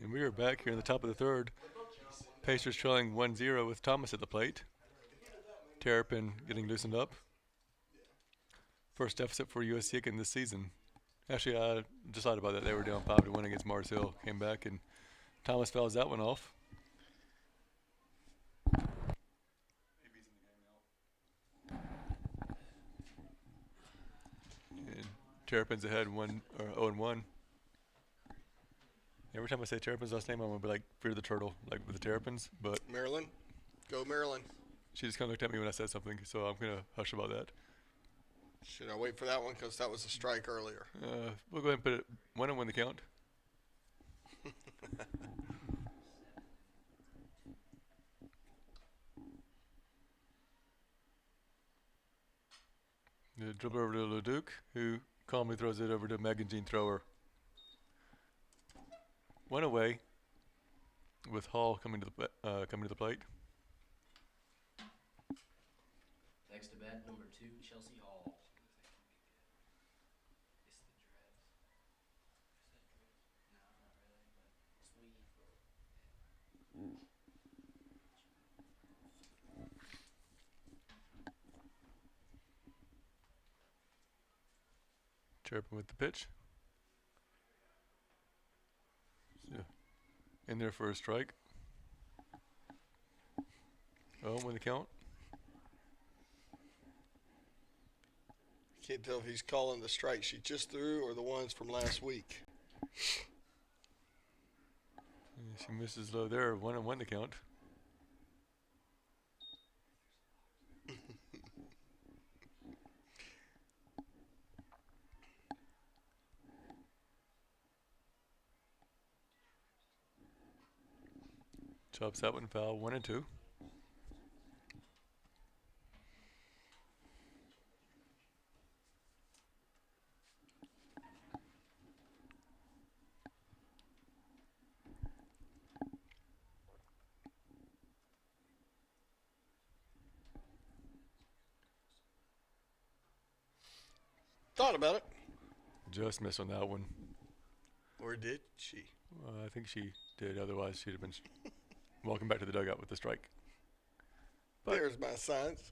And we are back here in the top of the third. Pacers trailing 1-0 with Thomas at the plate. Terrapin getting loosened up. First deficit for USC Aiken this season. Actually, I decided about that. They were down 5-1 against Mars Hill. Came back and Thomas fouls that one off. And Terrapin's ahead 0-1. Every time I say Terrapin's last name, I'm gonna be like Fear the Turtle, like with the Terrapins. But Maryland. Go Maryland. she just kind of looked at me when I said something, so I'm gonna hush about that. Should I wait for that one? Because that was a strike earlier. We'll go ahead and put it 1-1 the count. The dribble over to LeDuc, who calmly throws it over to Megan Jean Thrower. One away, with Hall coming to the plate. Next to bat, number 2, Chelsea Hall. Terrapin with the pitch. So, in there for a strike. Oh, win the count. Can't tell if he's calling the strike she just threw or the ones from last week. And she misses low there. 1-1 the count. Chops that one foul. 1-2. thought about it. Just missed on that one. Or did she? I think she did. Otherwise, she'd have been walking back to the dugout with the strike. But There's my science.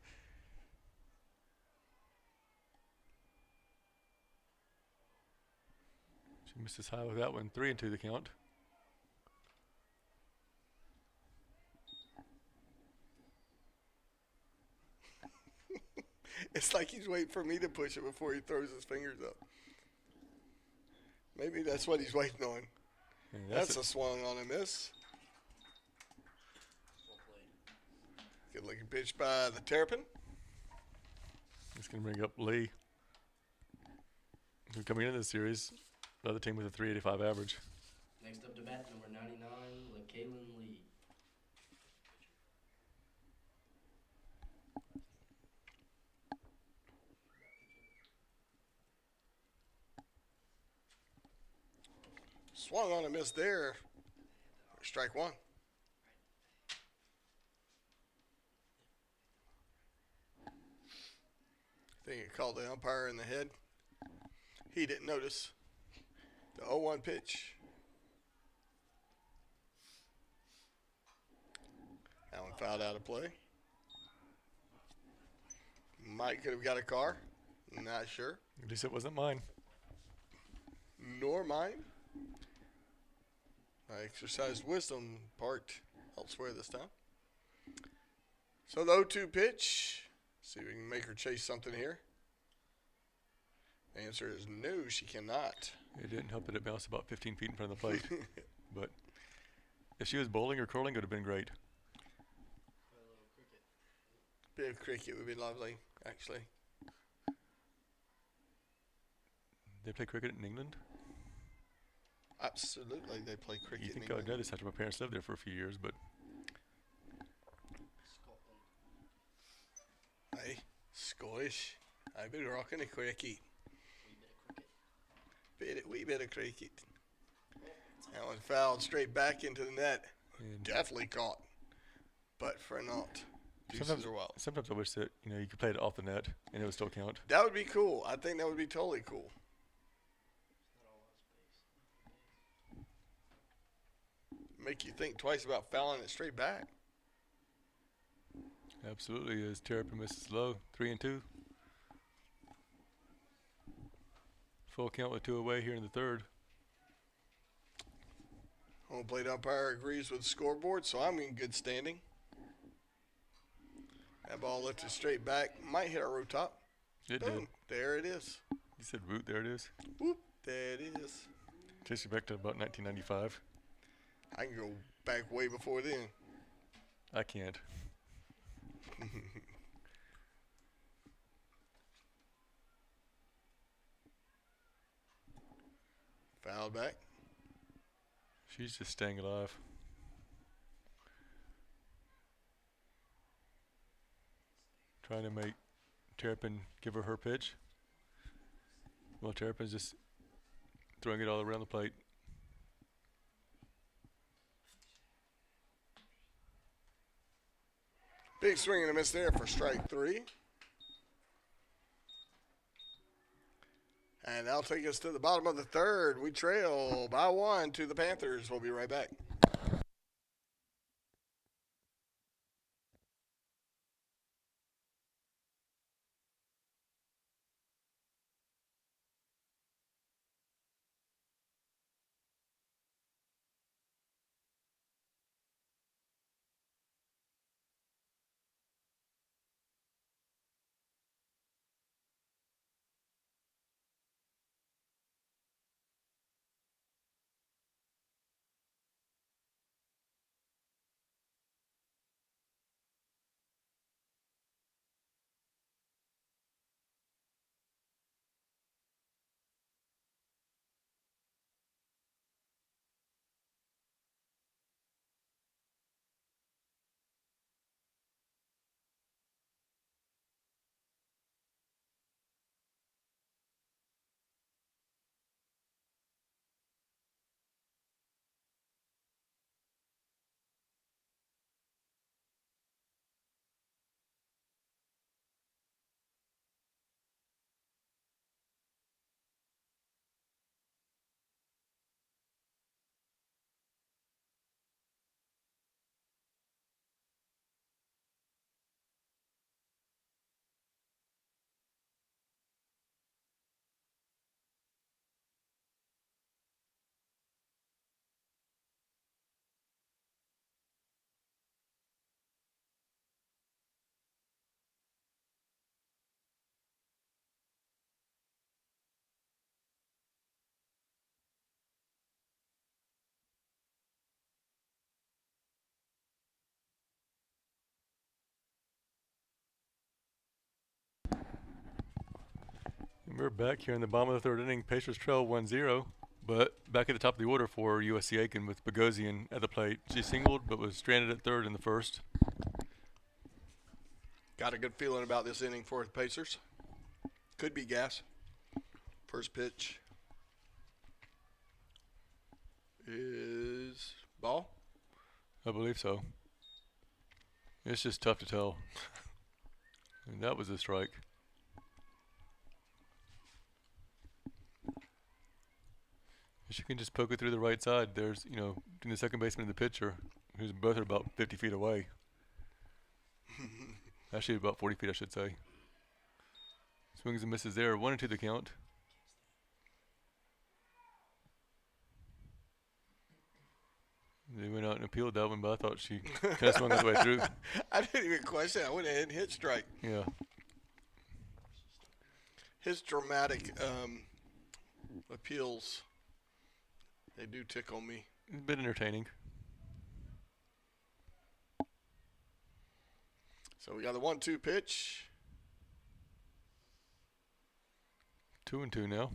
she misses high with that one. 3-2 the count. It's like he's waiting for me to push it before he throws his fingers up. Maybe that's what he's waiting on. And That's a swung on a miss. Good looking pitch by the Terrapin. It's going to bring up Lee, who coming into the series, another team with a 385 average. Next up to bat, number 99, LaKaylin Lee. Swung on a miss there. Strike one. I think it called the umpire in the head. He didn't notice. The 0-1 pitch. That one fouled out of play. Mike could have got a car. Not sure. At least it wasn't mine. Nor mine. I exercised wisdom parked elsewhere this time. So the 0-2 pitch. See if we can make her chase something here. The answer is no, she cannot. It didn't help that it bounced about 15 feet in front of the plate. But if she was bowling or curling, it would have been great. Bit of cricket would be lovely, actually. They play cricket in England? Absolutely, they play cricket. You think in I would know England. this after my parents lived there for a few years, but Hey, Scottish. I've been rocking the cricket. Wee bit of cricket. That one fouled straight back into the net. and Definitely caught, but for naught. sometimes, Deuces are wild. sometimes I wish that you could play it off the net and it would still count. That would be cool. I think that would be totally cool. Make you think twice about fouling it straight back. Absolutely, as Terrapin misses low, 3-2. Full count with 2 away here in the third. Home plate umpire agrees with the scoreboard, so I'm in good standing. That ball lifted straight back. Might hit our root top. It Boom. did. There it is. You said root, there it is. Whoop. There it is. Takes you back to about 1995. I can go back way before then. I can't. Foul back. She's just staying alive. Trying to make Terrapin give her pitch. Well, Terrapin's just throwing it all around the plate. Big swing and a miss there for strike 3. And that'll take us to the bottom of the third. We trail by 1 to the Panthers. We'll be right back. We're back here in the bottom of the third inning. Pacers trail 1-0, but back at the top of the order for USC Aiken with Bogosian at the plate. She singled but was stranded at third in the first. Got a good feeling about this inning for the Pacers. Could be gas. First pitch is ball. I believe so. It's just tough to tell. And that was a strike. She can just poke it through the right side. There's, between the second baseman and the pitcher, who's both are about 50 feet away. Actually, about 40 feet, I should say. Swings and misses there. 1-2 the count. They went out and appealed that one, but I thought she kind of swung all the way through. I didn't even question. I went ahead and hit strike. Yeah. His dramatic appeals, they do tickle me. It's a bit entertaining. So we got the 1-2 pitch. 2-2 now.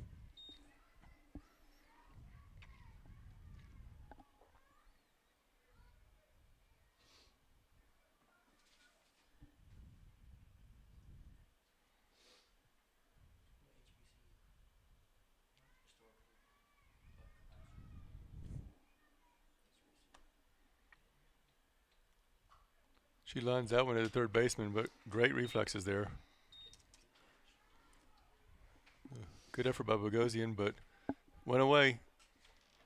She lines that one at the third baseman, but great reflexes there. Good effort by Bogosian, but went away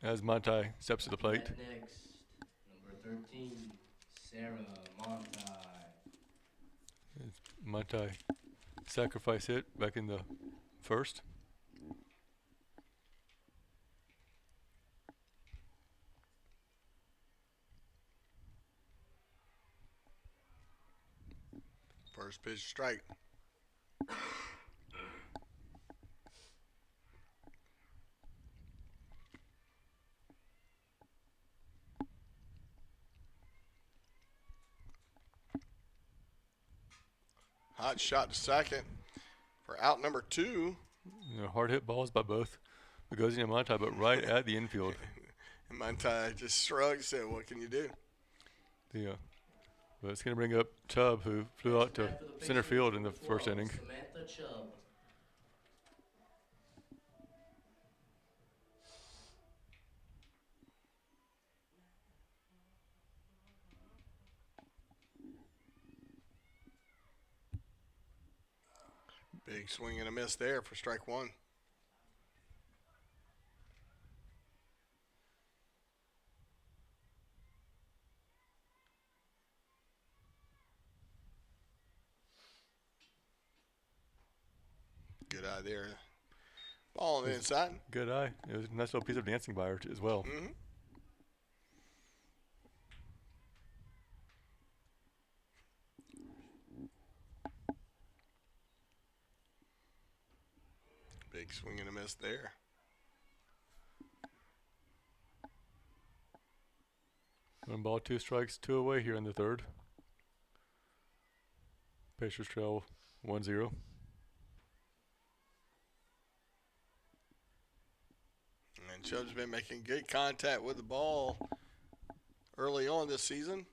as Montai steps to the plate. Next, number 13, Sarah Montai. Montai sacrifice hit back in the first. First pitch strike. Hot shot to second for out number 2. Hard hit balls by both Bogosian and Montai, but right at the infield. And Montai just shrugged and said, what can you do? Yeah. But it's going to bring up Chubb, who flew out to center field in the first inning. Samantha Chubb. Big swing and a miss there for strike 1. Good eye there. Ball on the inside. Good eye. It was a nice little piece of dancing by her as well. Mm-hmm. Big swing and a miss there. One ball, 2 strikes, 2 away here in the third. Pacers trail 1-0. And Chubb's been making good contact with the ball early on this season.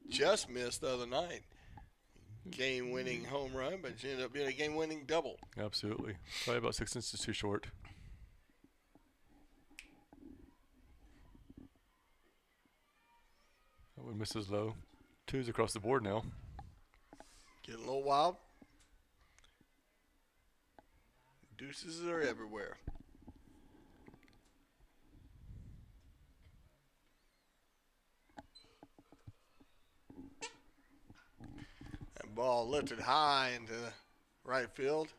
Just missed the other night. Game-winning home run, but it ended up being a game-winning double. Absolutely. Probably about 6 inches too short. That one misses low. 2's across the board now. Getting a little wild. Deuces are everywhere. That ball lifted high into right field.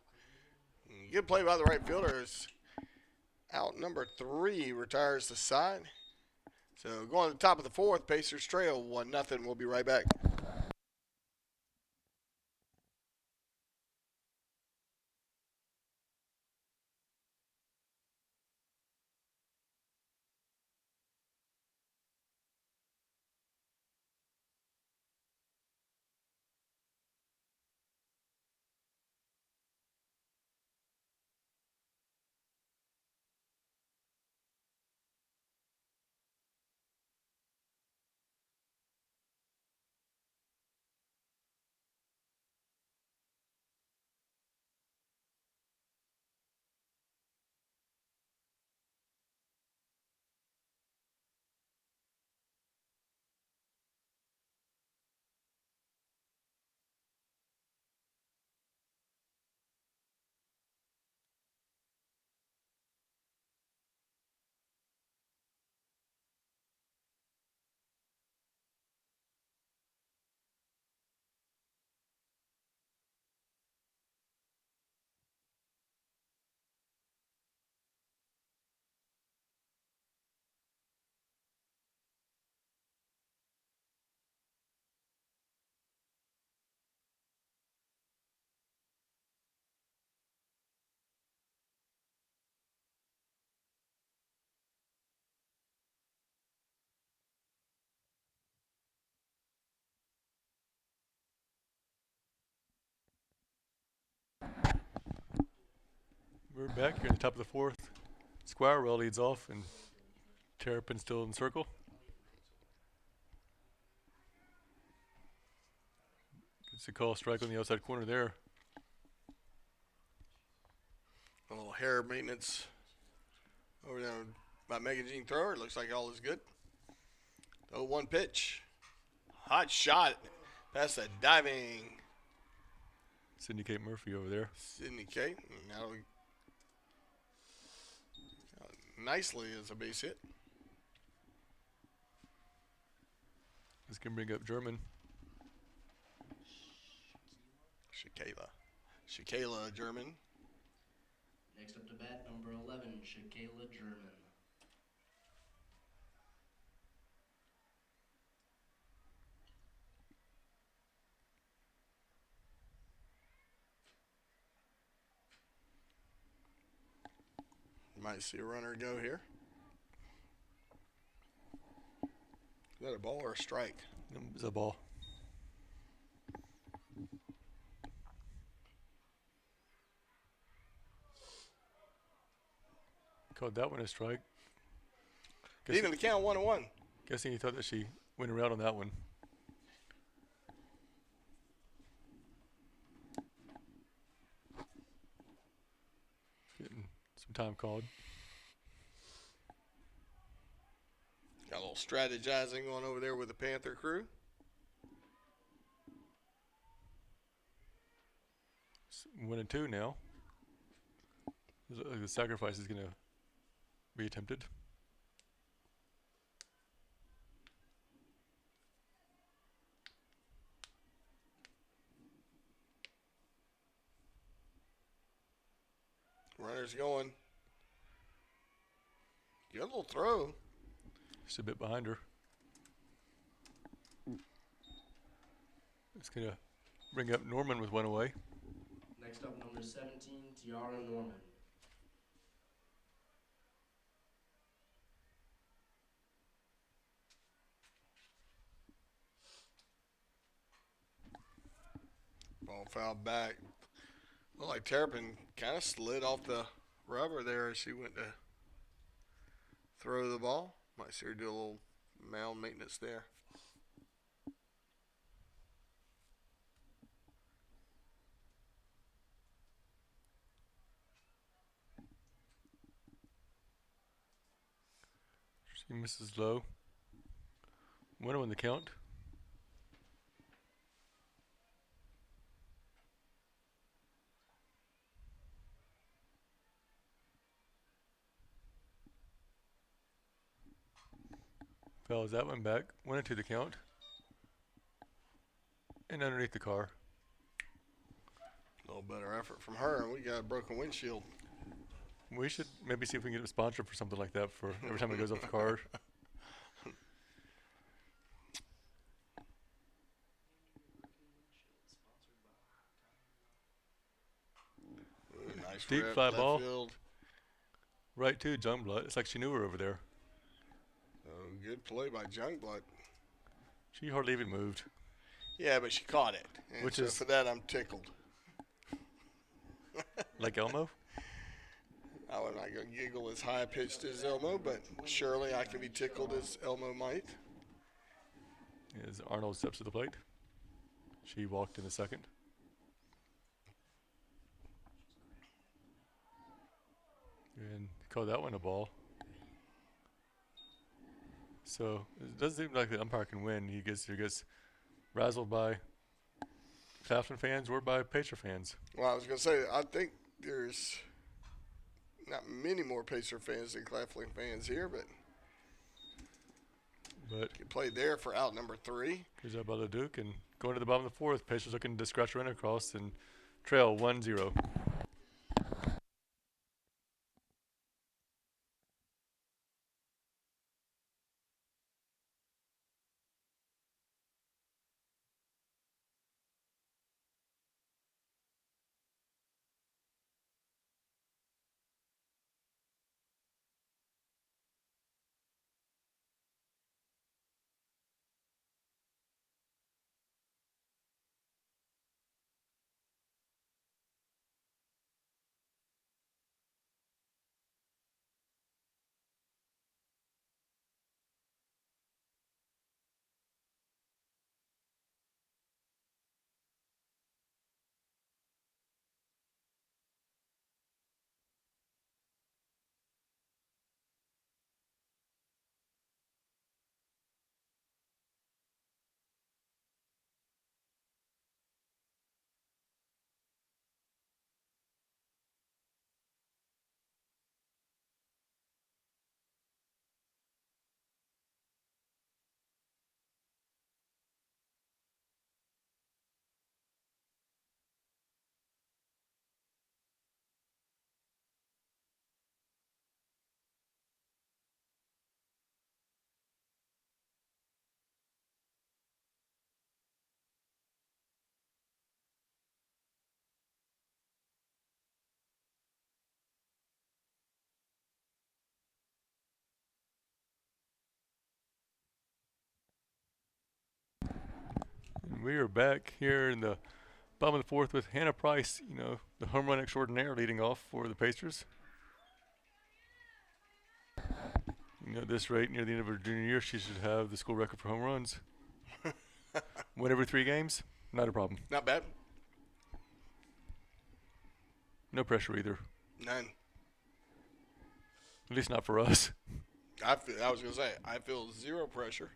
Good play by the right fielder. Out number 3 retires the side. So going to the top of the 4th, Pacers trail 1-0. We'll be right back. back here in the top of the fourth. Squirewell leads off, and Terrapin still in the circle. Gets a call strike on the outside corner there. A little hair maintenance over there by Megan Jean Thrower. It looks like all is good. 0-1 pitch. Hot shot. Past that diving Sydney Kate Murphy over there. Sydney Kate. Now nicely as a base hit. This can bring up German. Shakayla German. Next up to bat, number 11, Shakayla German. Might see a runner go here. Is that a ball or a strike? It's a ball. Called that one a strike. Even the count 1-1. Guessing he thought that she went around on that one. Getting some time called. Got a little strategizing going over there with the Panther crew. 1-2 now. The sacrifice is going to be attempted. Runner's going. Good little throw. Just a bit behind her. It's going to bring up Norman with one away. Next up, number 17, Tiara Norman. Ball fouled back. Looked like Terrapin kind of slid off the rubber there as she went to throw the ball. Might see her do a little mound maintenance there. She misses low. 1-0 the count. Fouls that one back. 1-2 the count. And underneath the car. A little better effort from her, and we got a broken windshield. We should maybe see if we can get a sponsor for something like that for every time it goes off the car. Nice Deep rip, fly left ball. field. Right to Jungblood. It's like she knew her over there. Oh, good play by Jungblood. She hardly even moved. Yeah, but she caught it. And Which so is- for that, I'm tickled. Like Elmo. I'm not going to giggle as high pitched as Elmo, but surely I can be tickled as Elmo might. As Arnold steps to the plate. She walked in the second. And called that one a ball. So it doesn't seem like the umpire can win. He gets razzled by Claflin fans or by Pacer fans. Well, I was going to say, I think there's not many more Pacer fans than Claflin fans here, but you played there for out number 3. Here's out by Duke, and going to the bottom of the fourth, Pacers looking to scratch a run across and trail 1-0. We are back here in the bottom of the fourth with Hannah Price, the home run extraordinaire leading off for the Pacers. At this rate, near the end of her junior year, she should have the school record for home runs. Win every 3 games, not a problem. Not bad. No pressure either. None. At least not for us. I was going to say, I feel zero pressure.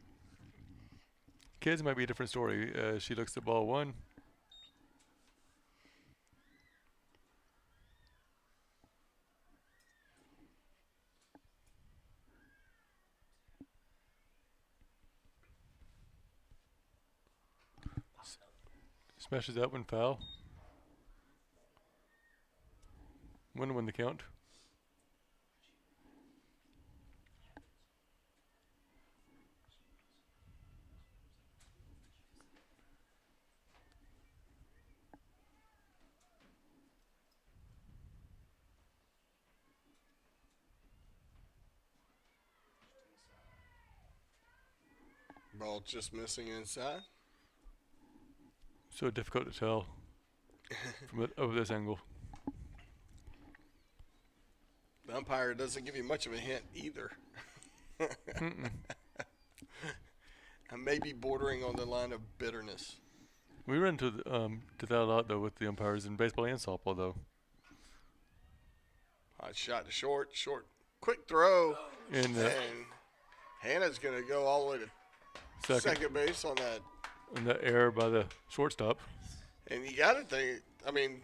Kids might be a different story. She looks at ball 1. Smashes that one, foul. 1-1 the count. Ball just missing inside. So difficult to tell from over this angle. The umpire doesn't give you much of a hint either. I may be bordering on the line of bitterness. We run to that a lot though with the umpires in baseball and softball though. Hot shot to short, quick throw, And Hannah's gonna go all the way to second base on that. And that error by the shortstop. And you got to think, I mean.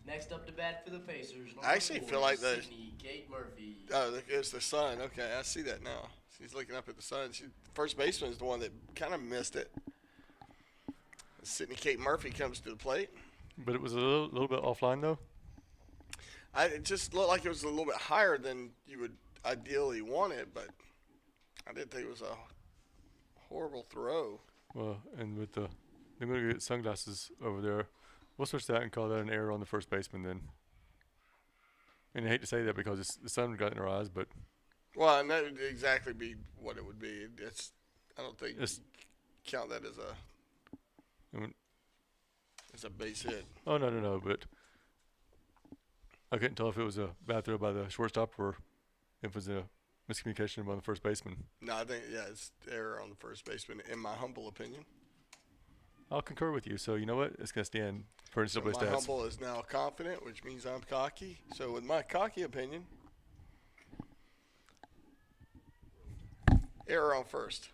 Next up to bat for the Pacers. I actually feel like the. Sydney Kate Murphy. Oh, it's the sun. Okay, I see that now. She's looking up at the sun. First baseman is the one that kind of missed it. Sydney Kate Murphy comes to the plate. But it was a little bit offline though. It just looked like it was a little bit higher than you would ideally want it, but I didn't think it was a horrible throw. Well, and with they're going to get sunglasses over there. We'll switch that and call that an error on the first baseman then. And I hate to say that because the sun got in her eyes, but. Well, and that would exactly be what it would be. I don't think you count that as a base hit. Oh, no, but I couldn't tell if it was a bad throw by the shortstop or if it was a miscommunication by the first baseman. No, I think, it's error on the first baseman, in my humble opinion. I'll concur with you. So, you know what? It's going to stand for NCAA My stats. humble is now confident, which means I'm cocky. So, with my cocky opinion, error on first.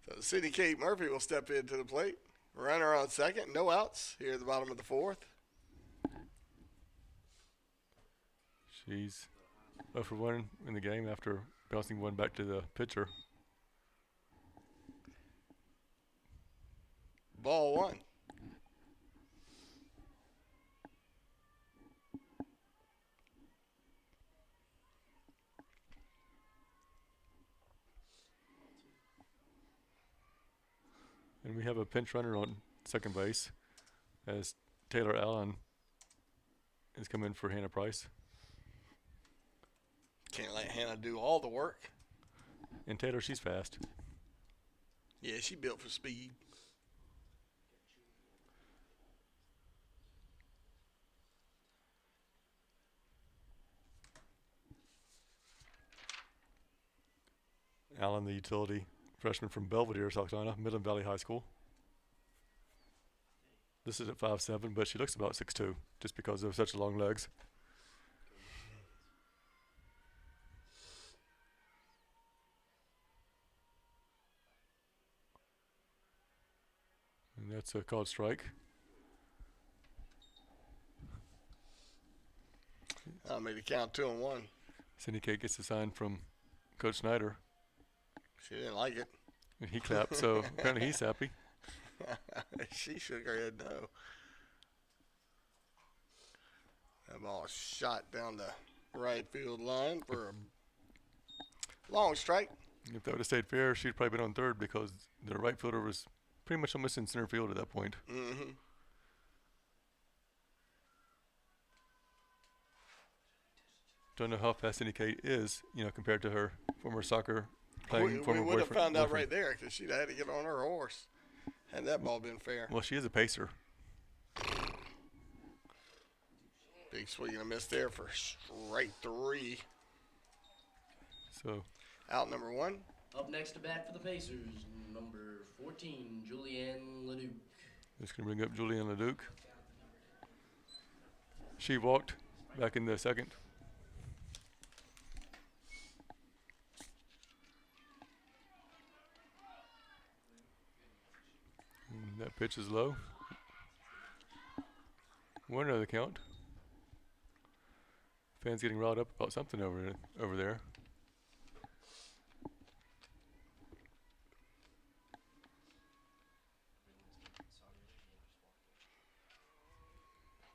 So, Sydney Kate Murphy will step into the plate. Runner on second. No outs here at the bottom of the fourth. She's 0 for 1 in the game after bouncing one back to the pitcher. Ball 1. And we have a pinch runner on second base as Taylor Allen is coming for Hannah Price. Can't let Hannah do all the work. And Taylor, she's fast. Yeah, she built for speed. Allen, the utility freshman from Belvedere, South Carolina, Midland Valley High School. This is at 5'7", but she looks about 6'2", just because of such long legs. And that's a called strike. I made it count 2-1. Cindy Kate gets a sign from Coach Snyder. She didn't like it. And he clapped, so apparently he's happy. She shook her head no. That ball shot down the right field line for a long strike. If that would have stayed fair, she'd probably been on third because the right fielder was pretty much almost in center field at that point. Mm-hmm. Don't know how fast Cindy Kate is, compared to her former soccer playing We former would have boyfriend. found out right there because she'd had to get on her horse. Had that ball been fair. Well, she is a pacer. Big swing and a miss there for strike 3. So Out number 1. Up next to bat for the Pacers, number 14, Julianne Leduc. just gonna bring up Julianne Leduc. She walked back in the second. And that pitch is low. 1-0 the count. Fans getting riled up about something over there.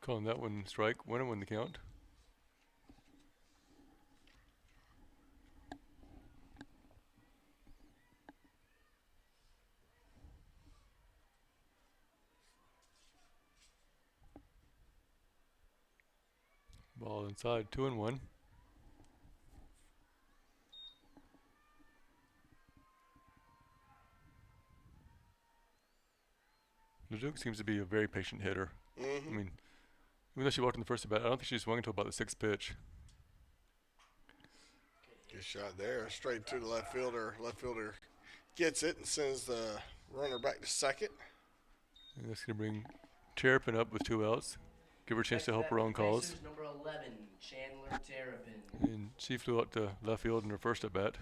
Calling that one strike. 1-1 the count. Ball inside. 2-1. Leduc seems to be a very patient hitter. Mm-hmm. I mean, even though she walked in the first at bat, I don't think she swung until about the 6th pitch. Good shot there. Straight to the left fielder. Left fielder gets it and sends the runner back to second. And that's going to bring Terrapin up with 2 outs. Give her a chance to help her own cause. Pacers, number 11, Chandler Terrapin. And she flew out to left field in her first at bat.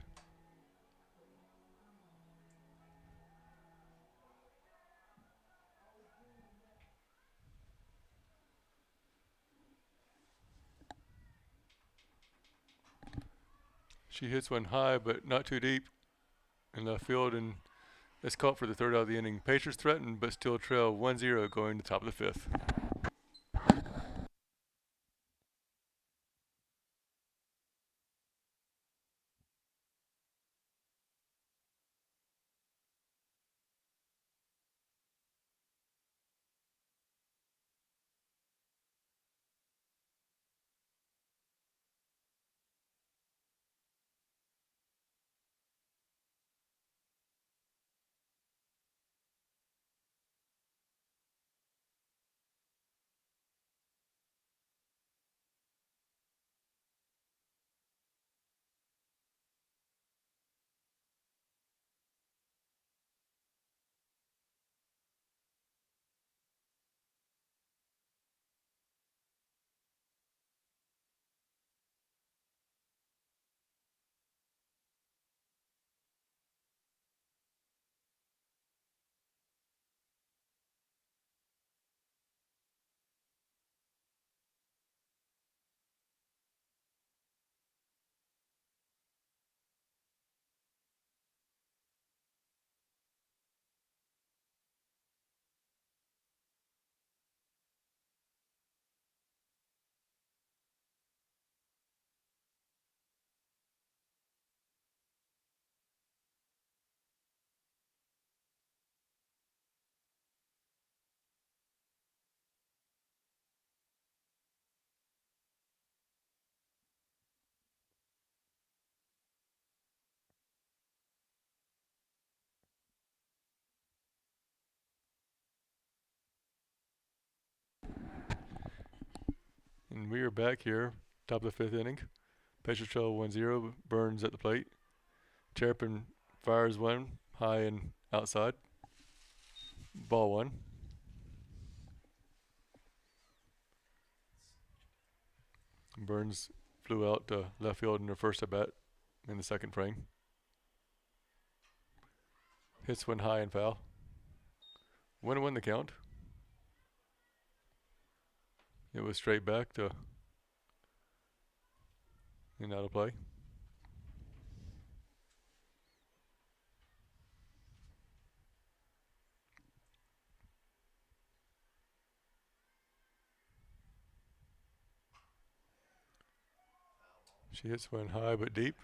She hits one high, but not too deep in left field, and it's caught for the 3rd out of the inning. Pacers threatened, but still trail 1-0 going to the top of the 5th. And we are back here, top of the 5th inning. Pacers trail 1-0. Burns at the plate. Terrapin fires one high and outside. Ball 1. Burns flew out to left field in her first at bat in the 2nd frame. Hits one high and foul. 1-1 the count. It was straight back to and out of play. She hits one high but deep.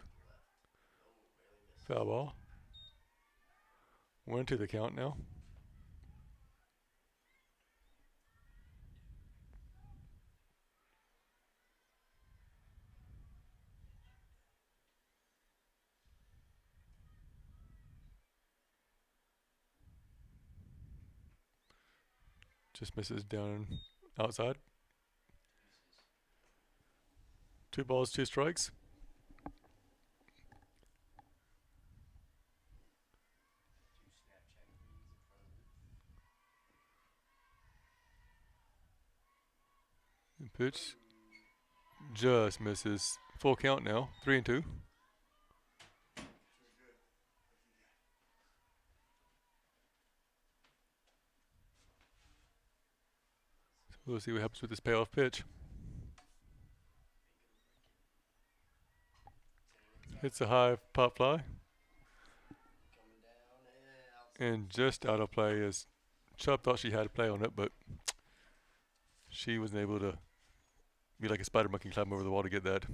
Foul ball. 1-2 the count now. Just misses down outside. 2 balls, 2 strikes. And pitch just misses. Full count now. 3-2. So we'll see what happens with this payoff pitch. Hits a high pop fly. And just out of play as Chubb thought she had a play on it, but she wasn't able to be like a spider monkey climb over the wall to get that.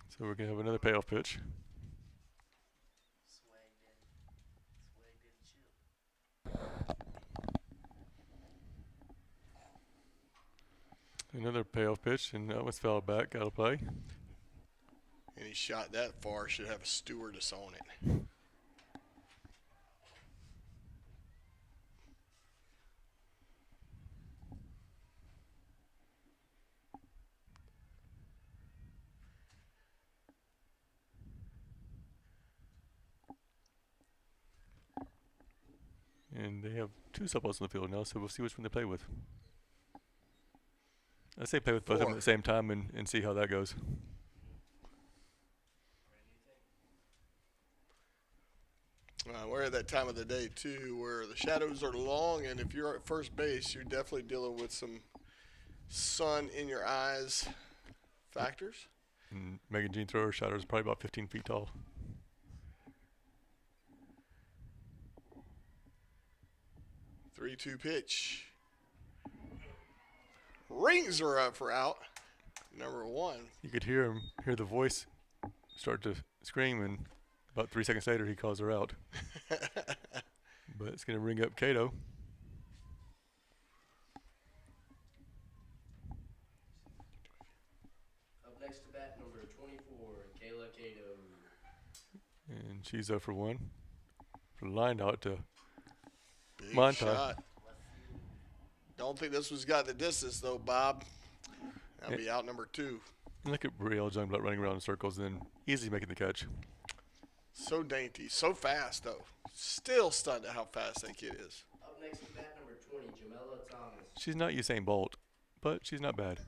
So we're going to have another payoff pitch. Another payoff pitch, and that was fouled back out of play. Any shot that far should have a stewardess on it. And they have 2 softballs on the field now, so we'll see which one they play with. I say play with both of them at the same time and see how that goes. We're at that time of the day, too, where the shadows are long, and if you're at first base, you're definitely dealing with some sun in your eyes factors. And Megan Jean thrower shadow is probably about 15 feet tall. Three-two pitch. Rings are up for out. Number 1. You could hear the voice start to scream, and about 3 seconds later he calls her out. But it's going to ring up Cato. Up next to bat, number 24, Kayla Cato. And she's 0 for 1. For line out to Big Monta. shot. Don't think this one's got the distance, though, Bob. That'll be out number 2. Look at Brielle Jungblut running around in circles and then easily making the catch. So dainty, so fast, though. Still stunned at how fast that kid is. Up next to bat, number 20, Jamela Thomas. She's not Usain Bolt, but she's not bad.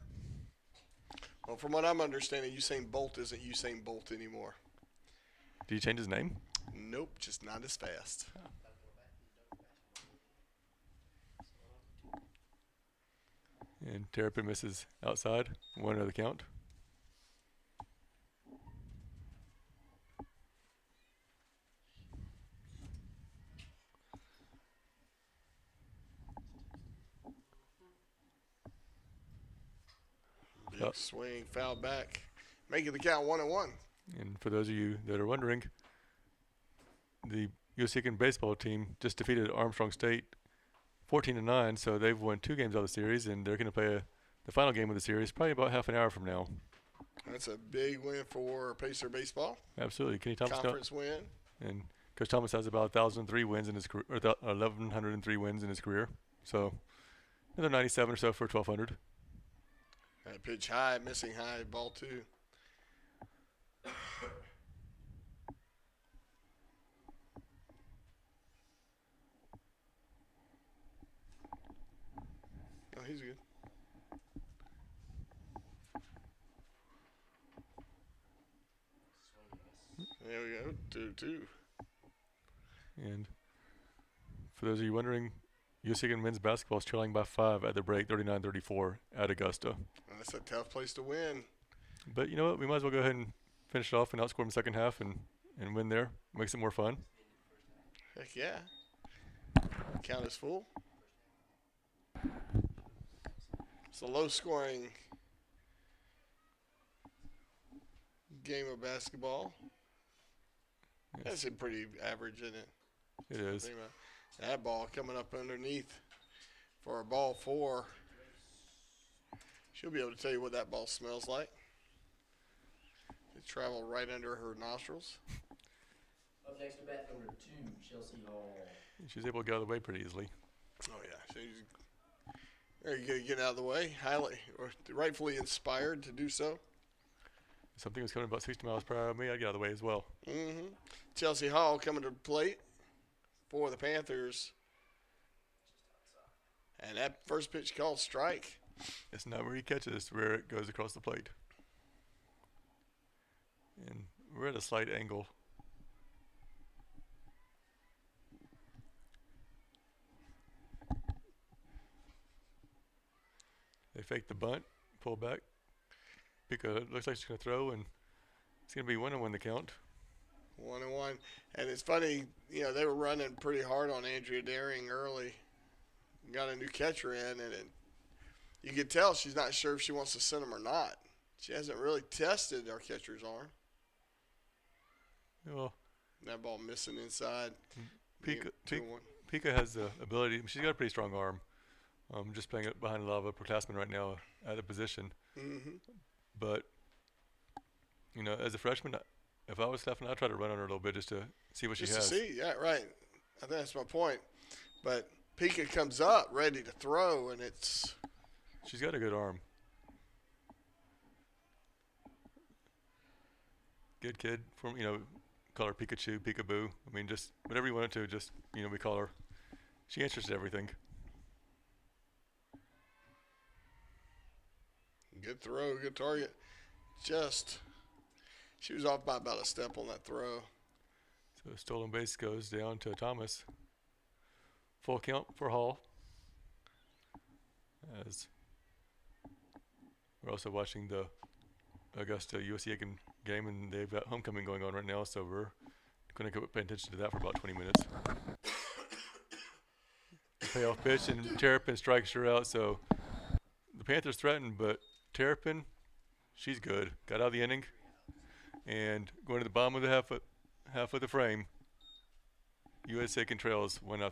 Well, from what I'm understanding, Usain Bolt isn't Usain Bolt anymore. Did he change his name? Nope, just not as fast. And Terrapin misses outside. 1 the count. Big swing, foul back. Making the count 1-1. And for those of you that are wondering, the USC Aiken baseball team just defeated Armstrong State 14-9, so they've won 2 games out of the series, and they're going to play the final game of the series probably about half an hour from now. That's a big win for Pacer baseball. Absolutely. Kenny Thomas Conference win. and Coach Thomas has about 1,003 wins in his career, or 1,103 wins in his career. So another 97 or so for 1,200. That pitch high, missing high, ball 2. Oh, he's good. There we go, 2-2. And for those of you wondering, USC Aiken men's basketball is trailing by 5 at the break, 39-34 at Augusta. That's a tough place to win. But you know what? We might as well go ahead and finish it off and outscore them the second half and win there. Makes it more fun. Heck yeah. Count is full. It's a low-scoring game of basketball. Yes. That's a pretty average, isn't it? It is. Think about that ball coming up underneath for a ball 4. She'll be able to tell you what that ball smells like. It traveled right under her nostrils. Up next to bat, number 2, Chelsea Hall. She's able to get out of the way pretty easily. Oh yeah, she's very good. Get out of the way. Highly or rightfully inspired to do so. If something was coming about 60 miles per hour at me, I'd get out of the way as well. Chelsea Hall coming to the plate for the Panthers. And that first pitch called strike. It's not where he catches, it's where it goes across the plate. And we're at a slight angle. They fake the bunt, pull back. Pika looks like she's going to throw, and it's going to be 1-1 the count. 1-1. And it's funny, they were running pretty hard on Andrea Daring early. Got a new catcher in, and you could tell she's not sure if she wants to send him or not. She hasn't really tested our catcher's arm. Well, that ball missing inside. Pika has the ability. She's got a pretty strong arm. Just playing it behind a lot of upperclassmen right now at a position. But, as a freshman, if I was Claflin, I'd try to run on her a little bit just to see what she has. Just to see, yeah, right. I think that's my point. But Pika comes up ready to throw, and she's got a good arm. Good kid. Call her Pikachu, Peekaboo. I mean, just whatever you want it to, just, we call her. She answers to everything. Good throw, good target. She was off by about a step on that throw. So stolen base goes down to Thomas. Full count for Hall. As we're also watching the Augusta USC Aiken game, and they've got homecoming going on right now, so we're going to pay attention to that for about 20 minutes. The payoff pitch, and Terrapin strikes her out, so the Panthers threatened, but Terrapin, she's good. Got out of the inning, and going to the bottom of the half of the frame, USC Aiken trails 1-0.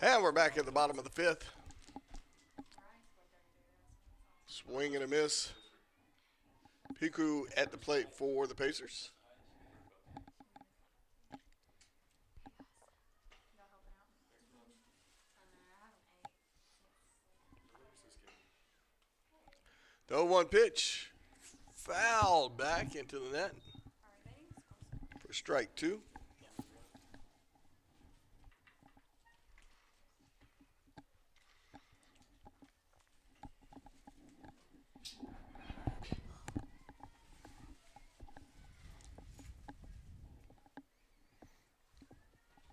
And we're back at the bottom of the fifth. Swing and a miss. Piku at the plate for the Pacers. The 0-1 pitch fouled back into the net for strike 2.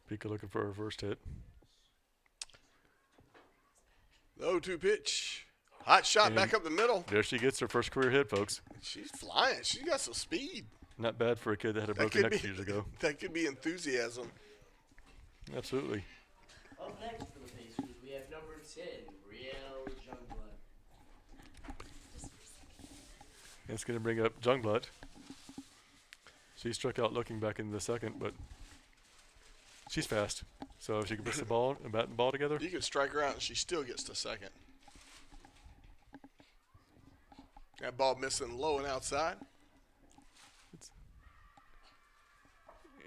Pika looking for her first hit. The 0-2 pitch. Hot shot And back up the middle. There she gets her first career hit, folks. She's flying. She's got some speed. Not bad for a kid that had a broken neck years ago. That could be enthusiasm. Absolutely. Up next for the Pacers, we have number 10, Brielle Youngblood. It's going to bring up Jungblut. She struck out looking back in the second, but she's fast. So if she can push the ball and bat the ball together. You can strike her out and she still gets to second. That ball missing low and outside.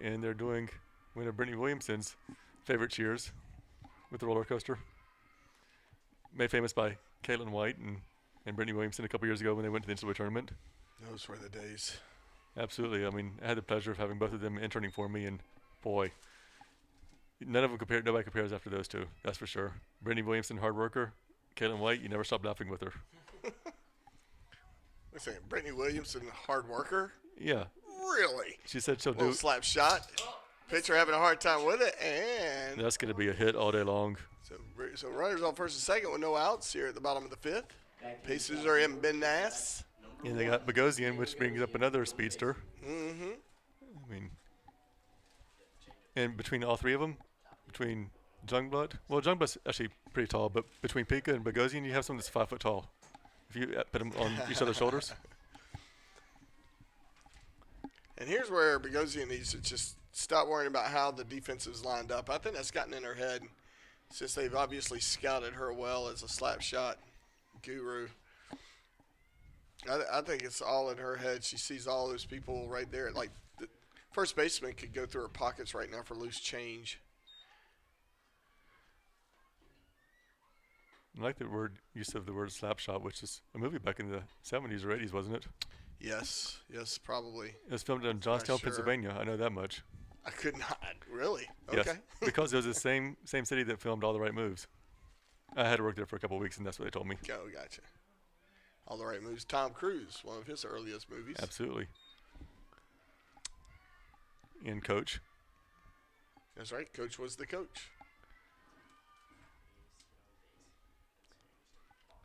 And they're doing one of Brittany Williamson's favorite cheers with the roller coaster. Made famous by Caitlin White and Brittany Williamson a couple years ago when they went to the NCAA tournament. Those were the days. Absolutely. I mean, I had the pleasure of having both of them interning for me, and boy, nobody compares after those two, that's for sure. Brittany Williamson, hard worker. Caitlin White, you never stop laughing with her. Listen, Brittany Williamson, hard worker? Yeah. Really? She said she'll Little do. slap shot. Pitcher having a hard time with it, and That's going to be a hit all day long. so runners on first and second with no outs here at the bottom of the 5th. Pacers are in Benas. And they got Bogosian, which brings up another speedster. Mm-hmm. I mean, and between all three of them, between Jungblut, well, Jungblood's actually pretty tall, but between Pika and Bogosian, you have someone that's 5 foot tall. If you put them on each other's shoulders. And here's where Bogosian needs to just stop worrying about how the defense is lined up. I think that's gotten in her head since they've obviously scouted her well as a slap shot guru. I think it's all in her head. She sees all those people right there. Like, the first baseman could go through her pockets right now for loose change. I like the use of the word slap shot, which is a movie back in the 70s or 80s, wasn't it? Yes, probably. It was filmed in Johnstown, sure. Pennsylvania. I know that much. I could not. Really? Yes, Okay. because it was the same city that filmed All the Right Moves. I had to work there for a couple of weeks, and that's what they told me. Oh, gotcha. All the Right Moves. Tom Cruise, one of his earliest movies. Absolutely. And Coach. That's right. Coach was the coach.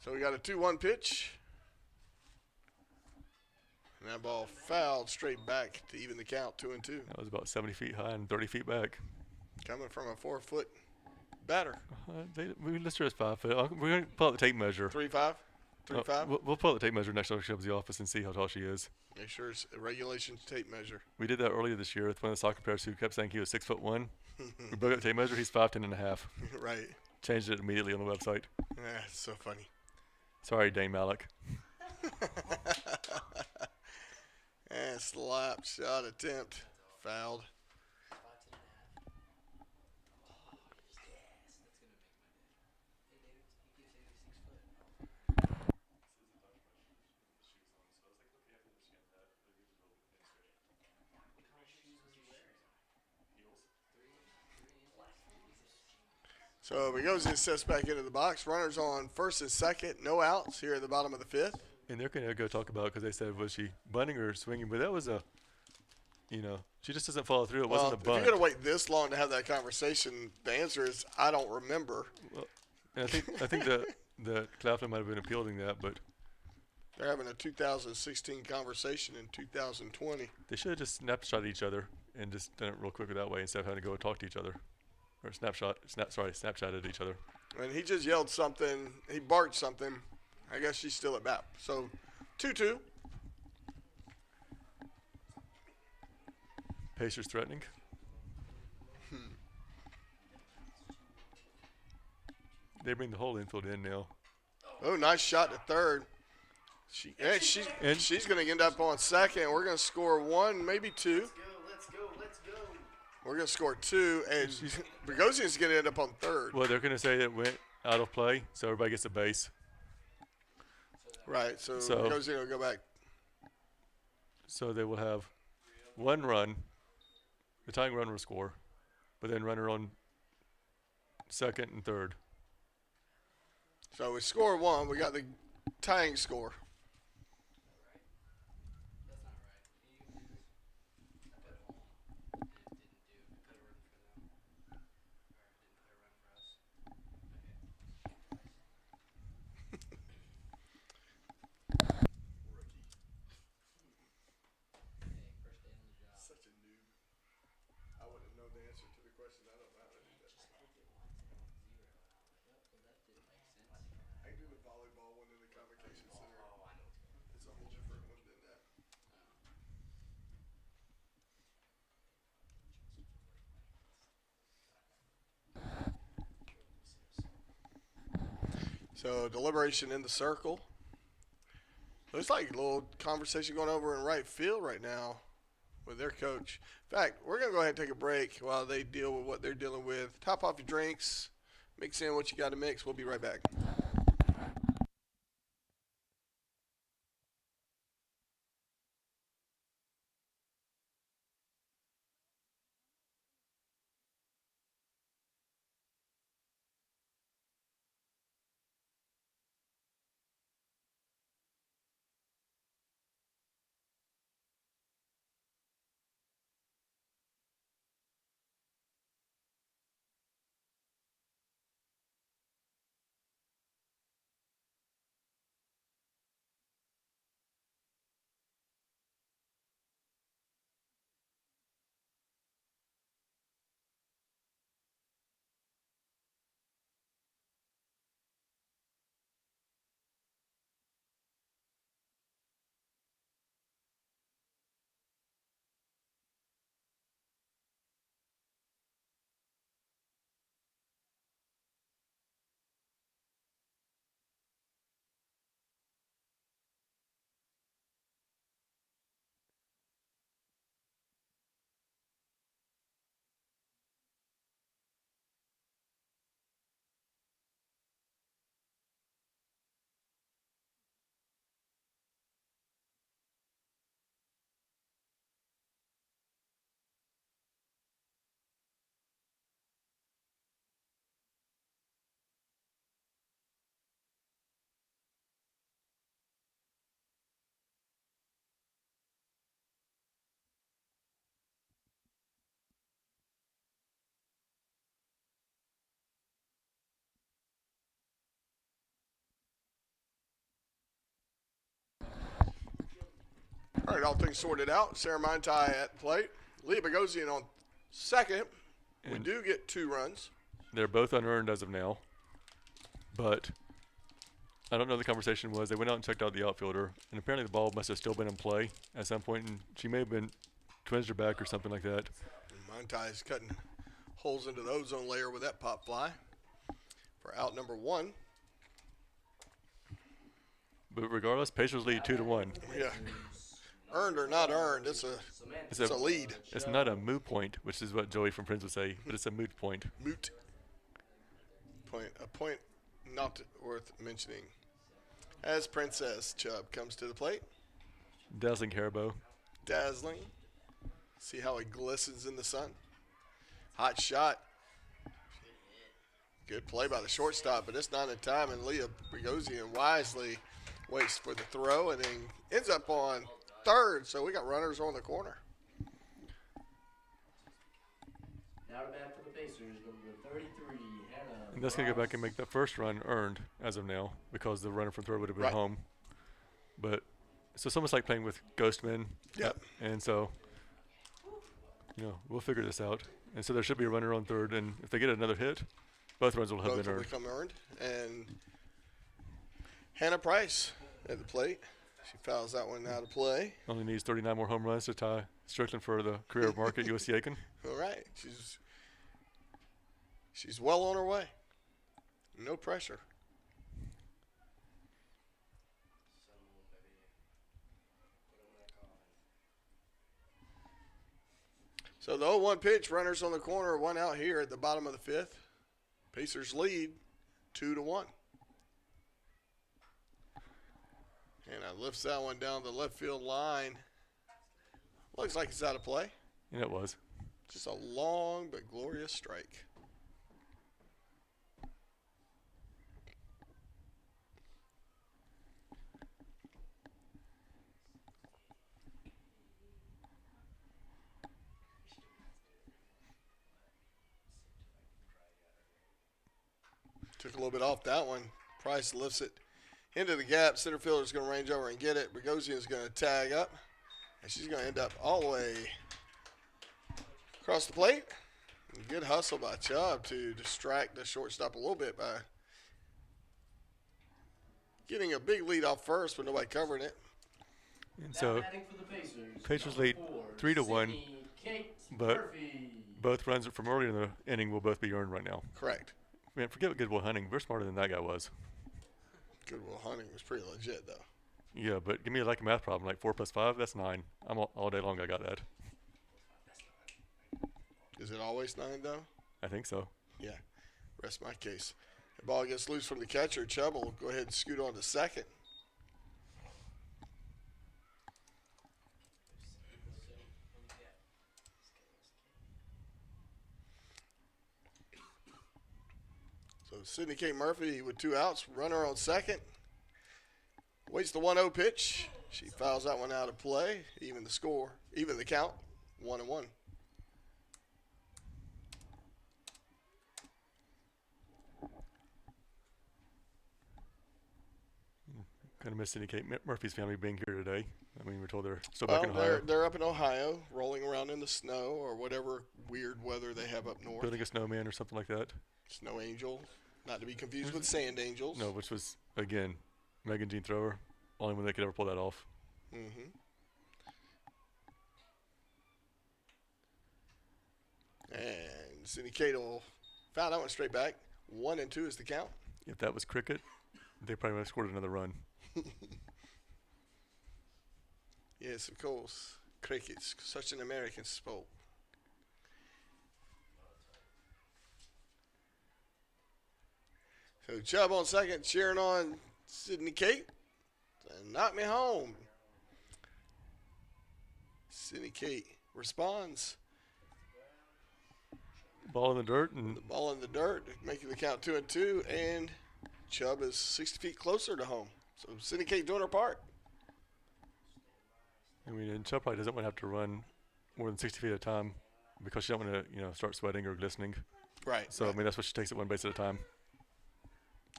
So we got a 2-1 pitch. And that ball fouled straight back to even the count, 2-2. That was about 70 feet high and 30 feet back. Coming from a 4-foot batter. We listed her as 5 foot. We're going to pull out the tape measure. 3-5? 3-5? We'll pull out the tape measure next time she comes to the office and see how tall she is. Make sure it's a regulation tape measure. We did that earlier this year with one of the soccer players who kept saying he was 6'1". We broke out the tape measure. He's 5'10 and a half. Right. Changed it immediately on the website. Yeah, it's so funny. Sorry, Dane Malik. And slap shot attempt. Fouled. So Bogosian sets back into the box. Runners on first and second. No outs here at the bottom of the 5th. And they're going to go talk about it because they said, was she bunting or swinging? But that was she just doesn't follow through. It wasn't a bunt. If you're going to wait this long to have that conversation, the answer is I don't remember. Well, and I think the Claflin might have been appealing that, but they're having a 2016 conversation in 2020. they should have just snapshotted each other and just done it real quick that way instead of having to go and talk to each other. Or snapchatted each other. And he just yelled something. He barked something. I guess she's still at bat. So, 2-2. Pacers threatening. They bring the whole infield in now. Oh, nice shot to third. She's going to end up on second. We're going to score 1, maybe 2. Let's go. We're going to score 2, and Bogosian's going to end up on third. Well, they're going to say it went out of play, so everybody gets a base. Right, so So- Bogosian will go back. So they will have one run. The tying run will score, but then runner on second and third. So we score one. We got the tying score. Such a noob. I wouldn't know the answer to the question. I don't know how to do that. I do the volleyball one in the convocation center. It's a whole different one than that. So deliberation in the circle. Looks like a little conversation going over in right field right now with their coach. In fact, we're going to go ahead and take a break while they deal with what they're dealing with. Top off your drinks. Mix in what you got to mix. We'll be right back. All right, all things sorted out. Sarah Montai at the plate. Leah Bogosian on second. We And do get 2 runs. they're both unearned as of now. But I don't know what the conversation was. They went out and checked out the outfielder, and apparently the ball must have still been in play at some point, and she may have been twinged her back or something like that. Montai's cutting holes into the ozone layer with that pop fly for out number 1. But regardless, Pacers lead 2-1. Yeah. Earned or not earned, it's a lead. It's not a moot point, which is what Joey from Friends would say, but it's a moot point. Moot. A point not worth mentioning. As Princess Chubb comes to the plate. Dazzling Haribo. Dazzling. See how it glistens in the sun. Hot shot. Good play by the shortstop, but it's not in time, and Leah Bogosian wisely waits for the throw and then ends up on third, so we got runners on the corner. Now to bat for the Pacers, number 33, Hannah. And that's going to go back and make that first run earned as of now because the runner from third would have been Right. home. But so it's almost like playing with ghost men. Yep. And so, we'll figure this out. And so there should be a runner on third, and if they get another hit, both runs will have Both been will earned. become earned. And Hannah Price at the plate. She fouls that one out of play. Only needs 39 more home runs to tie Strickland for the career mark at USC Aiken. All right. She's well on her way. No pressure. So the 0-1 pitch, runners on the corner, 1 out here at the bottom of the 5th. Pacers lead 2-1. And I lifts that one down the left field line. Looks like it's out of play. And it was. Just a long but glorious strike. Took a little bit off that one. Price lifts it into the gap. Center fielder's going to range over and get it. Bogosian's going to tag up. And she's going to end up all the way across the plate. Good hustle by Chubb to distract the shortstop a little bit by getting a big lead off first, but nobody covering it. And so Pacers lead 3-1, but both runs from earlier in the inning will both be earned right now. Correct. Man, forget what Goodwill Hunting. We're smarter than that guy was. Goodwill Hunting was pretty legit, though. Yeah, but give me like a math problem, like 4 + 5, that's 9. I'm all day long I got that. Is it always 9, though? I think so. Yeah. Rest my case. The ball gets loose from the catcher. Chubb will go ahead and scoot on to second. So Sydney K. Murphy with 2 outs, runner on second. Waits the 1-0 pitch. She fouls that one out of play. Even the score, even the count, 1-1. Kind of miss Sydney K. Murphy's family being here today. I mean, we're told they're still back in Well, Ohio. they're up in Ohio, rolling around in the snow or whatever weird weather they have up north. Building a snowman or something like that. Snow angel, not to be confused with sand angels. No, which was, again, Megan Jean Thrower. Only one that could ever pull that off. Mm-hmm. And Sydney Kate will foul that one straight back. 1-2 is the count. If that was cricket, they probably would have scored another run. Yes, of course. Cricket's such an American sport. So Chubb on second, cheering on Sydney Kate. Knock me home. Sydney Kate responds. Ball in the dirt, and The ball in the dirt, making the count 2-2, and Chubb is 60 feet closer to home. So Sydney Kate doing her part. I mean, and Chubb probably doesn't want to have to run more than 60 feet at a time because she don't want to, start sweating or glistening. Right. So right. I mean, that's what she takes it one base at a time.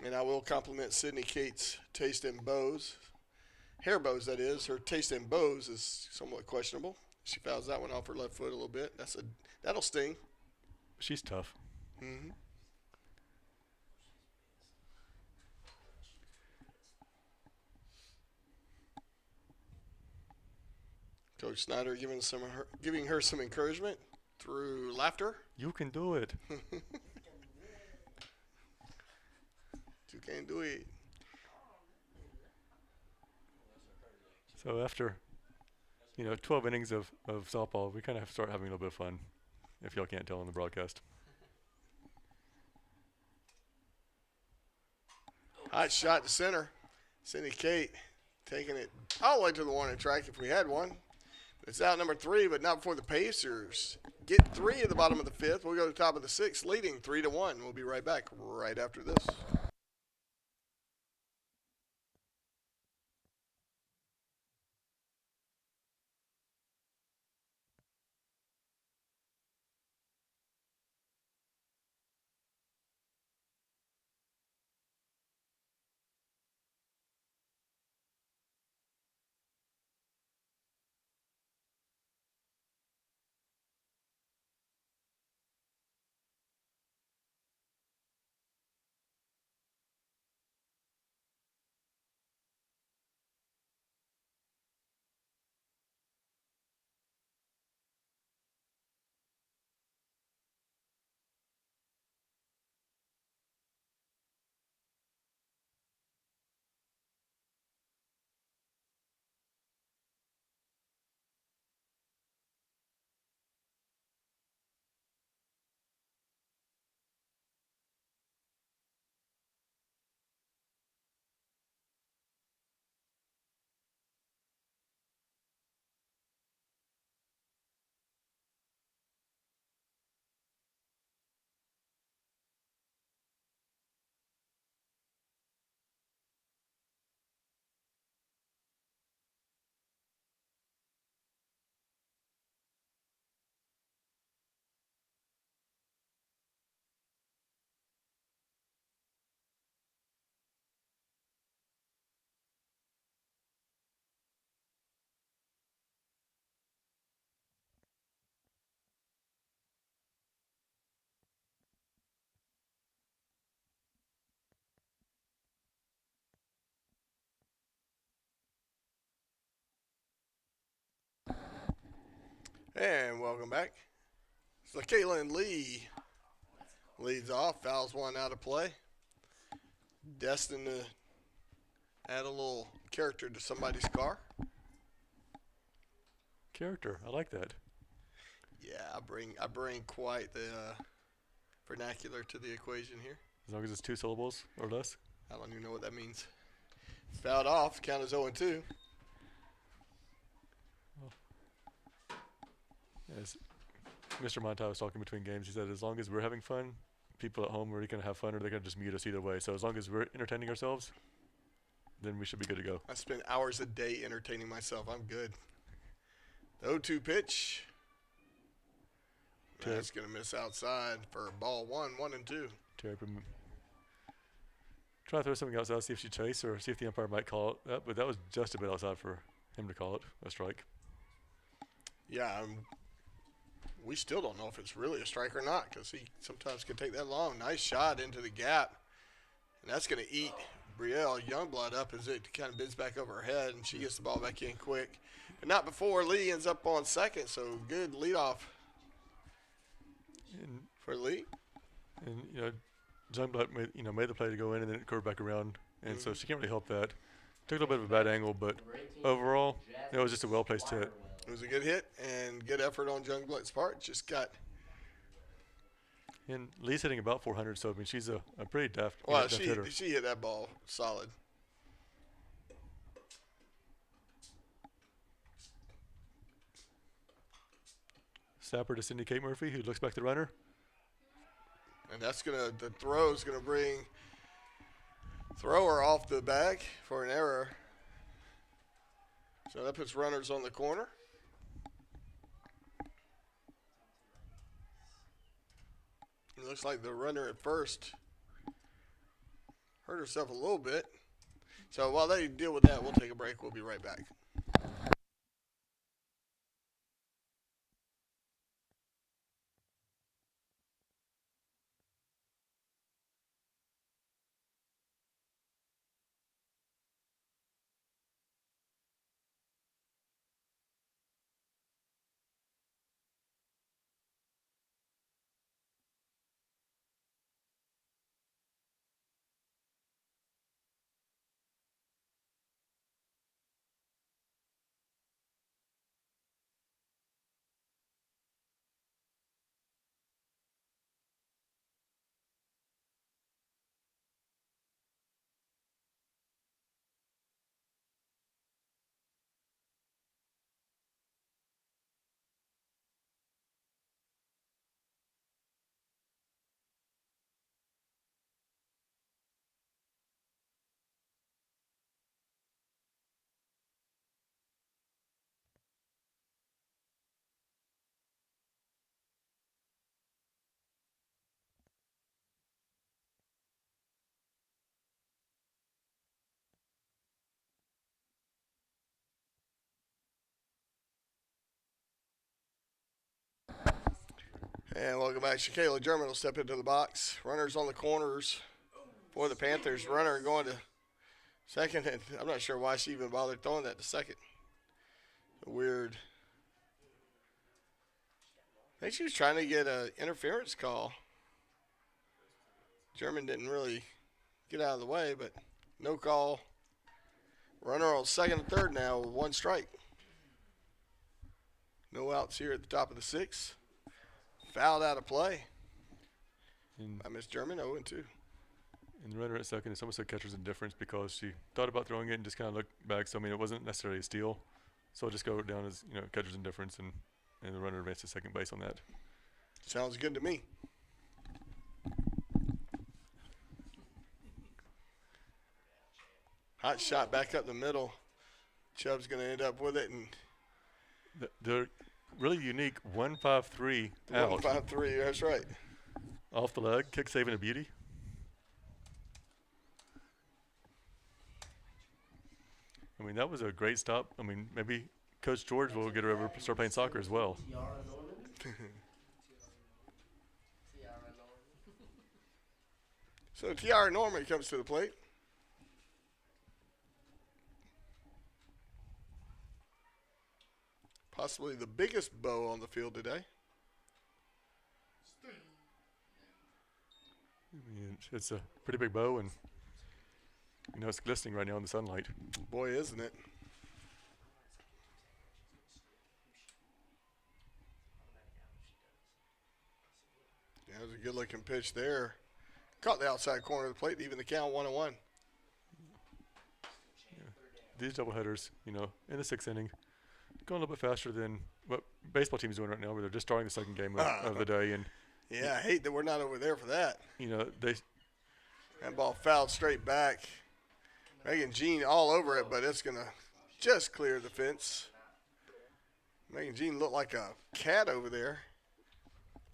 And I will compliment Sydney Kate's taste in bows. Hair bows, that is. Her taste in bows is somewhat questionable. She fouls that one off her left foot a little bit. That'll sting. She's tough. Mm-hmm. Coach Snyder giving her some encouragement through laughter. You can do it. You can do it. So after, 12 innings of softball, we kind of start having a little bit of fun, if y'all can't tell on the broadcast. Hot shot to center. Sydney Kate taking it all the way to the warning track if we had one. It's out number 3, but not before the Pacers get 3 at the bottom of the 5th. We'll go to the top of the 6th, leading 3-1. We'll be right back right after this. And welcome back. So Caitlin Lee leads off, fouls one out of play. Destined to add a little character to somebody's car. Character. I like that. Yeah, I bring quite the vernacular to the equation here. As long as it's 2 syllables or less. I don't even know what that means. Fouled off, count as 0-2. Yes. Mr. Montai was talking between games. He said, as long as we're having fun, people at home are going to have fun or they're going to just mute us either way. So as long as we're entertaining ourselves, then we should be good to go. I spend hours a day entertaining myself. I'm good. The 0-2 pitch. That's going to miss outside for ball 1-2. Terry trying to throw something outside, see if she chased or see if the umpire might call it that, but that was just a bit outside for him to call it a strike. Yeah, we still don't know if it's really a strike or not because he sometimes can take that long. Nice shot into the gap, and that's going to eat Brielle Youngblood up as it kind of bends back over her head, and she gets the ball back in quick. But not before Lee ends up on second, so good leadoff for Lee. And, Youngblood made the play to go in and then it curved back around, and so she can't really help that. Took a little bit of a bad angle, but overall, it was just a well-placed hit. It was a good hit and good effort on Youngblood's part. Just got. And Lee's hitting about 400, so I mean she's a pretty deft She hitter. She hit that ball solid. Snapper to Cindy Kate Murphy, who looks back the runner. And the throw's gonna bring thrower off the bag for an error. So that puts runners on the corner. It looks like the runner at first hurt herself a little bit. So while they deal with that, we'll take a break. We'll be right back. And welcome back. Shakayla German will step into the box. Runners on the corners for the Panthers. Runner going to second. And I'm not sure why she even bothered throwing that to second. Weird. I think she was trying to get an interference call. German didn't really get out of the way, but no call. Runner on second and third now with 1 strike. No outs here at the top of the 6th. Fouled out of play by Miss German, 0-2. And the runner at second is almost a catcher's indifference because she thought about throwing it and just kind of looked back. So, I mean, it wasn't necessarily a steal. So I'll just go down as, catcher's indifference and the runner advanced to second base on that. Sounds good to me. Hot shot back up the middle. Chubb's going to end up with it. And they're really unique 1-5-3 out. 1-5-3, that's right. Off the leg, kick saving a beauty. I mean, that was a great stop. I mean, maybe Coach George will get her over start playing soccer as well. So Tiara Norman comes to the plate. Possibly the biggest bow on the field today. I mean, it's a pretty big bow, and it's glistening right now in the sunlight. Boy, isn't it? Yeah, it was a good-looking pitch there. Caught the outside corner of the plate, even the count 1-1. These doubleheaders, in the sixth inning, going a little bit faster than what baseball teams doing right now, where they're just starting the second game of the day, and yeah, I hate that we're not over there for that. They That ball fouled straight back. Megan Jean all over it, but it's gonna just clear the fence. Megan Jean looked like a cat over there.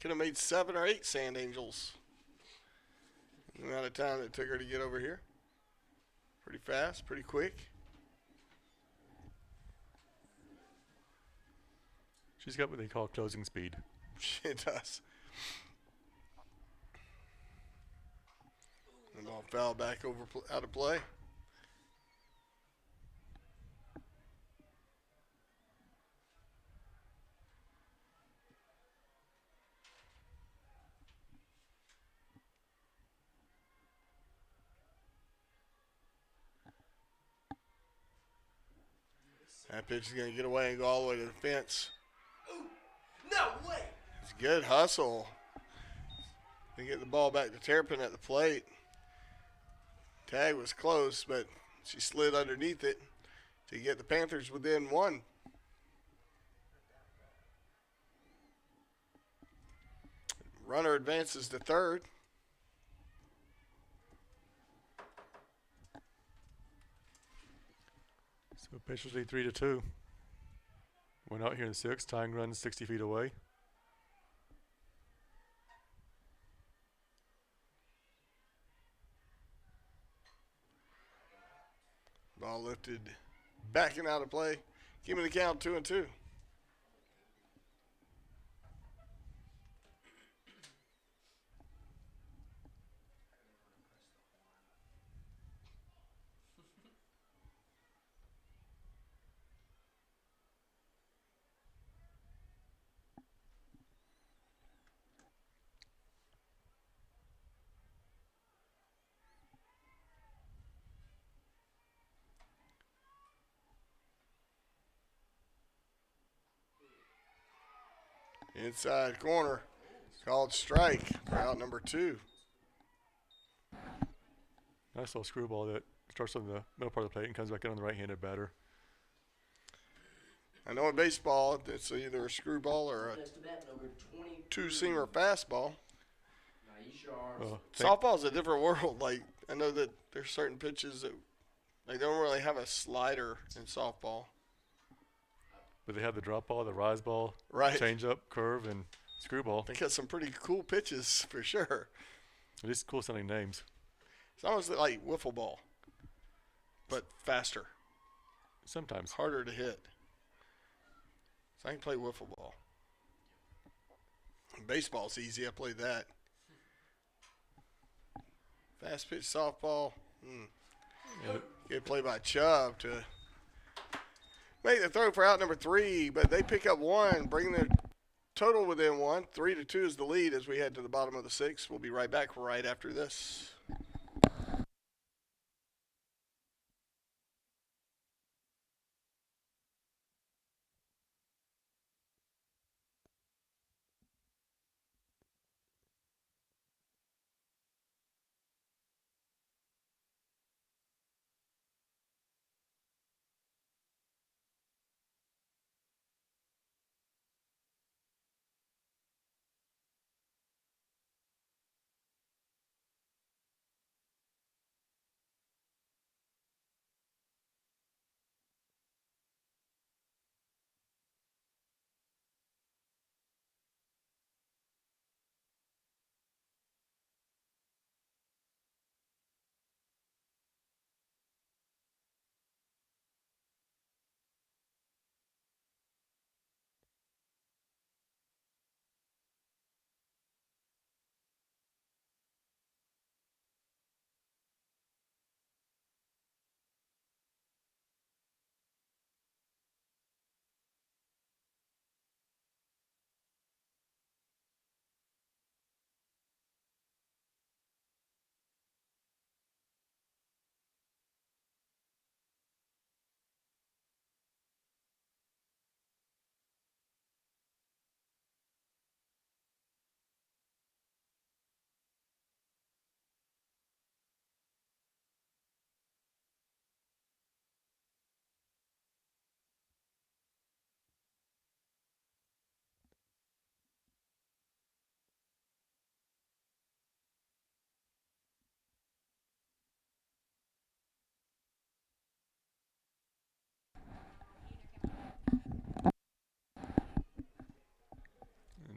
Could have made 7 or 8 sand angels. The amount of time it took her to get over here. Pretty fast, pretty quick. She's got what they call closing speed. She does. The ball fell back over out of play. That pitch is going to get away and go all the way to the fence. No way! It's a good hustle. They get the ball back to Terrapin at the plate. Tag was close, but she slid underneath it to get the Panthers within 1. Runner advances to third. So Pacers lead 3-2. Went out here in the sixth, tying run 60 feet away. Ball lifted, backing out of play. Give me the count 2-2. Inside corner, called strike for out number 2. Nice little screwball that starts on the middle part of the plate and comes back in on the right-handed batter. I know in baseball it's either a screwball or a two-seamer fastball. Softball's a different world. Like, I know that there's certain pitches that they don't really have a slider in softball. But they have the drop ball, the rise ball, Right. change up, curve, and screwball. They got some pretty cool pitches for sure. At least cool sounding names. It's almost like wiffle ball, but faster, Sometimes. harder to hit. So I can play wiffle ball. Baseball's easy. I played that. Fast pitch softball. Yeah. Good play by Chubb to make the throw for out number 3, but they pick up 1, bringing their total within 1. 3-2 is the lead as we head to the bottom of the 6th. We'll be right back right after this.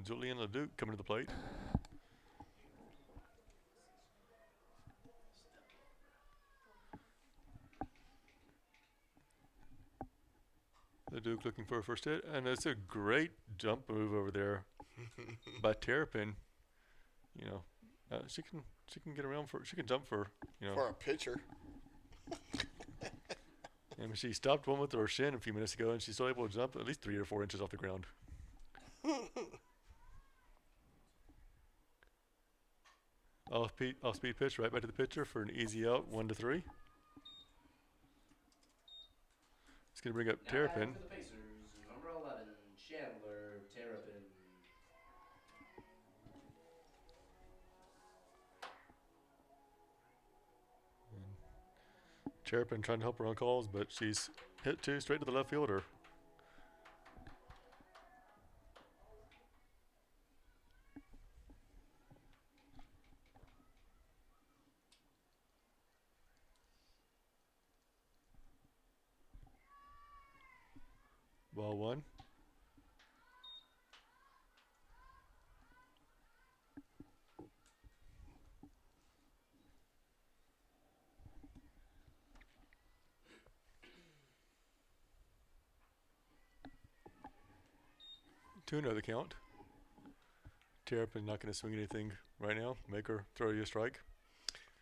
Julian LeDuc coming to the plate. LeDuc looking for a first hit, and it's a great jump move over there by Terrapin. You know, she can get around for, she can jump for, you know. For a pitcher. I mean, she stopped one with her shin a few minutes ago, and she's still able to jump at least 3 or 4 inches off the ground. Off speed pitch right back to the pitcher for an easy out, 1-3. It's going to bring up Now Terrapin. for the Pacers, number 11, Chandler Terrapin. Terrapin trying to help her on calls, but she's hit 2 straight to the left fielder. Ball 1. To another count. Terrapin not going to swing anything right now. Make her throw you a strike.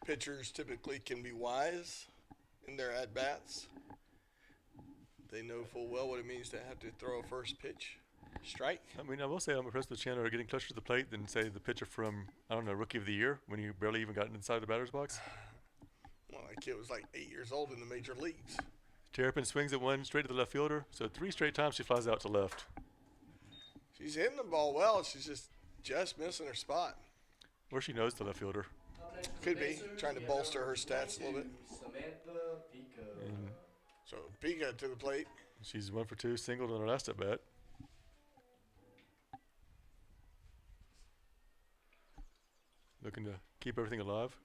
Pitchers typically can be wise in their at-bats. They know full well what it means to have to throw a first pitch strike. I mean, I will say I'm impressed with Chandler getting closer to the plate than, say, the pitcher from, I don't know, Rookie of the Year when he barely even got inside the batter's box. Well, that kid was like 8 years old in the major leagues. Terrapin swings at 1 straight to the left fielder, so 3 straight times she flies out to left. She's hitting the ball well. She's just missing her spot. Or she knows the left fielder. Up next for the Could be Pacers, trying to we have bolster her number stats a little 22, bit. Samantha Pico. And So Pika to the plate. she's 1 for 2, singled on her last at bat. Looking to keep everything alive.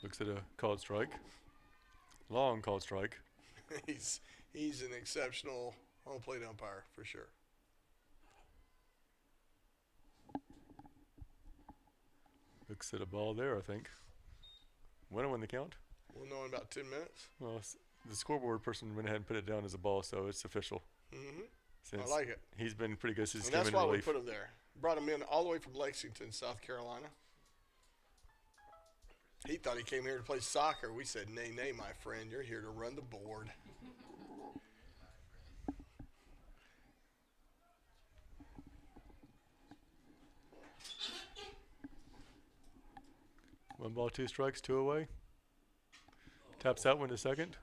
Looks at a called strike. Long called strike. he's an exceptional home plate umpire for sure. Looks at a ball there, I think. 1-0 the count. We'll know in about 10 minutes. Well, the scoreboard person went ahead and put it down as a ball, so it's official. Mm-hmm. Since I like it. he's been pretty good since he And came that's in why we relief. put him there. Brought him in all the way from Lexington, South Carolina. He thought he came here to play soccer. We said, nay, nay, my friend. You're here to run the board. One ball, 2 strikes, 2 away. Taps out 1 to second.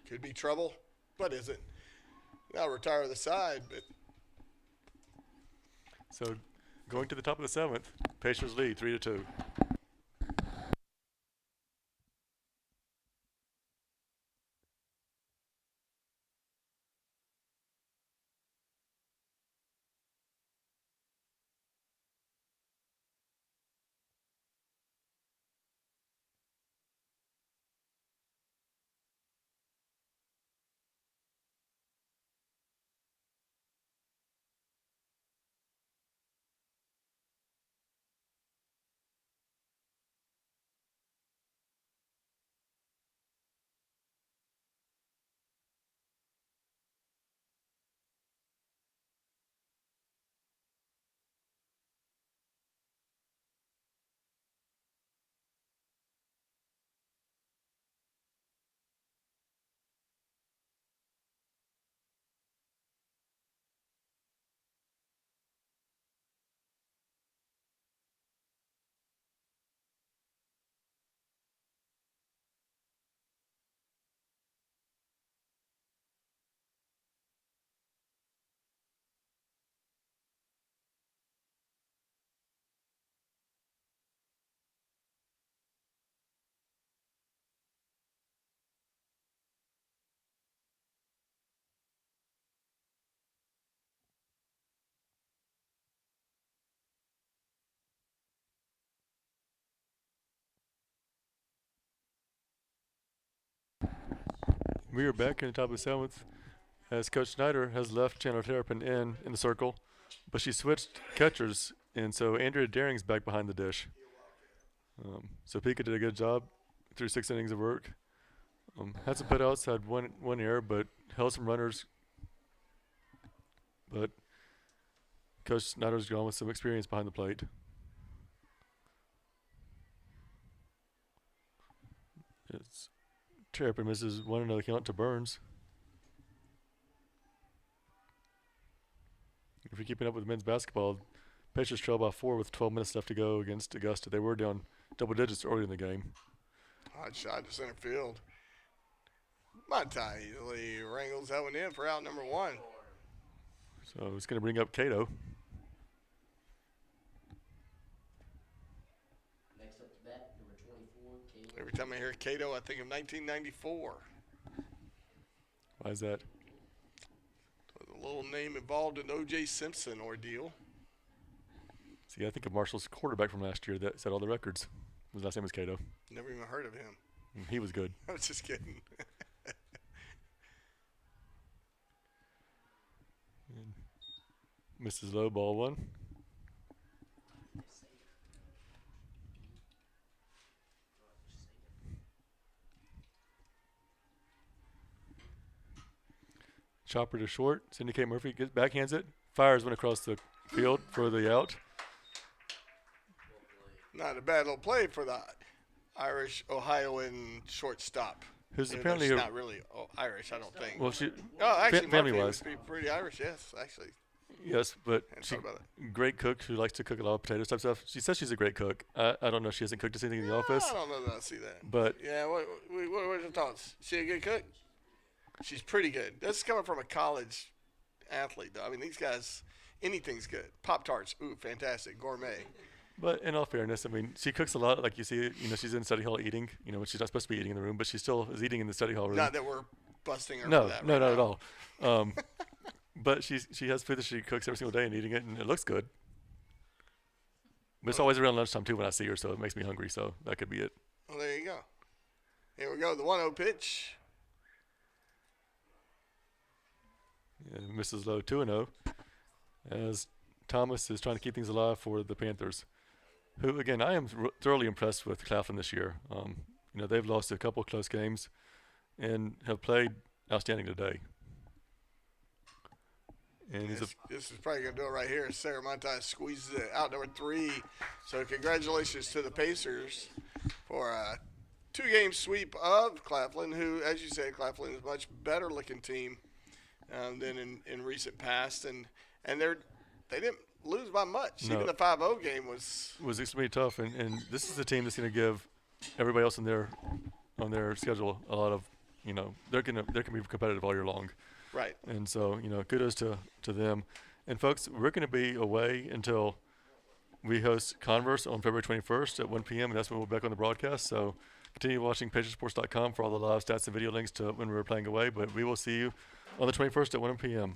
Could be trouble, but isn't. Now retire the side, but So going to the top of the 7th, Pacers lead 3-2. We are back in the top of the 7th. as Coach Snyder has left Chandler Terrapin in the circle, but she switched catchers, and so Andrea Daring's back behind the dish. So Pika did a good job through 6 innings of work. Had some putouts, had one error, but held some runners. But Coach Snyder's gone with some experience behind the plate. It's Terrapin misses 1-0 count to Burns. If you're keeping up with men's basketball, Pacers trail by 4 with 12 minutes left to go against Augusta. They were down double digits early in the game. Hot shot to center field. Montai easily wrangles that one in for out number 1. So it's going to bring up Cato. Next up to bat, number 24, Caleb. Every time I hear Cato, I think of 1994. Why is that? With a little name involved in O.J. Simpson ordeal. See, I think of Marshall's quarterback from last year that set all the records. His last name was Cato. Never even heard of him. He was good. I was just kidding. Mrs. Low, ball 1. Chopper to short. Cindy K. Murphy backhands it. Fires one across the field for the out. Not a bad little play for the Irish Ohioan shortstop. Who's Even apparently though she's not really Irish, I don't think. well, she Actually, family-wise. Murphy would be pretty Irish, yes, actually. Yes, but Hadn't she thought about it. great cook who likes to cook a lot of potatoes type stuff. She says she's a great cook. I don't know if she hasn't cooked us anything in the office, I don't know that I see that. but Yeah, what are your thoughts? She a good cook? She's pretty good. This is coming from a college athlete, though. I mean, these guys, anything's good. Pop-Tarts, ooh, fantastic. Gourmet. but in all fairness, I mean, she cooks a lot. Like you see, she's in study hall eating. She's not supposed to be eating in the room, but she still is eating in the study hall room. Not that we're busting her No, for that no, right not now. at all. But she has food that she cooks every single day and eating it, and it looks good. But it's always around lunchtime, too, when I see her, so it makes me hungry, so that could be it. Well, there you go. Here we go, the 1-0 pitch. And Mrs. Lowe 2-0, as Thomas is trying to keep things alive for the Panthers, who, again, I am thoroughly impressed with Claflin this year. They've lost a couple of close games and have played outstanding today. And This is probably going to do it right here. Sarah Montai squeezes it out, number 3. So congratulations to the Pacers for a 2-game sweep of Claflin, who, as you said, Claflin is a much better looking team than in recent past. And they didn't lose by much. No. Even the 5-0 game was extremely tough, and this is a team that's going to give everybody else on their schedule a lot of, they're going to be competitive all year long. right. And so, kudos to them. And, folks, we're going to be away until we host Converse on February 21st at 1 p.m., and that's when we'll be back on the broadcast. So continue watching PatriotsSports.com for all the live stats and video links to when we're playing away. But we will see you on the 21st at 1 p.m.